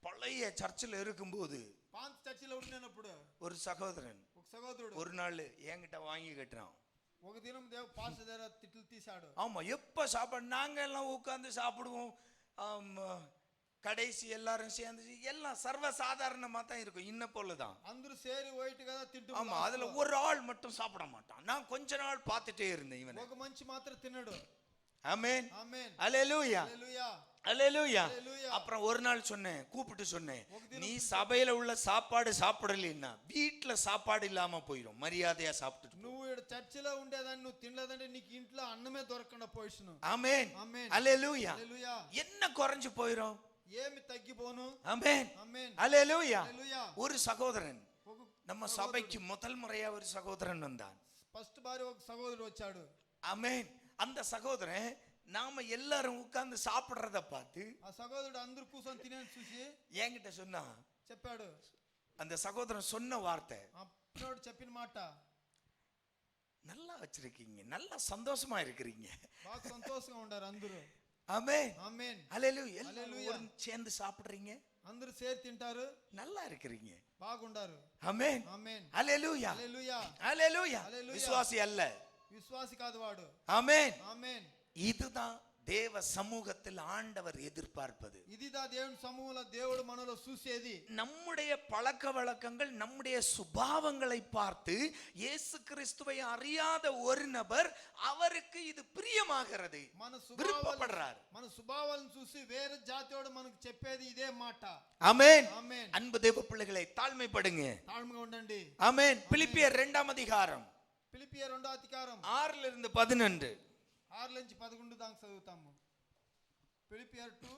பழைய சர்ச்சில் இருக்கும்போது పాత చర్చిలో ఉన్నప్పుడు ஒரு சகோதரன் ఒక సహోదరుడు ஒரு நாள் என்கிட்ட வாங்கி கட்டுறான். ఒక దినం పాస్టర్ దగ్గర తిట్లు తీశాడు. ஆமா, எப்ப சாப்பாடு நாங்க எல்லாம் உட்கார்ந்து சாப்பிடுவோம். கடைசி எல்லாரும் சேர்ந்து எல்லாம் சர்வ சாதாரணமா தான் இருக்கும். இன்ன போலதான் అందరూ సేరి వైట్ కదా తింటూ. ஆமா, அதுல ஒரு ஆள் மட்டும் சாப்பிட மாட்டான். நான் கொஞ்ச நாள் பார்த்துட்டே இருந்தேன் இவனை. ఒక మంచి మాత్రం తినడు. ஆமென். ఆమేన్. அல்லேலூயா. హల్లెలూయా. அல்லேலூயா. హల్లెలూయా. அப்புறம் ஒரு நாள் கூப்பிட்டு சொன்னேன், நீ சபையில உள்ள சாப்பாடு சாப்பிடலைன்னா வீட்டுல சாப்பாடு இல்லாம போயிடும், மரியாதையா சாப்பிட்டு. నువ్వు ఇక్కడ చర్చిలో ఉండేదాన్ని నువ్వు తినలేదంటే నీకు ఇంట్లో అన్నమే దొరకకుండా పోయిను. ஆமென். ఆమేన్. அல்லேலூயா. హల్లెలూయా. என்ன குறைஞ்சு போயிடும்? ఏమి తగ్గిపోను. ஆமென். ఆమేన్. அல்லேலூயா. హల్లెలూయా. ஒரு சகோதரன் ఒక நம்ம சபைக்கு முதல் முறையா ஒரு சகோதரன் வந்தான். ఫస్ట్ బారి ఒక సహోదరుడు వచ్చాడు. ஆமென். அந்த சகோதரன் நாம எல்லாரும் உட்கார்ந்து சாப்பிடுறத பார்த்து ఆ సహోదరుడు అందరూ కూర్చొని తినేది చూసి என்கிட்ட சொன்னா, చెప్పాడు. அந்த சகோதரன் சொன்ன வார்த்தை, ఆ పిల్లోడు చెప్పిన మాట, நல்லா வச்சிருக்கீங்க, நல்லா சந்தோஷமா இருக்கிறீங்க. బాగా సంతోషంగా ఉండారు అందరూ. ஆமென். ఆమేన్. அல்லேலூயா. அல்லேலூயா. எல்லாரும் சேர்ந்து சாப்பிடுறீங்க, అందరూ సేరి తింటారు, நல்லா இருக்கிறீங்க. బాగుండారు. ஆமென். ఆమేన్. அல்லேலூயா. హల్లెలూయా. அல்லேலூயா. அல்லேலூயா. விசுவாசி அல்ல. విశ్వాసి కాదు వాడు. ஆமென். ఆమేన్. இதுதான் தேவ சமூகத்தில் ஆண்டவர் எதிர்பார்ப்பது. ఇదిదా దేవుని సమూహంలో దేవుడు మనలో చూసేది. நம்முடைய பழக்க வழக்கங்கள், நம்முடைய சுபாவங்களை பார்த்து இயேசு கிறிஸ்துவை அறியாத ஒரு நபர் அவருக்கு இது பிரியமாகிறது, விருப்பப்படுறார். మన స్వభావాలను చూసి వేరే జాతివాడు మనకు చెప్పేది ఇదే మాట. ஆமென். ఆమేన్. அன்பு தேவ பிள்ளைகளை தாழ்மைப்படுங்க. తాழ்மைగా ఉండండి. ஆமென். பிலிப்பியர் 2ஆம் அதிகாரம் ఫిలిప్పియర్ 2వ అధికారం 6 லிருந்து 11. 6 నుంచి 11 దాకా చదువుతాము. ఫిలిప్పియర్ 2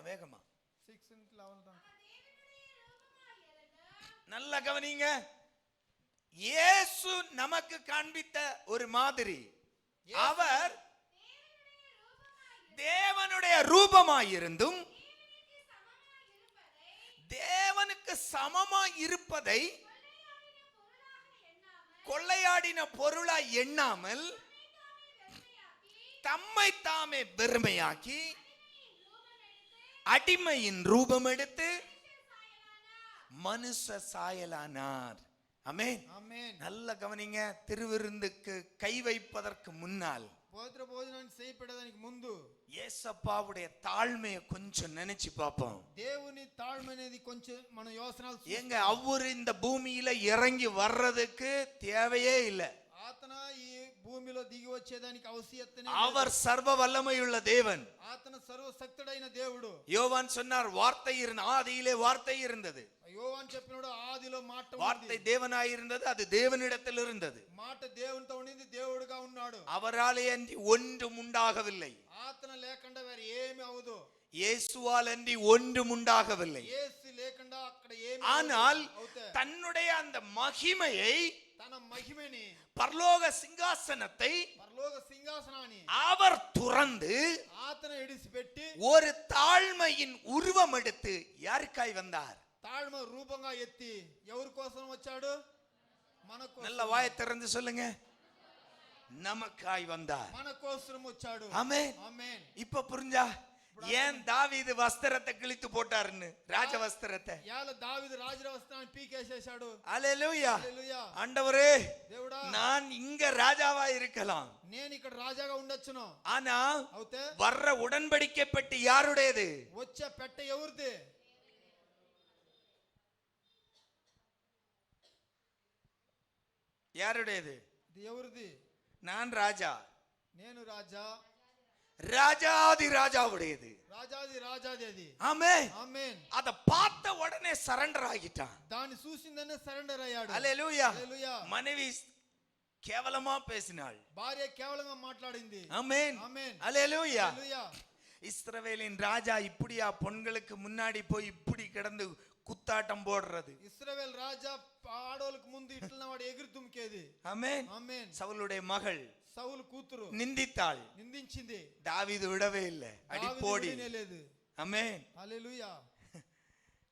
வேகமா 6 నుంచి 11 దాకా. நல்லா கவனிங்க. இயேசு நமக்கு காண்பித்த ஒரு மாதிரி. அவர் தேவனுடைய ரூபமாயிருந்தும் தேவனுக்கு சமமாய் இருப்பதை கொள்ளையாடின பொருளாய் எண்ணாமல் தம்மை தாமே பெருமையாக்கி அடிமையின் ரூபம் எடுத்து மனுஷ சாயலானார். ஆமென். ఆమేన్. நல்ல கவனிங்க. திருவிருந்துக்கு கை வைப்பதற்கு முன்னால் పవిత్ర భోజనాన్ని చేయపెట్టడానికి ముందు ஏசப்பாவுடைய தாழ்மையை கொஞ்சம் நினைச்சு பார்ப்போம். దేవుని తాழ்மை అనేది కొంచెం మన యోచనలు. எங்க அவர் இந்த பூமியில இறங்கி வர்றதுக்கு தேவையே இல்லை. ఆతన ఈ భూమిలో దిగి వచ్చేదానికి అవసరమే. அவர் சர்வ வல்லமையுள்ள தேவன். ఆతన సర్వశక్తుడైన దేవుడు. யோவான் சொன்னார், வார்த்தை ஆதியிலே வார்த்தை இருந்தது. యోవాను చెప్పినాడు, ఆదిలో మాట ఉంది. வார்த்தை தேவனாய் இருந்தது, அது தேவனிடத்தில் இருந்தது. మాట దేవునితో ఉండింది, దేవుడుగా ఉన్నాడు. அவராலே அன்றி ஒன்றும் உண்டாகவில்லை. ఆతన లేకుండా వేరే ఏమీ అవదు. இயேசுவால் அன்றி ஒன்றும் உண்டாகவில்லை. యేసు లేకుండా అక్కడ ఏమీ ஆனால் అవుతే தன்னுடைய அந்த மகிமையை, తన మహిమని, பரலோக சிங்காசனத்தை పరలోక సింహాసనాన్ని அவர் துறந்து ఆతన ఎడిసిపెట్టి ஒரு தாழ்மையின் உருவம் எடுத்து யாருக்காய் வந்தார்? తాழ்మ రూపంగా ఎత్తి ఎవరి కోసం వచ్చాడు? మన కోసం. நல்ல வாயை திறந்து சொல்லுங்க. நமக்காய் வந்தார். మన కోసం వచ్చాడు. ஆமென். ఆమేన్. இப்ப புரிஞ்சா ஏன் தாவீது வஸ்திரத்தை கிழித்து போட்டாருன்னு, ராஜ வஸ்திரத்தை? యాల దావీదు రాజు వస్త్రాన్ని పీకేసేశాడు. அல்லேலூயா. హల్లెలూయా. ஆண்டவரே, దేవుడా, நான் இங்க ராஜாவா இருக்கலாம், నేను ఇక్కడ రాజాగా ఉండొచ్చును. ஆனா అవుతే வர்ற உடன்படிக்கை பெட்டி யாருடையது? వచ్చే పెట్ట ఎవరిది? யாருடையது? ఇది ఎవరిది? நான் ராஜா, నేను రాజా, ராஜாதி ராஜாவுடையது. రాజాది రాజాది అది. ஆமென். ఆమేన్. அத பார்த்த உடனே சரண்டர் ஆகிட்டான். దాన్ని చూసిందనే సరెండర్ అయ్యాడు. హల్లెలూయా. హల్లెలూయా. மனைவி கேவலமா பேசினாள். భార్య కేవలంగా మాట్లాడింది. ஆமென். ఆమేన్. ஹல்லேலூயா. హల్లెలూయా. இஸ்ரவேலின் ராஜா இப்படியா பொண்களுக்கு முன்னாடி போய் இப்படி கிடந்து குத்தாட்டம் போடுறது? ఇశ్రాయేల్ రాజా ఆడోళ్ళకు ముందు ఇట్లా వాడు ఎగిరి దుమికేది. ஆமென். ఆమేన్. சவுலுடைய மகள் సౌలు కూతురు நிந்தித்தாள். నిందించింది. தாவீது விடவே இல்லை. அடி போடி. లేదు. ஆமென். హల్లెలూయా.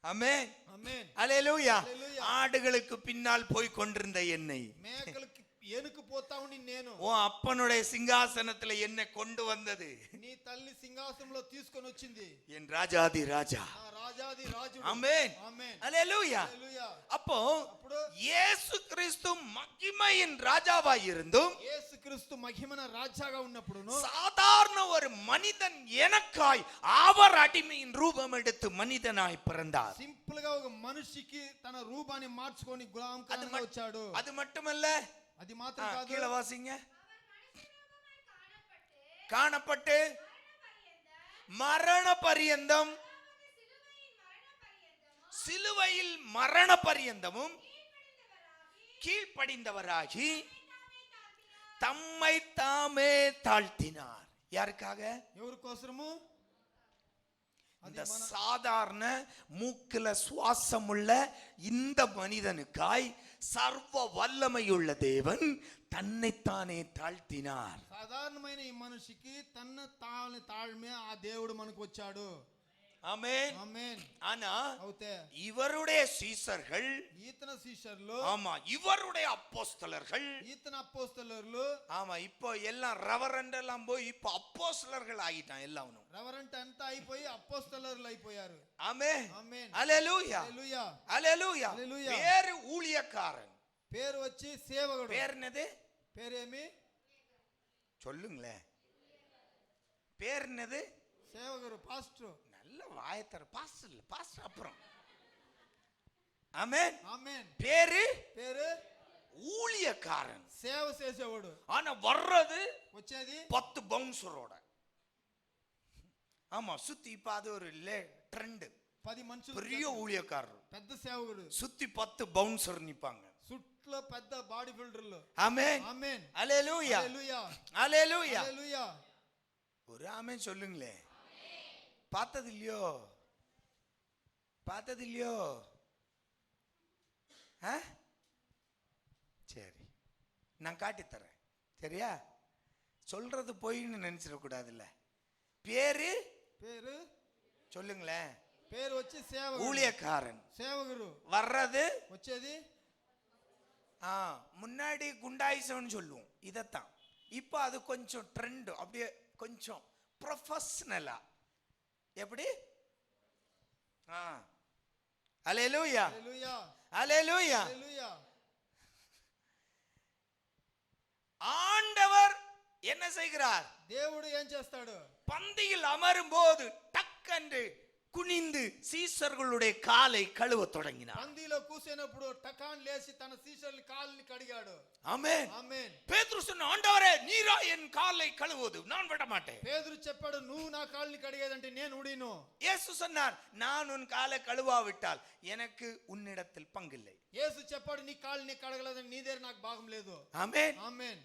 ஆமென். ఆమేన్. ஹல்லேலூயா. హల్లెలూయా. ஆடுகளுக்கு பின்னால் போய் கொண்டிருந்த என்னை, మేకలకు ఎనుకు పోతా ఉండి నేను, உன் அப்பனுடைய சிங்காசனத்துல என்னை கொண்டு வந்தது నీ తల్లి సింహాసనంలో తీసుకొని వచ్చింది என் ராஜாதி ராஜா. నా రాజాది రాజు. ஆமென். ఆమేన్. ஹல்லேலூயா. హల్లెలూయా. அப்போ అప్పుడు இயேசு கிறிஸ்து மகிமையின் ராஜாவாய் இருந்தும் యేసుక్రీస్తు మహిమన రాజాగా ఉన్నప్పుడును சாதாரண ஒரு மனிதன் எனக்காய் அவர் அடிமையின் ரூபம் எடுத்து மனிதனாய் பிறந்தார். సింపుల్ గా ఒక మనిషికి తన రూపాన్ని మార్చుకొని గులాంగా వచ్చాడు. அது மட்டுமல்ல, అది మాత్రం కాదు. கீழே வாசிங்க. காணப்பட்டு மரண பரியந்தம், சிலுவையில் மரண பரியந்தமும் கீழ்ப்படிந்தவராகி தம்மை தாமே தாழ்த்தினார். யாருக்காக? ఎవరి కోసము? இந்த சாதாரண மூக்குல சுவாசம் உள்ள இந்த மனிதனுக்காய் சர்வ வல்லமையுள்ள தேவன் தன்னைத்தானே தாழ்த்தினார். సాధారణమైన ఈ మనిషికి తన తాழ்మే ఆ దేవుడు మనకు వచ్చాడు. ஆமென். ఆమేన్. ஆனா అవుతే இவருடைய சீசர்கள், ఈతన శిష్యులు, ஆமா இவருடைய அப்போஸ்தலர்கள், ఈతన అపోస్తలులు, ஆமா இப்போ எல்லாம் ரெவரண்ட் எல்லாம் போய் இப்போ அப்போஸ்தலர்கள் ஆகிட்டான் எல்லாரும். రెవరెంట్ అంతా అయిపోయి అపోస్తలులు అయిపోయారు. ஆமென். ఆమేన్. ஹல்லேலூயா. హల్లెలూయా. ஹல்லேலூயா. ஹல்லேலூயா. பேரு ஊழியக்காரன். పేరు వచ్చి సేవకుడు. பேர் என்னது? పేరేమి? சொல்லுங்களே. பேர் என்னது? సేవకుడు, పాస్టర్. நல்ல வாயத்தர. பாஸ்டர் இல்ல, பாஸ்டர் அப்புறம். ஆமென். ఆమేన్. பேரு పేరు ஊழியக்காரன். సేవ చేసేవాడు. ஆனா வர்றது వచ్చేది 10 பவுன்சரோட. ஆமா சுத்தி இப்ப அது ஒரு ட்ரெண்ட். 10 మనుషులు, பெரிய ஊழியக்காரர் పెద్ద సేవకుడు, சுத்தி 10 பவுன்சர் நிப்பாங்க. సుట్లో పెద్ద బాడీ బిల్డర్లు. ஆமென். ఆమేన్. ஹல்லேலூயா. హల్లెలూయా. ஹல்லேலூயா. హల్లెలూయా. ஒரு ஆமென் சொல்லுங்களே. பார்த்தது இல்லையோ? பார்த்தது இல்லையோ? சரி, நான் காட்டித்தரேன். சரியா? சொல்றது போயின்னு நினைச்சிட கூடாதுல்ல. பேரு పేరు சொல்லுங்களேன். పేరు వచ్చి సేవకుడు, ஊழியக்காரன். సేవకుడు. வர்றது వచ్చేది முன்னாடி குண்டாயிசம்னு சொல்லுவோம் இதத்தான். இப்போ அது கொஞ்சம் ட்ரெண்ட், அப்படியே கொஞ்சம் ப்ரொஃபஷனலா. எப்படி? ஹல்லேலூயா. హల్లెలూయా. ஹல்லேலூயா. హల్లెలూయా. ஆண்டவர் என்ன செய்கிறார்? దేవుడు ఏం చేస్తాడు? பந்தியில் அமரும் போது டக்கென்று குனிந்து சீசர்களுடைய காலை கழுவ தொடங்கினார். పందిలో కూర్చున్నప్పుడు టకాన్ లేచి తన శిష్యుల కాళ్ళని కడిగాడు. ஆமென். ఆమేన్. பேதுரு சொன்ன, ஆண்டவரே நீரா என் காலை கழுவுவது, நான் விட மாட்டேன். పేతురు చెప్పాడు, నువ్వు నా కాళ్ళని కడిగేదంటే నేను ఉడిను. இயேசு சொன்னார், நான் உன் காலை கழுவாவிட்டால் எனக்கு உன்னிடத்தில் பங்கில்லை. యేసు చెప్పాడు, నీ కాళ్ళని కడగలేదని నీ దగ్గర నాకు భాగం లేదు. ஆமென். ఆమేన్.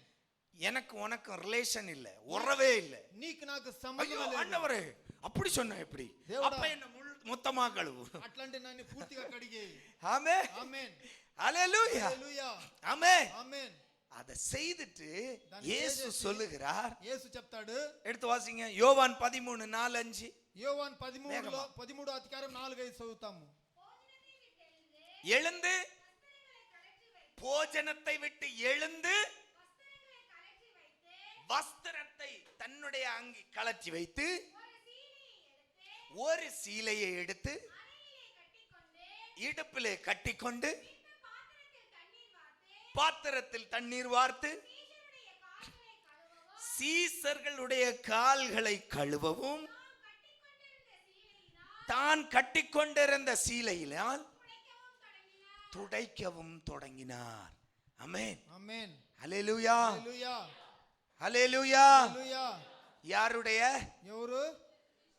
எனக்கு உனக்கு ரிலேஷன் இல்ல, உறவே இல்ல. నీకు నాకు ஐயோ సంబంధం లేదు. ஆண்டவரே, அப்படி சொன்ன எப்படி? தேவடா. அப்ப என்ன மொத்தமா கழுவு. అట్లాంటి నన్ను పూర్తిగా కడిగే. ஆமென். ఆమేన్. ஹல்லேலூயா. హల్లెలూయా. ஆமென். ఆమేన్. அதை செய்துட்டு இயேசு சொல்லுகிறார். యేసు చెప్తాడు. எடுத்து வாசிங்க. யோவான் 13:4-5. యోవాను 13 అధికారం 4-5 చదువుతాము. எழுந்து போஜனத்தை விட்டு எழுந்து வஸ்திரத்தை தன்னுடைய அங்கி கழற்றி வைத்து ஒரு சீலையை எடுத்து இடுப்பிலே கட்டிக்கொண்டு பாத்திரத்தில் தண்ணீர் வார்த்து சீசர்களுடைய கால்களை கழுவவும் தான் கட்டிக்கொண்டிருந்த சீலையினால் துடைக்கவும் தொடங்கினார். ஆமென். ஆமென். ஹல்லேலூயா. హల్లెలూయా. ஹல்லேலூயா. హల్లెలూయా. யாருடைய? ఎవరు?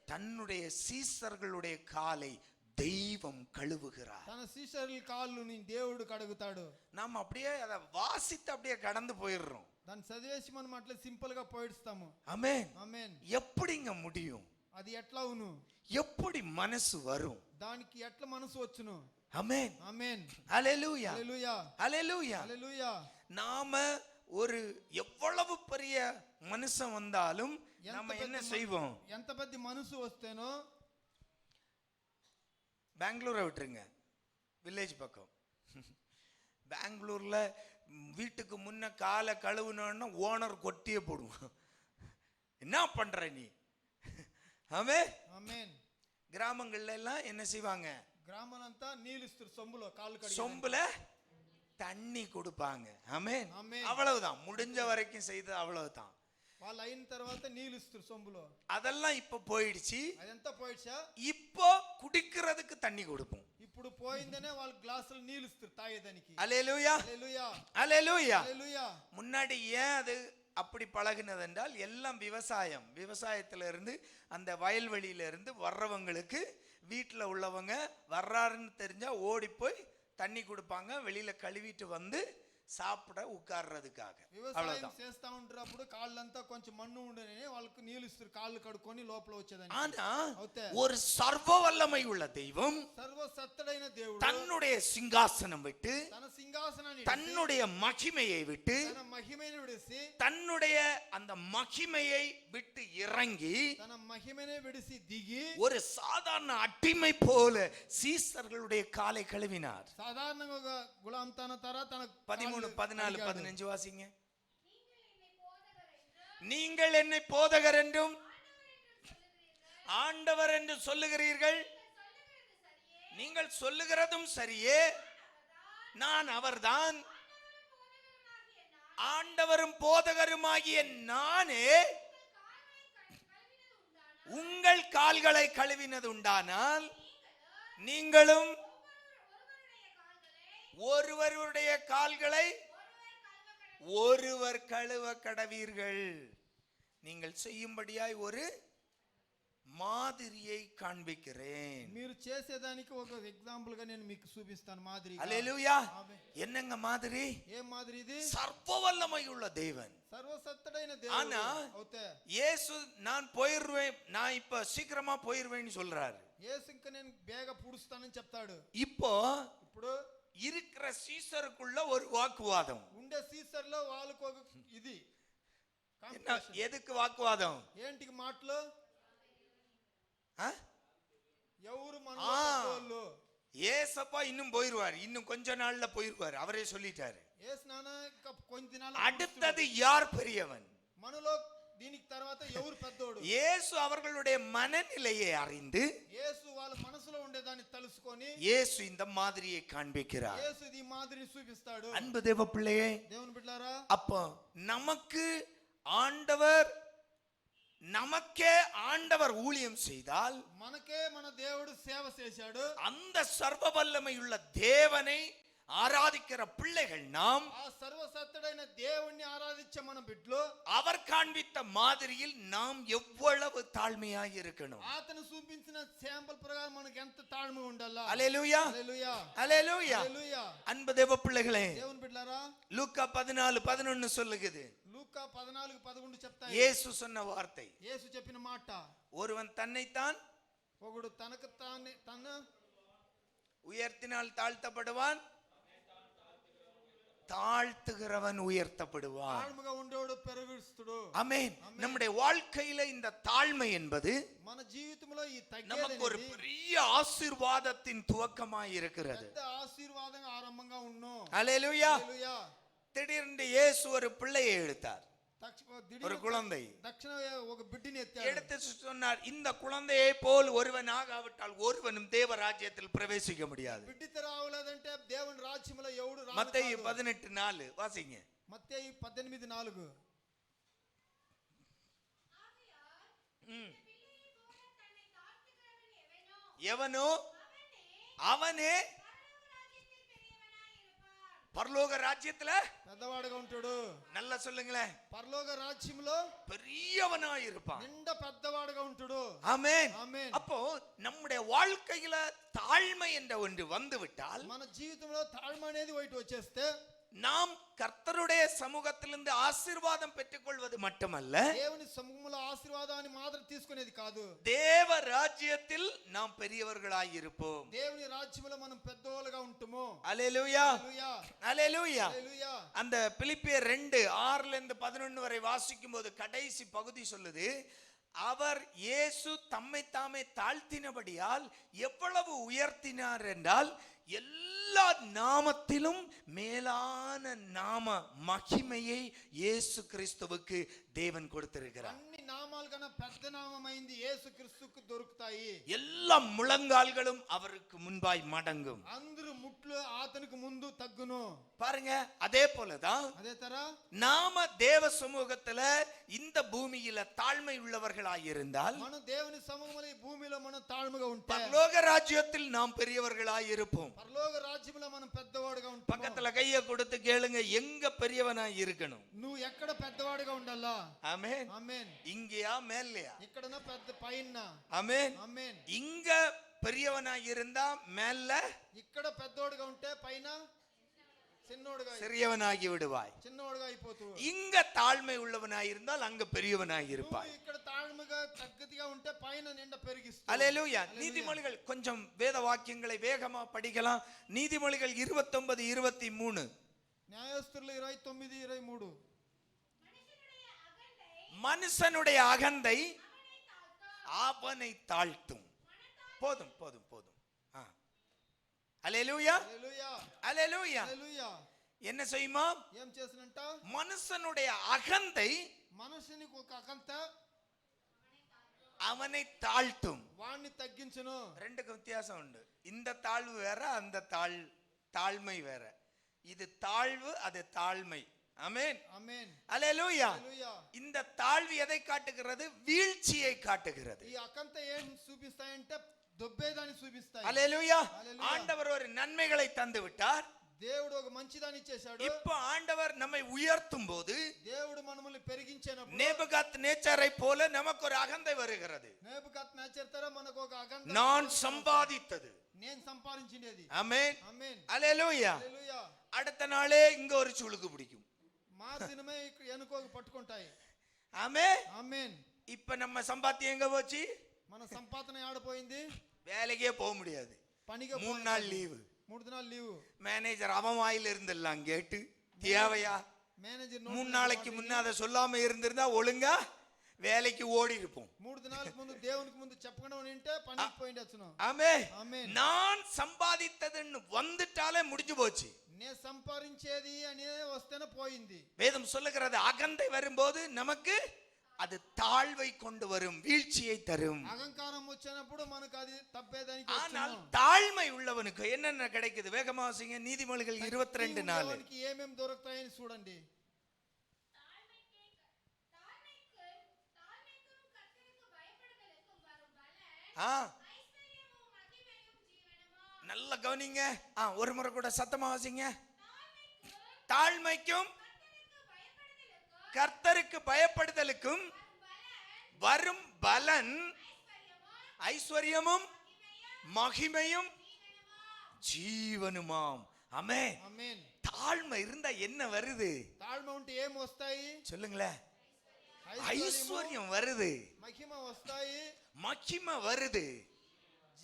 தன்னுடைய சீசர்களுடைய காலை தெய்வம் கழுவுகிறார். తన శిష్యుల కాళ్ళని దేవుడు కడుగుతాడు. நாம் அப்படியே அதை வாசித்து அப்படியே கடந்து போயிடுறோம். దాన్ని చదివేసి మనం అట్లా సింపుల్ గా పోయిస్తాము. ஆமென். ఆమేన్. எப்படிங்க முடியும்? అది ఎట్లా అవును? எப்படி மனசு வரும்? దానికి ఎట్లా మనసు వచ్చును? ஆமென். ఆమేన్. ஹல்லேலூயா. హల్లెలూయా. ஹல்லேலூயா. హల్లెలూయా. நாம ஒரு எவ்வளவு பெரிய மனுஷன் வந்தாலும் நாம என்ன செய்வோம்? ఎంత పెద్ద మనసు వస్తేనో பெங்களூரை விட்டுருங்க, வில்லேஜ் பக்கம். பெங்களூர்ல வீட்டுக்கு முன்ன காலை கழுவுனோன்னா ஓனர் கொட்டியே போடுவோம். என்ன பண்ற நீ? ஆமென். ఆమేన్. கிராமங்கள்ல எல்லாம் என்ன செய்வாங்க? గ్రామాలంతా నీళ్ళు ఇస్తారు, సొంబులో కాళ్ళు కడిగి சொம்புல தண்ணி கொடுப்பாங்க. ஆமென். ఆమేన్. அவ்வளவுதான், முடிஞ்ச வரைக்கும் செய்தது அவ்வளவுதான். వాళ్ళు అయిన తర్వాత నీళ్ళు ఇస్తారు సొంబులో. அதெல்லாம் இப்ப போயிடுச்சு. అదంతా పోయిడ్చా. இப்போ குடிக்கிறதுக்கு தண்ணி கொடுப்போம். ఇప్పుడు పోయిందనే వాళ్ళు గ్లాసులు నీళ్ళు ఇస్తారు తాగేదానికి. அல்லேலூயா. హల్లెలూయా. அல்லேலூயா. హల్లెలూయా. முன்னாடி ஏன் அது அப்படி பழகுனது என்றால் எல்லாம் விவசாயத்துல இருந்து அந்த வயல்வெளியில இருந்து வர்றவங்களுக்கு வீட்டில் உள்ளவங்க வர்றாருன்னு தெரிஞ்சா ஓடி போய் தண்ணி கொடுப்பாங்க, வெளியில கழுவிட்டு வந்து சாப்பிட உட்கார்றதுக்காக. వ్యవసాయం చేస్తా ఉంటారు, కాళ్ళంతా కొంచెం మన్ను ఉండనే వాళ్ళకి నీళ్ళు ఇస్తారు, కాళ్ళు కడుక్కొని లోపల వచ్చేదాన్ని. ஆனா ஒரு சர்வ வல்லமை உள்ள தெய்வம் సర్వసత్తుడైన దేవుడు தன்னுடைய சிங்காசனம் விட்டு, తన సింహాసనాన్ని தன்னுடைய மகிமையை விட்டு, తన మహిమను విడిసి, தன்னுடைய அந்த மகிமையை விட்டு இறங்கி తన మహిమనే విడిసి దిగి ஒரு சாதாரண அடிமை போல சீசர்களுடைய காலை கழுவினார். సాధారణంగా గులాం తన తర తన 13, 14, 15 வாசிங்க. நீங்கள் என்னை போதகர் என்றும் ஆண்டவர் என்று சொல்லுகிறீர்கள். நீங்கள் சொல்லுகிறதும் சரியே, நான் அவர்தான். ஆண்டவரும் போதகருமாகிய நானே உங்கள் கால்களை கழுவினது உண்டானால் நீங்களும் ஒருவருடைய கால்களை ஒருவர் கழுவ கடவீர்கள். நீங்கள் செய்யும்படியாய் ஒரு மாதிரியை காண்பிக்கிறேன். మీరు చేసేదానికి ఒక ఎగ్జాంపుల్ గా నేను మీకు చూపిస్తాను మాదిరి. அல்லேலூயா. என்னங்க மாதிரி? ఏ మాదిరి ఇది? சர்வ வல்லமை உள்ள தேவன், సర్వసత్తుడైన దేవుడు. ஆனா అవుతే இயேசு நான் போயிடுவேன், நான் இப்ப சீக்கிரமா போயிடுவேன்னு சொல்றாரு. యేసు ఇంకా నేను బేగ పుడుస్తానని చెప్తాడు. இப்போ ఇప్పుడు இருக்கிற சீசருக்குள்ள ஒரு வாக்குவாதம். ఉండే సీసర్లో వాళ్ళకు ఒక ఇది எதுக்கு வாக்குவாதம்? ఏంటికి మాటలు? ఎవరు మనలో? ஏசப்பா இன்னும் போயிருவார், இன்னும் கொஞ்ச நாள்ல போயிருவார், அவரே சொல்லிட்டாரு. యేసు నాన్న కొంచెం దినాల அடுத்தது யார் பெரியவன்? మనలో దీనికి తర్వాత ఎవరు పెద్దోడు? இயேசு அவர்களுடைய மனநிலையை அறிந்து యేసు వాళ్ళ మనసులో ఉండేదాన్ని తెలుసుకొని இயேசு இந்த மாதிரியை காண்பிக்கிறார். యేసు ఈ మాదిరిని చూపిస్తాడు. அன்பு தேவ பிள்ளையே, దేవుని బిడ్డలారా, அப்போ நமக்கு ஆண்டவர், நமக்கே ஆண்டவர் ஊழியம் செய்தால், మనకే మన దేవుడు సేవ చేశాడు. அந்த சர்வ வல்லமையுள்ள தேவனை ஆராதிக்கிற பிள்ளைகள் நாம், ఆ సర్వసత్తుడైన దేవుణ్ణి ఆరాధించే మన బిడ్డలు, அவர் காண்பித்த மாதிரியில் நாம் எவ்வளவு தாழ்மையாய் இருக்கணும். అతను చూపించిన శాంపుల్ ప్రకారం మనకి ఎంత తాழ்మ ఉండాలా? அல்லேலூயா. హల్లెలూయా. அல்லேலூயா. హల్లెలూయా. அன்பு தேவ பிள்ளைகளே, దేవుని బిడ్డలారా, லூக்கா 14:11 சொல்லுகிறது. లూకా 14:11 చెప్తాయి. இயேசு சொன்ன வார்த்தை, యేసు చెప్పిన మాట, ஒருவன் தன்னைத்தான் ఒకడు తనకు తన உயர்த்தினால் தாழ்த்தப்படுவான், தாழ்த்துகிறவன் உயர்த்தப்படுவான். తాழ்మగా ఉండేవాడు పెరుగుస్తుడు. ஆமென். நம்முடைய வாழ்க்கையில இந்த தாழ்மை என்பது మన జీవితంలో ఈ நமக்கு ஒரு తగ్గేది பெரிய ஆசீர்வாதத்தின் துவக்கமாய் இருக்கிறது. పెద్ద ఆశీర్వాదంగా ఆరంభంగా ఉన్ను. அல்லேலூயா. హల్లెలూయా. திடீர்னு இயேசு ஒரு பிள்ளையை எடுத்தார், ஒரு குழந்தை దక్షిణ ఒక బిడ్డని ఎత్తాడు. எடுத்து சொன்னார், இந்த குழந்தையை போல் ஒருவன் ஆகாவிட்டால் ஒருவனும் தேவ ராஜ்யத்தில் பிரவேசிக்க முடியாது. బిడ్డిత రావలేదంటే దేవుని రాజ్యంలో ఎవడు రాదు. மத்தேயு 18:4 வாசிங்க. మత్తయి 18:4. எவனோ அவனே பரலோக ராஜ்யத்துல పెద్దవాడుగా ఉంటాడు. நல்லா சொல்லுங்களேன், పరలోక రాజ్యంలో பெரியவனாய் இருப்பான். నిండా పెద్దవాడుగా ఉంటాడు. ஆமென். ఆమేన్. அப்போ நம்முடைய வாழ்க்கையில தாழ்மை என்ற ஒன்று வந்து விட்டால், మన జీవితంలో తాழ்మ అనేది ఒకటి వచ్చేస్తే, நாம் கர்த்தருடைய சமூகத்திலிருந்து ஆசீர்வாதம் பெற்றுக்கொள்வது மட்டுமல்ல, దేవుని సముఖంలో ఆశీర్వాదాన్ని మాత్రం తీసుకునేది కాదు, தேவ ராஜ்யத்தில் நாம் பெரியவர்களாய் இருப்போம். దేవుని రాజ్యంలో మనం పెద్దవాళ్ళుగా ఉంటాము. அல்லேலூயா, హల్లెలూయా, அல்லேலூயா. హల్లెలూయా. அந்த பிலிப்பியர் 2:6-11 வரை வாசிக்கும் போது கடைசி பகுதி சொல்லுது, அவர் இயேசு தம்மை தாமே தாழ்த்தினபடியால் எவ்வளவு உயர்த்தினார் என்றால், எல்லா நாமத்திலும் மேலான நாம மகிமையை இயேசு கிறிஸ்துவுக்கு தேவன் கொடுத்திருக்கிறார். అన్ని నామాల కన్నా పెద్ద నామమైంది యేసుక్రీస్తుకు దొరుకుతాయి. எல்லா முழங்கால்களும் அவருக்கு முன்பாய் மடங்கும். అందరూ ముట్లు అతనికి ముందు తగ్గును. பாருங்க, அதே போலதான் అదే తర நாம தேவ சமூகத்துல இந்த பூமியில தாழ்மை உள்ளவர்களாய் இருந்தால், మనం దేవుని సముఖంలో ఈ భూమిలో మనం తాழ்మగా ఉంటే, பரலோக ராஜ்யத்தில் நாம் பெரியவர்களாய் இருப்போம். పరలోక రాజ్యంలో మనం పెద్దవాడుగా ఉంటాం. பக்கத்துல கைய கொடுத்து கேளுங்க, எங்க பெரியவனாய் இருக்கணும்? నువ్వు ఎక్కడ పెద్దవాడుగా ఉండాలా? ஆமென். ఆమేన్. இங்கயா மேலையா? ఇక్కడనా పెద్ద పైన? ஆமென். ఆమేన్. இங்க பெரியவனாய் இருந்தா மேல ఇక్కడ పెద్దోడుగా ఉంటే పైన చిన్నోడుగా சிறியவனாகி விடுவாய். చిన్నోడుగా అయిపోతావు. இங்க தாழ்மை உள்ளவனாய் இருந்தால் அங்க பெரியவனாய் இருப்பாய். నువ్వు ఇక్కడ తాழ்మగా తగ్గదిగా ఉంటే పైన నిండా పెరిగిస్తావు. அல்லேலூயா. நீதிமொழிகள் கொஞ்சம் வேத வாக்கியங்களை வேகமா படிக்கலாம். நீதிமொழிகள் 29:23. న్యాయస్తులు 29:23. மனுஷனுடைய அகந்தை அவனை தாழ்த்தும். போதும் போதும் போதும். அல்லேலூயா, హల్లెలూయా, அல்லேலூயா. హల్లెలూయా. என்ன செய்யுமா? ఏం చేసినంట? மனுஷனுடைய அகந்தை మనుషునికి ఒక అకంత அவனை தாழ்த்தும். వాణ్ణి తగ్గించును. ரெண்டுக்கு வித்தியாசம் உண்டு. இந்த தாழ்வு வேற, அந்த தாழ்மை வேற. இது தாழ்வு, அது தாழ்மை. ஆமென், ఆమేన్, அல்லேலூயா. హల్లెలూయా. இந்த தாழ்வு எதை காட்டுகிறது? வீழ்ச்சியை காட்டுகிறது. ఈ అకంత ఏం చూపిస్తాయంటే దొబ్బేదాన్ని చూపిస్తాయి. அல்லேலூயா. హల్లెలూయా. ஆண்டவர் ஒரு நன்மைகளை தந்து விட்டார். దేవుడు ఒక మంచిదాన్ని ఇచ్చేశాడు. இப்போ ஆண்டவர் நம்மை உயர்த்தும் போது, దేవుడు మనల్ని పెరిగించినప్పుడు நேபுகாத் நேச்சரை போல நமக்கு ஒரு அகந்தை வருகிறது. నేబుకత్ నేచర్ తర మనకు ఒక అకంత, நான் சம்பாதித்தது. నేను సంపాదించినది. ஆமென், ఆమేన్, அல்லேலூயா. హల్లెలూయా. அடுத்த நாளே இங்க ஒரு சுளுக்கு பிடிக்கும். మార్దినమే ఇక్కడ ఎనుకోక పట్టుకుంటాయి. ஆமென். ఆమేన్. இப்ப நம்ம சம்பாத்தியம் எங்க போச்சு? మన సంపాదన ఆడపోయింది. வேலைக்கே போக முடியாது. పనిగా 3 நாள் லீவு. 3 దినాలు లీవ్. மேனேஜர் அவன் வாயில இருந்தெல்லாம் கேட்டு, தேவையா? మేనేజర్ 3 நாளைக்கு முன்ன அதை சொல்லாம இருந்திருந்தா ஒழுங்கா வேலைக்கு ஓடி இருப்போம். 3 దినాల ముందు దేవునికి ముందు చెప్పకుండా ఉంటే పనికి పోయిండొచ్చును. ஆமென். ఆమేన్. நான் சம்பாதித்ததுன்னு வந்துட்டாலே முடிஞ்சு போச்சு. నేను సంపాదించేది అనే వస్తేనే పోయింది. வேதம் சொல்லுகிறது, அகந்தை வரும்போது நமக்கு அது தாழ்வை கொண்டு வரும், வீழ்ச்சியை தரும். అహంకారం వచ్చినప్పుడు మనకు అది తప్పేదానికి ஆனால் தாழ்மை உள்ளவனுக்கு என்னென்ன கிடைக்குது? வேகமா வாசிங்க. நீதிமொழிகள் 22:4. ఏమేం దొరుకుతాయని చూడండి. நல்ல கவனிங்க. ஒரு முறை கூட சத்தமா வாசிங்க. தாழ்மைக்கும் கர்த்தருக்கு பயப்படுதலுக்கும் வரும் பலன் ஐஸ்வர்யமும் மகிமையும் ஜீவனுமாம். ஆமென், ఆమేన్. தாழ்மை இருந்தா என்ன வருது? తాழ்మ ఉంటే ఏం వస్తాయి? சொல்லுங்களேன். ஐஸ்வர்யம் வருது, మహిమ వస్తాయి, மகிமை வருது,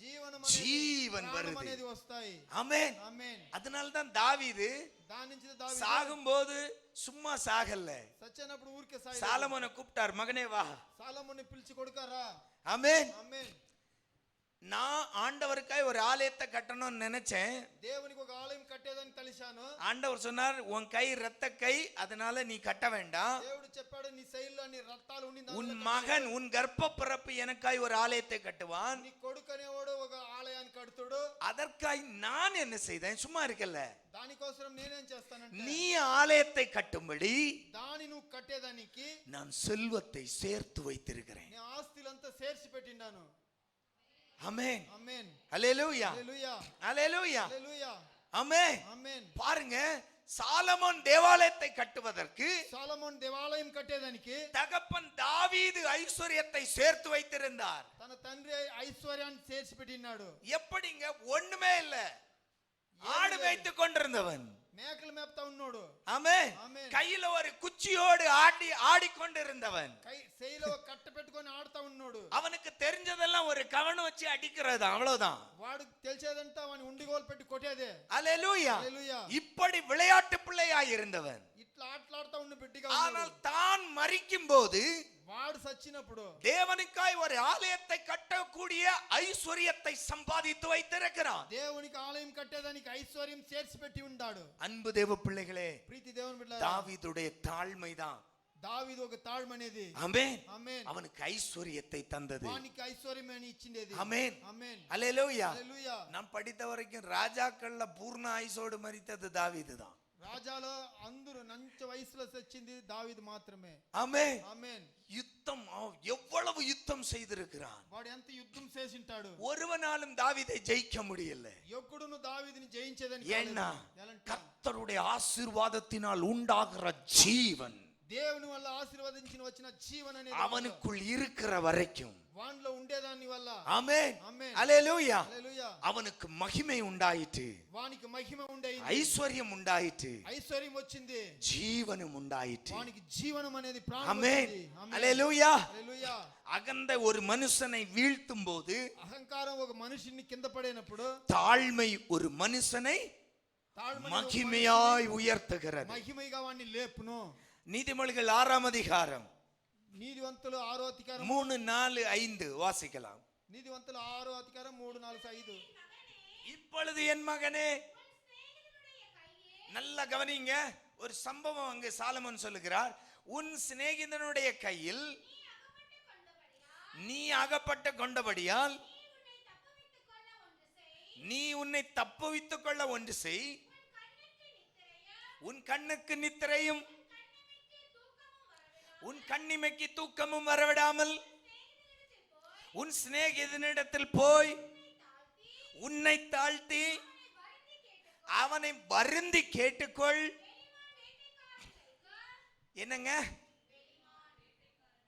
ஜீவன் வருது. అనేది వస్తాయి. ஆமென். ఆమేన్. அதனால தான் தாவீது దాని నుంచి దావీదు சாகும்போது சும்மா சாகல. సచ్చినప్పుడు ఊరికే సాయి சாலமோனை கூப்பிட்டார், மகனே வா. సాలొమోని పిలిచి కొడుకారా. ஆமென். ఆమేన్. நான் ஆண்டவருக்காய் ஒரு ஆலயத்தை கட்டணும்னு நினைச்சேன். దేవునికి ఒక ఆలయం కట్టేదని తలిశాను. ஆண்டவர் சொன்னார், உன் கை ரத்த கை, அதனால நீ கட்ட வேண்டாம். దేవుడు చెప్పాడు, నీ శైలిలో నీ రక్తాలు ఉండి உன் மகன் உன் கர்ப்ப பிறப்பு எனக்காய் ஒரு ஆலயத்தை கட்டுவான். నీ కొడుకు అనేవాడు ఒక ఆలయాన్ని కడుతాడు. அதற்காய் நான் என்ன செய்தேன்? சும்மா இருக்கல்ல. దానికోసం నేనేం చేస్తానంటే, நீ ஆலயத்தை கட்டும்படி దాని నువ్వు కట్టేదానికి நான் செல்வத்தை சேர்த்து வைத்திருக்கிறேன். నీ ఆస్తులంతా చేర్చి పెట్టినాను. ஆமென். ఆమేన్. அல்லேலூயா, హల్లెలూయా, அல்லேலூயா, హల్లెలూయా, ஆமென். ఆమేన్. பாருங்க, சாலமோன் தேவாலயத்தை கட்டுவதற்கு సొలొమోను దేవాలయం కట్టేదానికి தகப்பன் தாவீது ஐஸ்வர்யத்தை சேர்த்து வைத்திருந்தார். తన తండ్రి ఐశ్వర్యాన్ని చేర్చి పెట్టినాడు. எப்படிங்க? ஒண்ணுமே இல்ல, ஆடு மேய்த்துக் கொண்டிருந்தவன், మేకలు మేపుతా ఉన్నాడు. ஆமென். ஆமென். கையில ஒரு குச்சியோடு ஆடிக்கொண்டிருந்தவன். செய்யில கట్ట పెట్టుకొని ఆడుతా ఉన్నాడు. அவனுக்கு தெரிஞ்சதெல்லாம் ஒரு கவனம் வச்சு அடிக்கிறது, அவ்வளவுதான். వాడికి తెలిసేదంతా వాని ఉండిగోలు పెట్టి కొట్టేదే. அல்லேலூயா. హల్లెలూయా. இப்படி விளையாட்டு பிள்ளையாய் இருந்தவன். ఇట్లా ఆటలాడుతా ఉన్న బిడ్డగా ஆனால் தான் மரிக்கும் போது వాడు సచ్చినప్పుడు தேவனுக்காய் ஒரு ஆலயத்தை கட்டக்கூடிய ஐஸ்வர்யத்தை சம்பாதித்து வைத்திருக்கிறான். దేవునికి ఆలయం కట్టేదానికి ఐశ్వర్యం చేర్చి పెట్టి ఉన్నాడు. அன்பு தேவ பிள்ளைகளே, ప్రీతి దేవుని బిడ్డలారా, தாவீதுடைய தாழ்மைதான் దావీదు ఒక తాழ்మనేది. ஆமென். ఆమేన్. அவனுக்கு ஐஸ்வர்யத்தை தந்தது. వానికి ఐశ్వర్యమని ఇచ్చిందేది. ஆமென். ఆమేన్. அல்லேலூயா. హల్లెలూయా. நான் படித்த வரைக்கும் ராஜாக்கள்ல பூர்ண ஆயுசோடு மரித்தது தாவீது தான். రాజాలో అందరూ నంచ వయసులో వచ్చింది దావీదు మాత్రమే. ஆமென். ఆమేన్. யுத்தம், எவ்வளவு யுத்தம் செய்திருக்கிறான். వాడు ఎంత యుద్ధం చేసింటాడు. ஒருவனாலும் தாவீதை ஜெயிக்க முடியல. ఎక్కడును దావీదుని జయించేదని ஏன்னா கர்த்தருடைய ஆசீர்வாதத்தினால் உண்டாகிற ஜீவன் దేవుని వల్ల ఆశీర్వదించిన వచ్చిన జీవన అనేది அவனுக்குள் இருக்கிற வரைக்கும் వానిలో ఉండేదాని వల్ల ஆமென். ఆమేన్. அல்லேலூயா. హల్లెలూయా. அவனுக்கு மகிமை உண்டாயிற்று, వానికి మహిమ ఉండేది, ஐஸ்வர்யம் உண்டாயிற்று, ఐశ్వర్యం వచ్చింది, ஜீவனும் உண்டாயிற்று. వానికి జీవనం అనేది ప్రాణం ஆமென். వచ్చింది. ఆమేన్. அல்லேலூயா. హల్లెలూయా. அகந்த ஒரு மனுஷனை வீழ்த்தும் போது అహంకారం ఒక మనిషిని కింద పడేనప్పుడు தாழ்மை ஒரு மனுஷனை மகிமையாய் உயர்த்துகிறது. మహిమగా వాడిని లేపును. நீதிமொழிகள் 6ஆம் அதிகாரம் నీతివంతులు 6వ అధికారం 3, 4, 5 வாசிக்கலாம். నీతివంతులు 6వ అధికారం 3, 4, 5. இப்பொழுது என் மகனே, நல்ல கவனிங்க, ஒரு சம்பவம் அங்கு சாலமோன் சொல்லுகிறார். உன் சிநேகிதனுடைய கையில் நீ அகப்பட்டு கொண்டபடியால் நீ உன்னை தப்புவித்துக் கொள்ள ஒன்று செய். உன் கண்ணுக்கு நித்திரையும் உன் கண்ணிமைக்கு தூக்கமும் வரவிடாமல் உன் சிநேகிதனிடத்தில் போய் உன்னை தாழ்த்தி அவனை வருந்தி கேட்டுக்கொள். என்னங்க?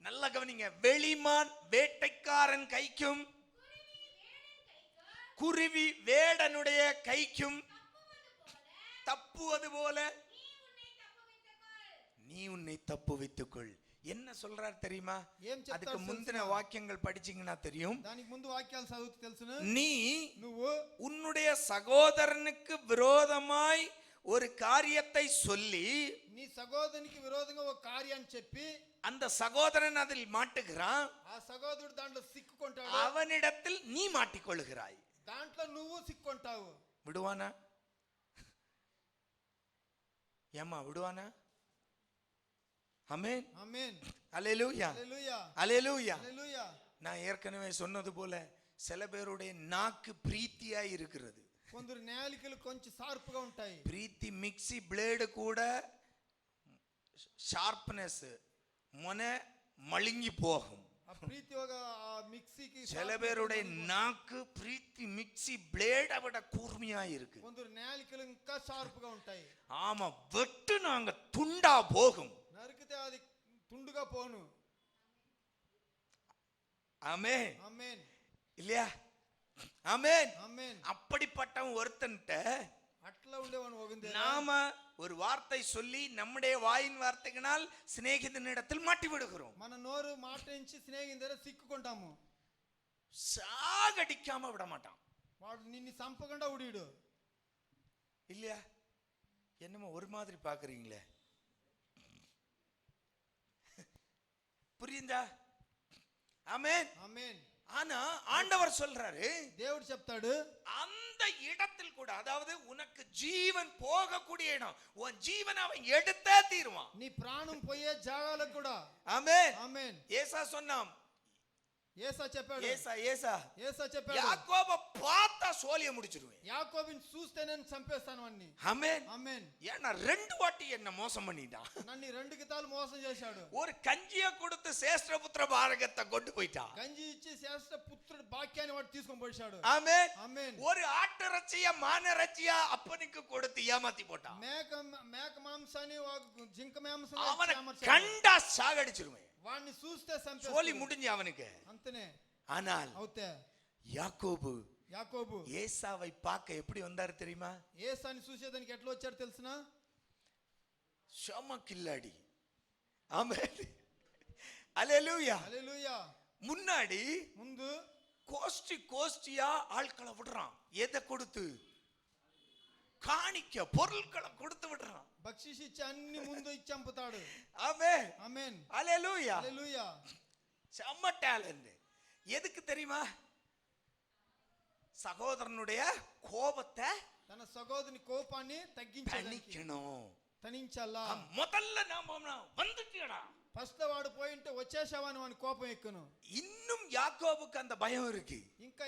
நல்ல கவனிங்க. வெளிமான் வேட்டைக்காரன் கைக்கும் குருவி வேடனுடைய கைக்கும் தப்புவது போல நீ உன்னை தப்புவித்துக்கொள். என்ன சொல்றார் தெரியுமா? அதுக்கு முந்தின வாக்கியங்கள் படிச்சீங்கன்னா தெரியும். దానికి ముందు వాక్యాలు చదివితే తెలుసును. நீ నువ్వు உன்னுடைய சகோதரனுக்கு விரோதமாய் ஒரு காரியத்தை சொல்லி నీ సహోదరునికి విరోధంగా ఒక కార్యాన్ని చెప్పి அந்த சகோதரன் அதில் மாட்டுகிறான், ఆ సహోదరుడు దాంట్లో సిక్కుకుంటాడు, அவனிடத்தில் நீ மாட்டிக்கொள்கிறாய். దాంట్లో నువ్వు సిక్కుంటావు. விடுவானா? ஏமா விடுவானா? ஆமென். ஆமென். அல்லேலூயா. ஹல்லேலூயா. அல்லேலூயா. ஹல்லேலூயா. நான் ஏற்கனவே சொன்னது போல சில பேருடைய நாக்கு பிரீத்தியா இருக்கிறது. కొందరు నేలికలు కొంచెం షార్ప్గా ఉంటాయి. பிரீத்தி மிக்ஸி பிளேடு கூட ஷார்ப்னஸ் మొన மழுங்கி போகும். ఆ ప్రీతి ఒక మిక్సీకి சில பேருடைய நாக்கு பிரீத்தி மிக்ஸி பிளேட விட கூர்மையா இருக்கு. కొందరు నేలికలు ఇంకా షార్ప్గా ఉంటాయి. ஆமா, வெட்டு நாங்க துண்டா போகும். నరికితే అది తుండుగా పోను. ஆமென். ఆమేన్. இல்லையா? ஆமென். ఆమేన్. அப்படிப்பட்டவன் ஒருத்தன்ட்ட అట్లా ఉండేవాడు ఒకందే. நாம ஒரு வார்த்தை சொல்லி நம்முடைய வாயின் வார்த்தைகளால் சிநேகிதனிடத்தில் மாட்டி விடுகிறோம். మన నోరు మాట నుంచి స్నేహితుల సిక్కుకుంటాము. சாகடிக்காம விட மாட்டான். వాడు నిన్ను సంపకుండా ఉడిడు. இல்லையா? என்னமோ ஒரு மாதிரி பாக்குறீங்களே, புரியுதா? ஆமென். ఆమేన్. ஆனா ஆண்டவர் சொல்றாரு, దేవుడు చెప్తాడు, அந்த இடத்தில் கூட, அதாவது உனக்கு ஜீவன் போகக்கூடிய இடம், உன் ஜீவன் அவன் எடுத்தே தீருவான். నీ ప్రాణం పోయే జాగాలకు కూడా. ஆமென். ఆమేన్. ஏசா சொன்னான், ஏசா చెప్పాడు ஏசா చెప్పాడు யாக்கோபை பார்த்தா சோலிய முடிச்சிருவேன். యాకోబుని చూస్తే నేను చంపేస్తాను అన్ని. ஆமென் ఆమేన్. ஏன்னா ரெண்டு வாட்டி என்ன மோசம் பண்ணிட்டான். నన్ను రెండు కితాలు మోసం చేశాడు. ஒரு கஞ்சியை கொடுத்து சேஷ்டபுத்திர பாரகத்தை கொண்டு போயிட்டான். గంజి ఇచ్చి శ్రేష్ఠ పుత్రుడు భాగ్యాన్ని వాడు తీసుకొని పోయాడు. ஆமென். ఆమేన్. ஒரு ఆటరச்சிయ మానరச்சிయ அப்பனுக்கு கொடுத்து ஏமாத்தி போட்டான். మేక మాంసాన్ని జింక మాంసం அவனை கண்டா சாகடிச்சிருவேன். వాడిని చూస్తే చంపేస్తాడు. சோலி முடிஞ்சு அவனுக்கு అంతనే. ஆனால் అవుతే யாக்கோபு ఏసాவை பார்க்க எப்படி வந்தாரு தெரியுமா? ఏసాని చూసేదానికి ఎట్లా వచ్చాడు తెలుసునా? ஷம கில்லாடி. ஆமென். அல்லேலூயா. அல்லேலூயா. முன்னாடி ముందు கோஷ்டியா ஆட்களை விடுறான். எதை கொடுத்து? காணிக்க பொருட்களை கொடுத்து விடுறான். బక్షిష్ ఇచ్చి అన్ని ముందు ఇచ్చి చంపుతాడు. ஆமென். ఆమేన్. அல்லேலூயா. அல்லேலూయా. செம்ம டாலன்ட். எதுக்கு தெரியுமா? சகோதரனுடைய கோபத்தை తన సహోదరుని కోపాన్ని తగ్గించాలా. முதல்ல நாம வந்துட்டியடா. ఫస్ట్ వాడు పోయింటే వచ్చేసావని వాని కోపం ఎక్కును. இன்னும் யாக்கோபுக்கு அந்த பயம் இருக்கு. ఇంకా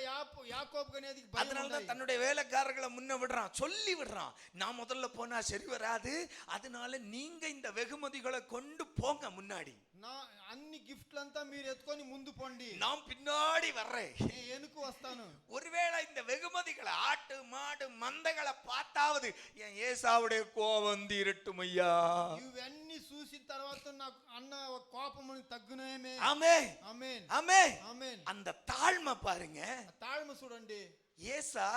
యాకోబుకు అనేది భయం. அதனால தான் தன்னுடைய வேலைக்காரர்களை முன்ன விடுறான், சொல்லி விடுறான். நான் முதல்ல போனா சரி வராது, அதனால நீங்க இந்த வெகுமதிகளை கொண்டு போங்க முன்னாடி. நான் అన్ని గిఫ్ట్లంతా మీరు ఎత్తుకొని ముందు పోండి, நான் பின்னாடி வர்றேன், ఎనుకు వస్తాను. ஒருவேளை இந்த வெகுமதிகளை ஆட்டு மாடு மந்தைகளை பார்த்தாவது என் ஏசாவுடைய கோபம் தீரட்டும் ஐயா. ఇవన్నీ చూసిన తర్వాత నాకు అన్న కోపం తగ్గునేమే. ఆమేన్. ఆమేన్. ఆమేన్. ఆమేన్. அந்த தாழ்மை பாருங்க. தாழ்மை చూడండి. ஏசா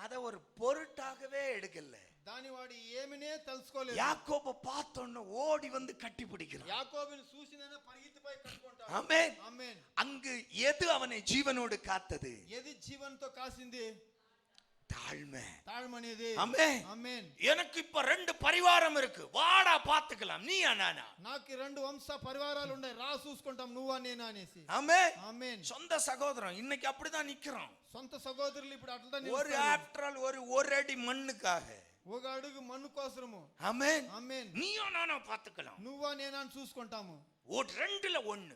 அத ஒரு பொருட்டாகவே எடுக்கல. దాని వాడు ఏమనే తెలుసుకోలేదు. యాకోబు பார்த்தோன்னு ஓடி வந்து கட்டி பிடிக்கிறான். యాకోబుని చూసిననే పరిగెత్తిపోయి కట్టుకుంటాడు. ఆమేన్. ఆమేన్. அங்கு எது அவனை ஜீவனோடு காத்தது? ఏది జీవనతో కాసింది? தாழ்மை. தாழ்மணியது. ஆமென். ஆமென். எனக்கு இப்ப ரெண்டு பரிவாரம் இருக்கு, வாடா பாத்துக்கலாம், நீ நானா. నాకు రెండు వంశ పరివారాలు ఉన్నాయి, రా చూసుకుంటాం నువ్వా నేనా అనేసి. ஆமென். ஆமென். சொந்த சகோதரன் இன்னைக்கு அப்படிதான் நிக்கிறோம். సొంత సహోదరులు ఇప్పుడు అట్లా ஒரு ஆஃப்டர் ஒரு அடி மண்ணுக்காக, ఒక అడుగు మన్ను కోసము. ஆமென். ఆమేన్. நீயோ நானோ பாத்துக்கலாம், నువ్వా నేనా చూసుకుంటాము. ரெண்டுல ஒண்ணு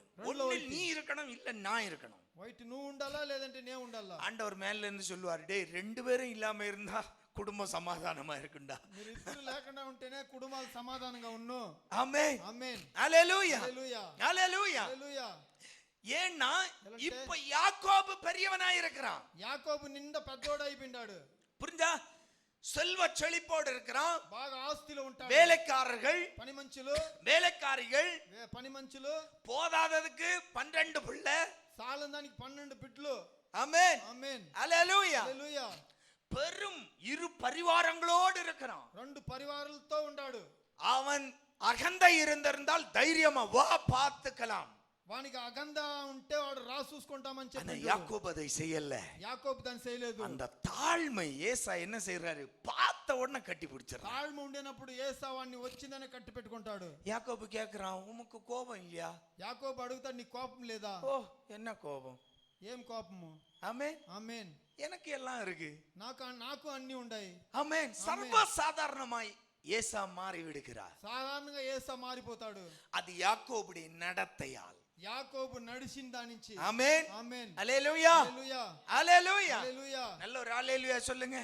நீ இருக்கணும், இல்ல நான் இருக்கணும். వైట్ నువ్వు ఉండాలా లేదంటే నేను ఉండాలా. ஆண்டவர் மேல இருந்து சொல்லுவார், டேய் ரெண்டு பேரும் இல்லாம இருந்தா குடும்பம் சமாதானமா இருக்குண்டா. మీరు ఇద్దరు లేకుండా ఉంటేనే కుటుంబాలు సమాధానంగా ఉన్ను. ஆமென். ఆమేన్. ஹalleluya. హల్లెలూయా. ஹalleluya. హల్లెలూయా. ஏன்னா இப்ப யாக்கோபு பெரியவனா இருக்கிறான். యాకోబు నిండా పెద్దోడు అయిపోయాడు. புரிஞ்சா? செல்வ செழிப்போடு இருக்கிறான், బాగా ఆస్తిలో ఉంటాడు. வேலைக்காரர்கள், పని మంచులు, வேலைக்காரிகள், పని మంచులు, போதாததுக்கு 12 பிள்ளை, సాలందానికి 12 బిడ్డలు. ஆமென். ఆమేన్. ஹalleluya. హల్లెలూయా. பெரும் இரு பரிவாரங்களோடு இருக்கிறான். రెండు పరివారాలతో ఉన్నాడు. அவன் அகந்தை இருந்திருந்தால் தைரியமா வா பார்த்துக்கலாம். వానికి అగంద ఉంటే వాడు రా చూసుకుంటామని చెప్పాడు. యాకోబు அதை செய்யல. యాకోబు దాన్ని చేయలేదు. அந்த தாழ்மை ஏசா என்ன செய்யறாரு? பார்த்த உடனே கட்டி பிடிச்சாரு. తాழ்மை ఉండేనప్పుడు ఏసా వాడిని వచ్చిందని కట్టి పెట్టుకుంటాడు. யாக்கோபு கேக்குறான், உமக்கு கோபம் இல்லையா? యాకోబు అడుగుతాడు, నీ కోపం లేదా? ஓ, என்ன கோபம்? ఏం కోపము? ஆமென். ఆమేన్. எனக்கு எல்லாம் இருக்கு, నాకు అన్ని ఉన్నాయి. ஆமென். சர்வ சாதாரணமாய் ஏசா மாறி விடுகிறார். సాధారణంగా ఏసా మారిపోతాడు. அது யாக்கோபுடைய நடத்தையால். యాకోబు నడిచిన దానించి. ஆமென். ఆమేన్. ஹalleluya. హల్లెలూయా. ஹalleluya. హల్లెలూయా. நல்ல ஒரு ஹalleluya சொல்லுங்க.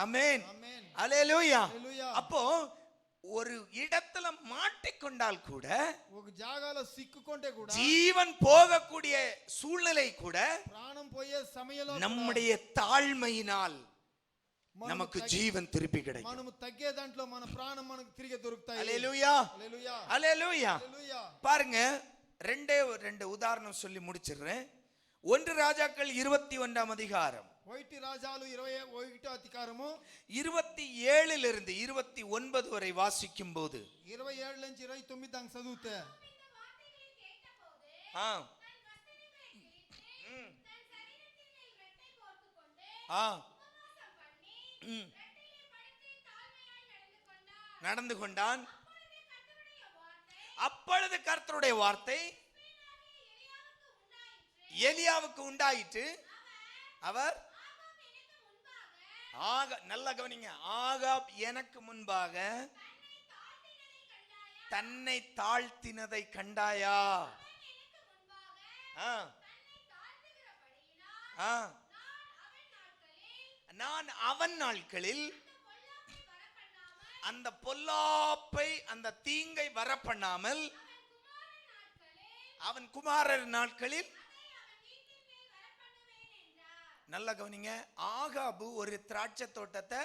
ஆமென். ఆమేన్. ஹalleluya. హల్లెలూయా. அப்போ ஒரு இடத்துல மாட்டிக்கொண்டால் கூட, ఒక జాగాలో సిక్కుకుంటే కూడా, ஜீவன் போகக்கூடிய சூழ்நிலை கூட, ప్రాణం పోయే సమయంలో நம்முடைய தாழ்மையினால் நமக்கு ஜீவன் திருப்பி கிடைக்கும். మనము తగ్గే దాంట్లో మన ప్రాణం మనకు తిరిగి దొరుకుతాయి. ஹalleluya. హల్లెలూయా. ஹalleluya. హల్లెలూయా. பாருங்க, ரெண்டு உதாரணம் சொல்லி முடிச்சிடுறேன். 1 ராஜாக்கள் 21ஆம் அதிகாரம், ఒకటి రాజాలు 21వ అధికారము 27 இருந்து 29 வரை வாசிக்கும் போது, 27 నుంచి 29 దాకా చదివితే, நடந்து கொண்டான். அப்பொழுது கர்த்தருடைய வார்த்தை எலியாவுக்கு உண்டாயிற்று. அவர் நல்ல கவனிங்க, ஆகாப் எனக்கு முன்பாக தன்னை தாழ்த்தினதை கண்டாயா? ஆ, ஆ. நான் அவன் நாட்களில் அந்த பொல்லாப்பை அந்த தீங்கை வர பண்ணாமல் அவன் குமாரர் நாட்களில் நல்ல கவனிங்க. ஆகாபு ஒரு திராட்சை தோட்டத்தை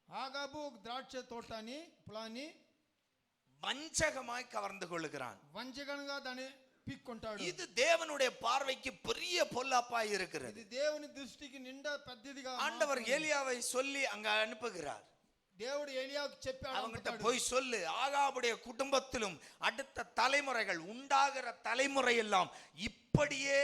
ఆగాబు ఒక ద్రాక్ష తోటని పొలాన్ని வஞ்சகமாய் கவர்ந்து கொள்கிறான். వంచగనగా దాన్ని పీక్కొంటాడు. இது தேவனுடைய பார்வைக்கு பெரிய பொல்லாப்பாய் இருக்கிறது. ఇది దేవుని దృష్టికి నిండా పెద్దదిగా ஆண்டவர் ஏலியாவை சொல்லி அங்க அனுப்புகிறார். దేవుడు ఏలియాకు చెప్పాడు, அவங்கிட்ட போய் சொல்லு, ஆகாபுடைய குடும்பத்திலும் அடுத்த தலைமுறைகள் உண்டாகிற தலைமுறை எல்லாம் இப்படியே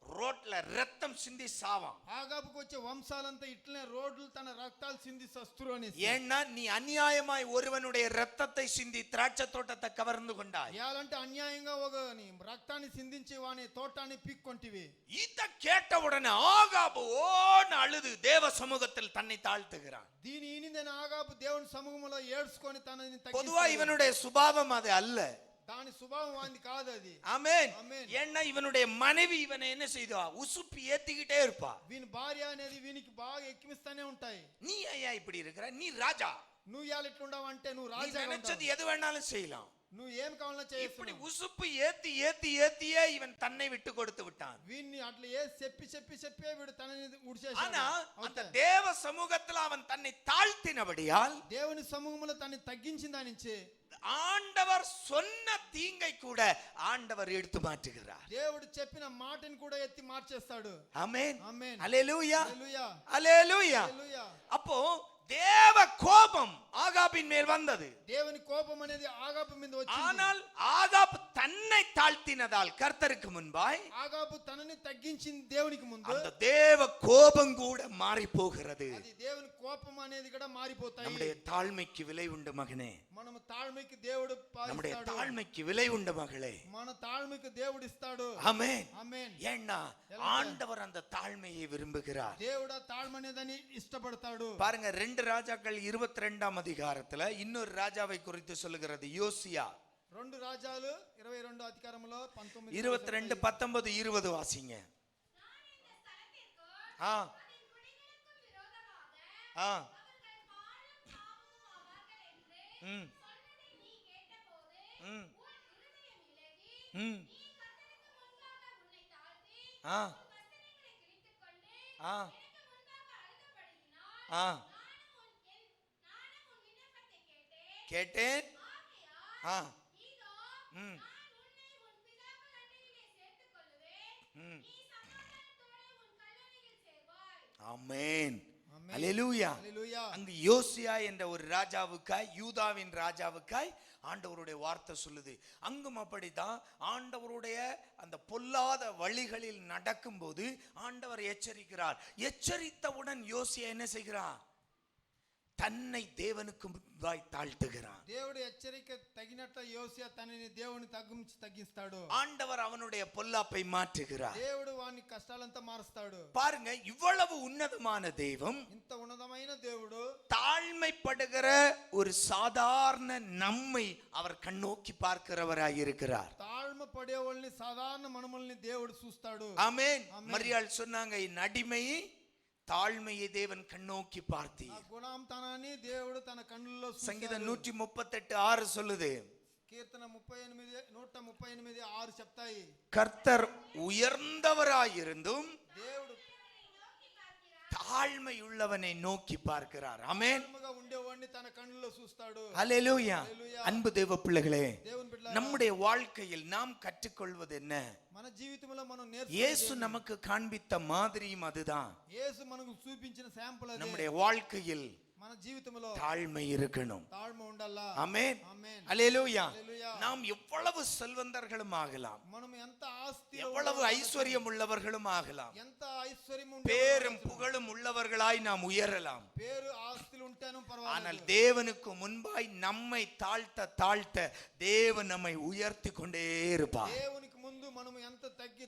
రోడ్ల రక్తం సింది సావం. ఆగాబుకు వచ్చే వంశాలంతా ఇట్లనే రోడ్లు తన రక్తాలు సింది సస్తురు అని. ஏன்னா நீ அநியாயமாய் ஒருவனுடைய ரத்தத்தை சிந்தி திராட்சை தோட்டத்தை கவர்ந்து கொண்டாய். యాలంటే అన్యాయంగా ఒక రక్తాన్ని సిందించి వాని తోటాన్ని పీక్కొంటివి. இத கேட்ட உடனே ஆகாபு ஓன்னு அழுது தேவ சமூகத்தில் தன்னை தாழ்த்துகிறான். దీని ఈనిందైన ఆగాబు దేవుని సముఖంలో ఏడ్చుకొని తనని తగ్గించాడు. பொதுவா இவனுடைய சுபாவம் அது அல்ல. దాని స్వభావం వాంది కాదు అది. ஆமென். ஏன்னா இவனுடைய மனைவி இவனை என்ன செய்தா, உசுப்பி ஏத்திக்கிட்டே இருப்பா. వీని భార్య అనేది వీనికి బాగా ఎక్కిమిస్తానే ఉంటాయి. நீ ஐயா இப்படி இருக்கிற, நீ ராஜா, నువ్వు ఇయాల ఎట్లుండావు అంటే నువ్వు రాజాగా நினைச்சது எது வேணாலும் செய்யலாம், నువ్వు ఏం కావాలన్నా చేయొచ్చు. இப்படி உசுப்பு ஏத்தி ஏத்தி ஏத்தியே இவன் தன்னை விட்டு கொடுத்து விட்டான். వీన్ని అట్లా ఏ చెప్పి వీడు తనని ఉడిచేశాడు. ஆனா அந்த தேவ சமூகத்துல அவன் தன்னை தாழ்த்தினபடியால் దేవుని సముఖంలో తన్ని తగ్గించిన దానించి ஆண்டவர் சொன்ன தீங்கை கூட ஆண்டவர் எடுத்து மாற்றுகிறார். దేవుడు చెప్పిన మాటని కూడా ఎత్తి మార్చేస్తాడు. ஆமென். ఆమేన్. ஹல்லேலூயா. హల్లెలూయా. ஹல்லேலூயா. హల్లెలూయా. அப்போ தேவ கோபம் ஆகாபின் மேல் வந்தது. దేవుని కోపం అనేది ఆగాబు మీద వచ్చింది. ஆனால் ஆகாப் தன்னை தாழ்த்தினதால் கர்த்தருக்கு முன்பாய் ఆగాబు తనని తగ్గించింది దేవునికి ముందు. அந்த தேவ கோபம் கூட மாறி போகிறது. అది దేవుని కోపం అనేది కూడా మారిపోతాయి. நம்முடைய தாழ்மைக்கு விலை உண்டு மகனே. మనము తాழ்மைకి దేవుడు நம்முடைய పాలిస్తాడు. தாழ்மைக்கு விலை உண்டு மகளே. మన తాழ்மைకి దేవుడు ఇస్తాడు. ஆமென். ఆమేన్. ஏன்னா ஆண்டவர் அந்த தாழ்மையை விரும்புகிறார். దేవుడు తాழ்మనేదని ఇష్టపడతాడు. பாருங்க, 2 ராஜாக்கள் 22ஆம் அதிகாரத்துல இன்னொரு ராஜாவை குறித்து சொல்லுகிறது. யோசியா 2 రాజాలు 22 అధికారంలో 19 22 19 20 வாசிங்க. ஆ ஆ ம் ம் ம் ஆ ஆ ஆ கேட்டேன். ஆ ம் ம் ஆமென். அல்லேலூயா. హల్లెలూయా. அங்கு யோசியா என்ற ஒரு ராஜாவுக்காய், யூதாவின் ராஜாவுக்காய் ஆண்டவருடைய வார்த்தை சொல்லுது. அங்கும் அப்படித்தான். ஆண்டவருடைய அந்த பொல்லாத வழிகளில் நடக்கும்போது ஆண்டவர் எச்சரிக்கிறார். எச்சரித்தவுடன் யோசியா என்ன செய்கிறார்? தன்னை தேவனுக்கு முன்பாய் தாழ்த்துகிறான். దేవుడు హెచ్చరిక తగినట్ల యోసియా తనని దేవుని తగ్గిస్తాడు. ஆண்டவர் அவனுடைய பொல்லாப்பை மாற்றுகிறார். దేవుడు వాని కష్టాలంతా మారుస్తాడు. பாருங்க, இவ்வளவு உன்னதமான தெய்வம், ఇంత ఉన్నతమైన దేవుడు தாழ்மைப்படுகிற ஒரு சாதாரண நம்மை அவர் கண்ணோக்கி பார்க்கிறவராய் இருக்கிறார். తాழ்మ పడేవాళ్ళని సాధారణ మనుషుల్ని దేవుడు చూస్తాడు. ஆமென். மரியாள் சொன்னாங்க, என் அடிமை தாழ்மையை தேவன் கண்ணோக்கி பார்த்தி. గుణాంతనాన్ని దేవుడు తన కన్నుల్లో చూస్తాడు. சங்கீதம் 138:6 சொல்லுது. కీర్తన 138:6 చెప్తాయి. கர்த்தர் உயர்ந்தவராயிருந்தும் దేవుడు தாழ்மை உள்ளவனை நோக்கி பார்க்கிறார். ஆமென். ఉండేవాడిని తన కన్నుల్లో చూస్తాడు. ஹல்லேலூயா. அன்பு தேவ பிள்ளைகளே, దేవుని బిడ్డలారా, நம்முடைய வாழ்க்கையில் நாம் கற்றுக்கொள்வது என்ன? మన జీవితంలో మనం இயேசு நமக்கு காண்பித்த மாதிரியும் அதுதான். యేసు మనకు చూపించిన శాంపుల్ అదే. நம்முடைய வாழ்க்கையில் మన జీవితంలో தாழ்மை இருக்கணும். తాழ்మ ఉండాలా. ஆமென். ఆమేన్. அல்லேலூயா. హల్లెలూయా. நாம் எவ்வளவு செல்வந்தர்களும் ஆகலாம், మనం ఎంత ఆస్తి எவ்வளவு ஐஸ்வர்யம் உள்ளவர்களும் ஆகலாம், ఎంత ఐశ్వర్యం பேரும் புகழும் உள்ளவர்களாய் நாம் உயரலாம். పేరు ఆస్తులు ఉంటేను ஆனால் పర్వాలేదు. தேவனுக்கு முன்பாய் நம்மை தாழ்த்த தாழ்த்த தேவன் நம்மை உயர்த்தி கொண்டே இருப்பார். దేవునికి ముందు మనం ఎంత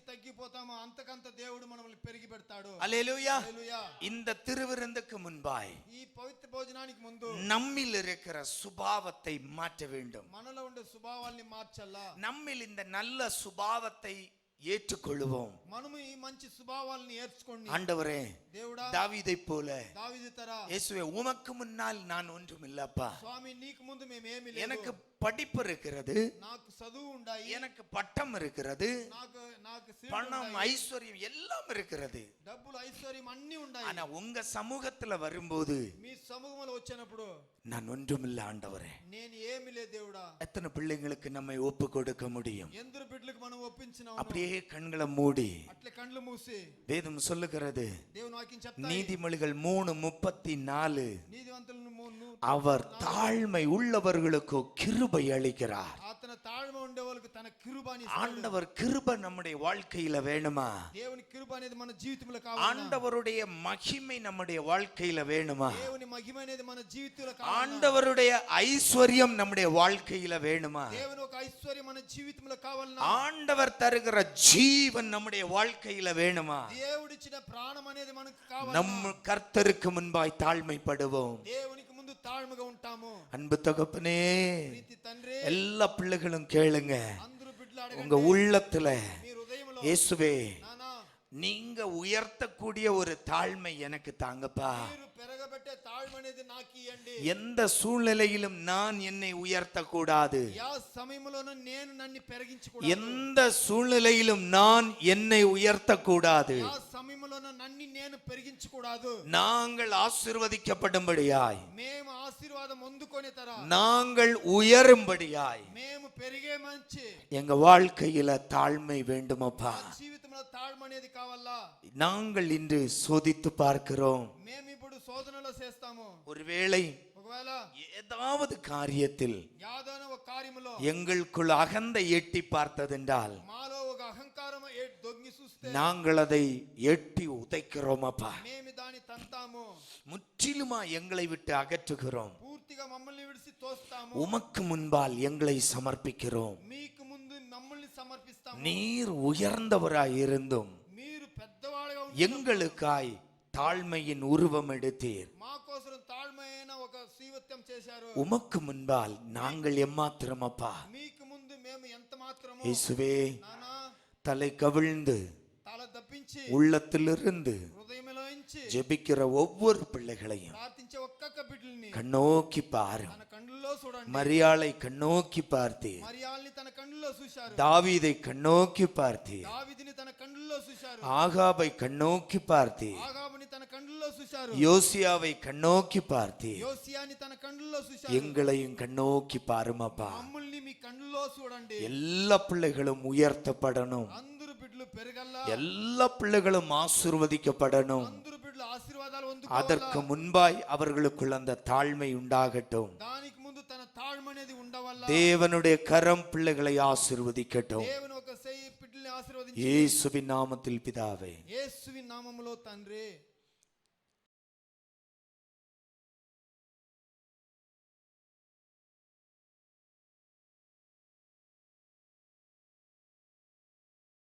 తగ్గిపోతామో అంతకంత దేవుడు మనల్ని పెరిగి పెడతాడు. அல்லேலூயா. హల్లెలూయా. இந்த திருவிருந்துக்கு முன்பாய் ఈ పవిత్ర భోజనానికి ముందు நம்மில் இருக்கிற சுபாவத்தை மாற்ற வேண்டும். మనలో ఉండే స్వభావాల్ని మార్చాలా. நம்மில் இந்த நல்ல சுபாவத்தை ஏற்றுக்கொள்வோம். మనము ఈ మంచి స్వభావాలను నేర్చుకోండి. ஆண்டவரே, దేవుడా, தாவீதை போல దావీదు తరా, இயேசுவே உமக்கு முன்னால் நான் ஒன்றும் இல்லப்பா. స్వామి నీకు ముందు మేమేమీ లేదు. எனக்கு படிப்பு இருக்கிறது, నాకు చదువు ఉండాయి, எனக்கு పట్టం இருக்கிறது, నాకు பணம் ஐஸ்வர்யம் எல்லாம் இருக்கிறது. డబ్బులు ఐశ్వర్యం అన్ని ఉన్నాయి. ஆனா உங்க சமூகத்துல வரும்போது మీ సమూహంలో వచ్చినప్పుడు நான் ஒன்றுமில்லை ஆண்டவரே. నేను ఏమీ లేదు దేవుడా. எத்தனை பிள்ளைங்களுக்கு நம்மை ஒப்பு கொடுக்க முடியும்? ఎందరు బిడ్డలకు మనం ఒప్పించినాము. அப்படியே கண்களை மூடி అట్లే కండ్లు మూసి வேதம் சொல்லுகிறது. దేవుని వాక్యం చెప్తాయి. நீதிமொழிகள் 3:34 నీతివంతులను அவர் தாழ்மை உள்ளவர்களுக்கு கிருபை அளிக்கிறார். అతన తాழ்మ ఉండే వాళ్ళకి తన కృపని ఇస్తాడు. ஆண்டவர் கிருபை நம்முடைய வாழ்க்கையில வேணுமா? దేవుని కృప అనేది మన జీవితంలో కావాలి. ஆண்டவருடைய மகிமை நம்முடைய வாழ்க்கையில வேணுமா? దేవుని మహిమ అనేది మన జీవితంలో కావాలి. ஆண்டவருடைய ஐஸ்வர்யம் நம்முடைய வாழ்க்கையில வேணுமா? దేవుని ఒక ఐశ్వర్యం మన జీవితంలో కావాలన్నా, ஆண்டவர் தருகிற ஜீவன் நம்முடைய வாழ்க்கையில வேணுமா? దేవుడిచ్చిన ప్రాణం అనేది మనకు కావాలి. நம்ம கர்த்தருக்கு முன்பாய் தாழ்மைப்படுவோம். దేవునికి ముందు తాழ்మగా ఉంటాము. அன்பு தகப்பனே, ప్రీతి తండ్రి, எல்லா பிள்ளைகளும் கேளுங்க. అందరూ బిడ్డలు உங்க అడగండి. உள்ளத்துல మీ హృదయంలో இயேசுவே, నానా நீங்க உயர்த்தக்கூடிய ஒரு தாழ்மை எனக்கு தாங்கப்பா. మీరు పెరగబెట్టే తాழ்మ అనేది నాకు ఇయ్యండి. எந்த சூழ்நிலையிலும் நான் என்னை உயர்த்த கூடாது. యా సమయంలోనూ నేను నన్ను పెరిగించకూడదు. எந்த சூழ்நிலையிலும் நான் என்னை உயர்த்த கூடாது. యా సమయంలోనూ నన్ను నేను పెరిగించకూడదు. நாங்கள் ஆசீர்வதிக்கப்படும்படியாய், మేము ఆశీర్వాదం పొందుకునే తర, நாங்கள் உயரும்படியாய் మేము పెరిగే మంచి எங்க வாழ்க்கையில தாழ்மை வேண்டுமப்பா. జీవితంలో తాழ்మ అనేది కావాలా. நாங்கள் இன்று சோதித்து பார்க்கிறோம். మేము ఇప్పుడు శోధనలో చేస్తాము. ஒருவேளை ఒకవేళ ஏதாவது காரியத்தில் యాదన ఒక కార్యములో எங்களுக்குள் அகந்தை எட்டி பார்த்ததென்றால் మాలో ఒక అహంకారం దొంగి చూస్తే நாங்கள் அதை எட்டி உதைக்கிறோம் அப்பா. మేము దాన్ని తంతాము. முற்றிலுமா எங்களை விட்டு அகற்றுகிறோம். పూర్తిగా మమ్మల్ని విడిచి తోస్తాము. உமக்கு முன்பால் எங்களை சமர்ப்பிக்கிறோம். మీకు ముందు మమ్మల్ని సమర్పిస్తాము. நீர் உயர்ந்தவராய் இருந்தும் మీరు పెద్దవాళ్ళగా எங்களுக்காய் தாழ்மையின் உருவம் எடுத்தீர். మా కోసం తాழ்మైన ఒక శ్రీవత్యం చేశారు. உமக்கு முன்பால் நாங்கள் எம்மாத்திரம் அப்பா. మీకు ముందు మేము ఎంత మాత్రము இயேசுவே, నానా தலை கவிழ்ந்து తల దప్పించి உள்ளத்திலிருந்து హృదయంలోంచి ஜெபிக்கிற ஒவ்வொரு பிள்ளைகளையும் ప్రార్థించే ఒక్కొక్క బిడ్డల్ని கண்ணோக்கி பாரும். తన కళ్ళల్లో చూడండి. மரியாளை கண்ணோக்கி பார்த்தீர். మరియాల్ని తన కళ్ళల్లో చూశారు. தாவீதை கண்ணோக்கி பார்த்தீர். దావీదుని తన కళ్ళల్లో చూశారు. ஆகாபை கண்ணோக்கி பார்த்தீர். ఆగాబుని తన కళ్ళల్లో చూశారు. யோசியாவை கண்ணோக்கி பார்த்தீர். యోసియాని తన కళ్ళల్లో చూశారు. எங்களையும் கண்ணோக்கி பாருமப்பா. మమ్మల్ని మీ కళ్ళల్లో చూడండి. எல்லா பிள்ளைகளும் உயர்த்தப்படணும். అందరు బిడ్డలు పెరగల్లా. எல்லா பிள்ளைகளும் ஆசீர்வதிக்கப்படணும். అందరు బిడ్డలు ఆశీర్వాదాలు அதற்கு పొందుకోవాలా. முன்பாய் அவர்களுக்குள் அந்த தாழ்மை உண்டாகட்டும். దానికి ముందు తన తాழ்మ అనేది ఉండవల్ల. தேவனுடைய கரம் பிள்ளைகளை ஆசீர்வதிக்கட்டும். దేవుని ఒక చెయ్యి బిడ్డల్ని ఆశీర్వదించి இயேசுவின் நாமத்தில் பிதாவே. యేసువి నామములో తండ్రి.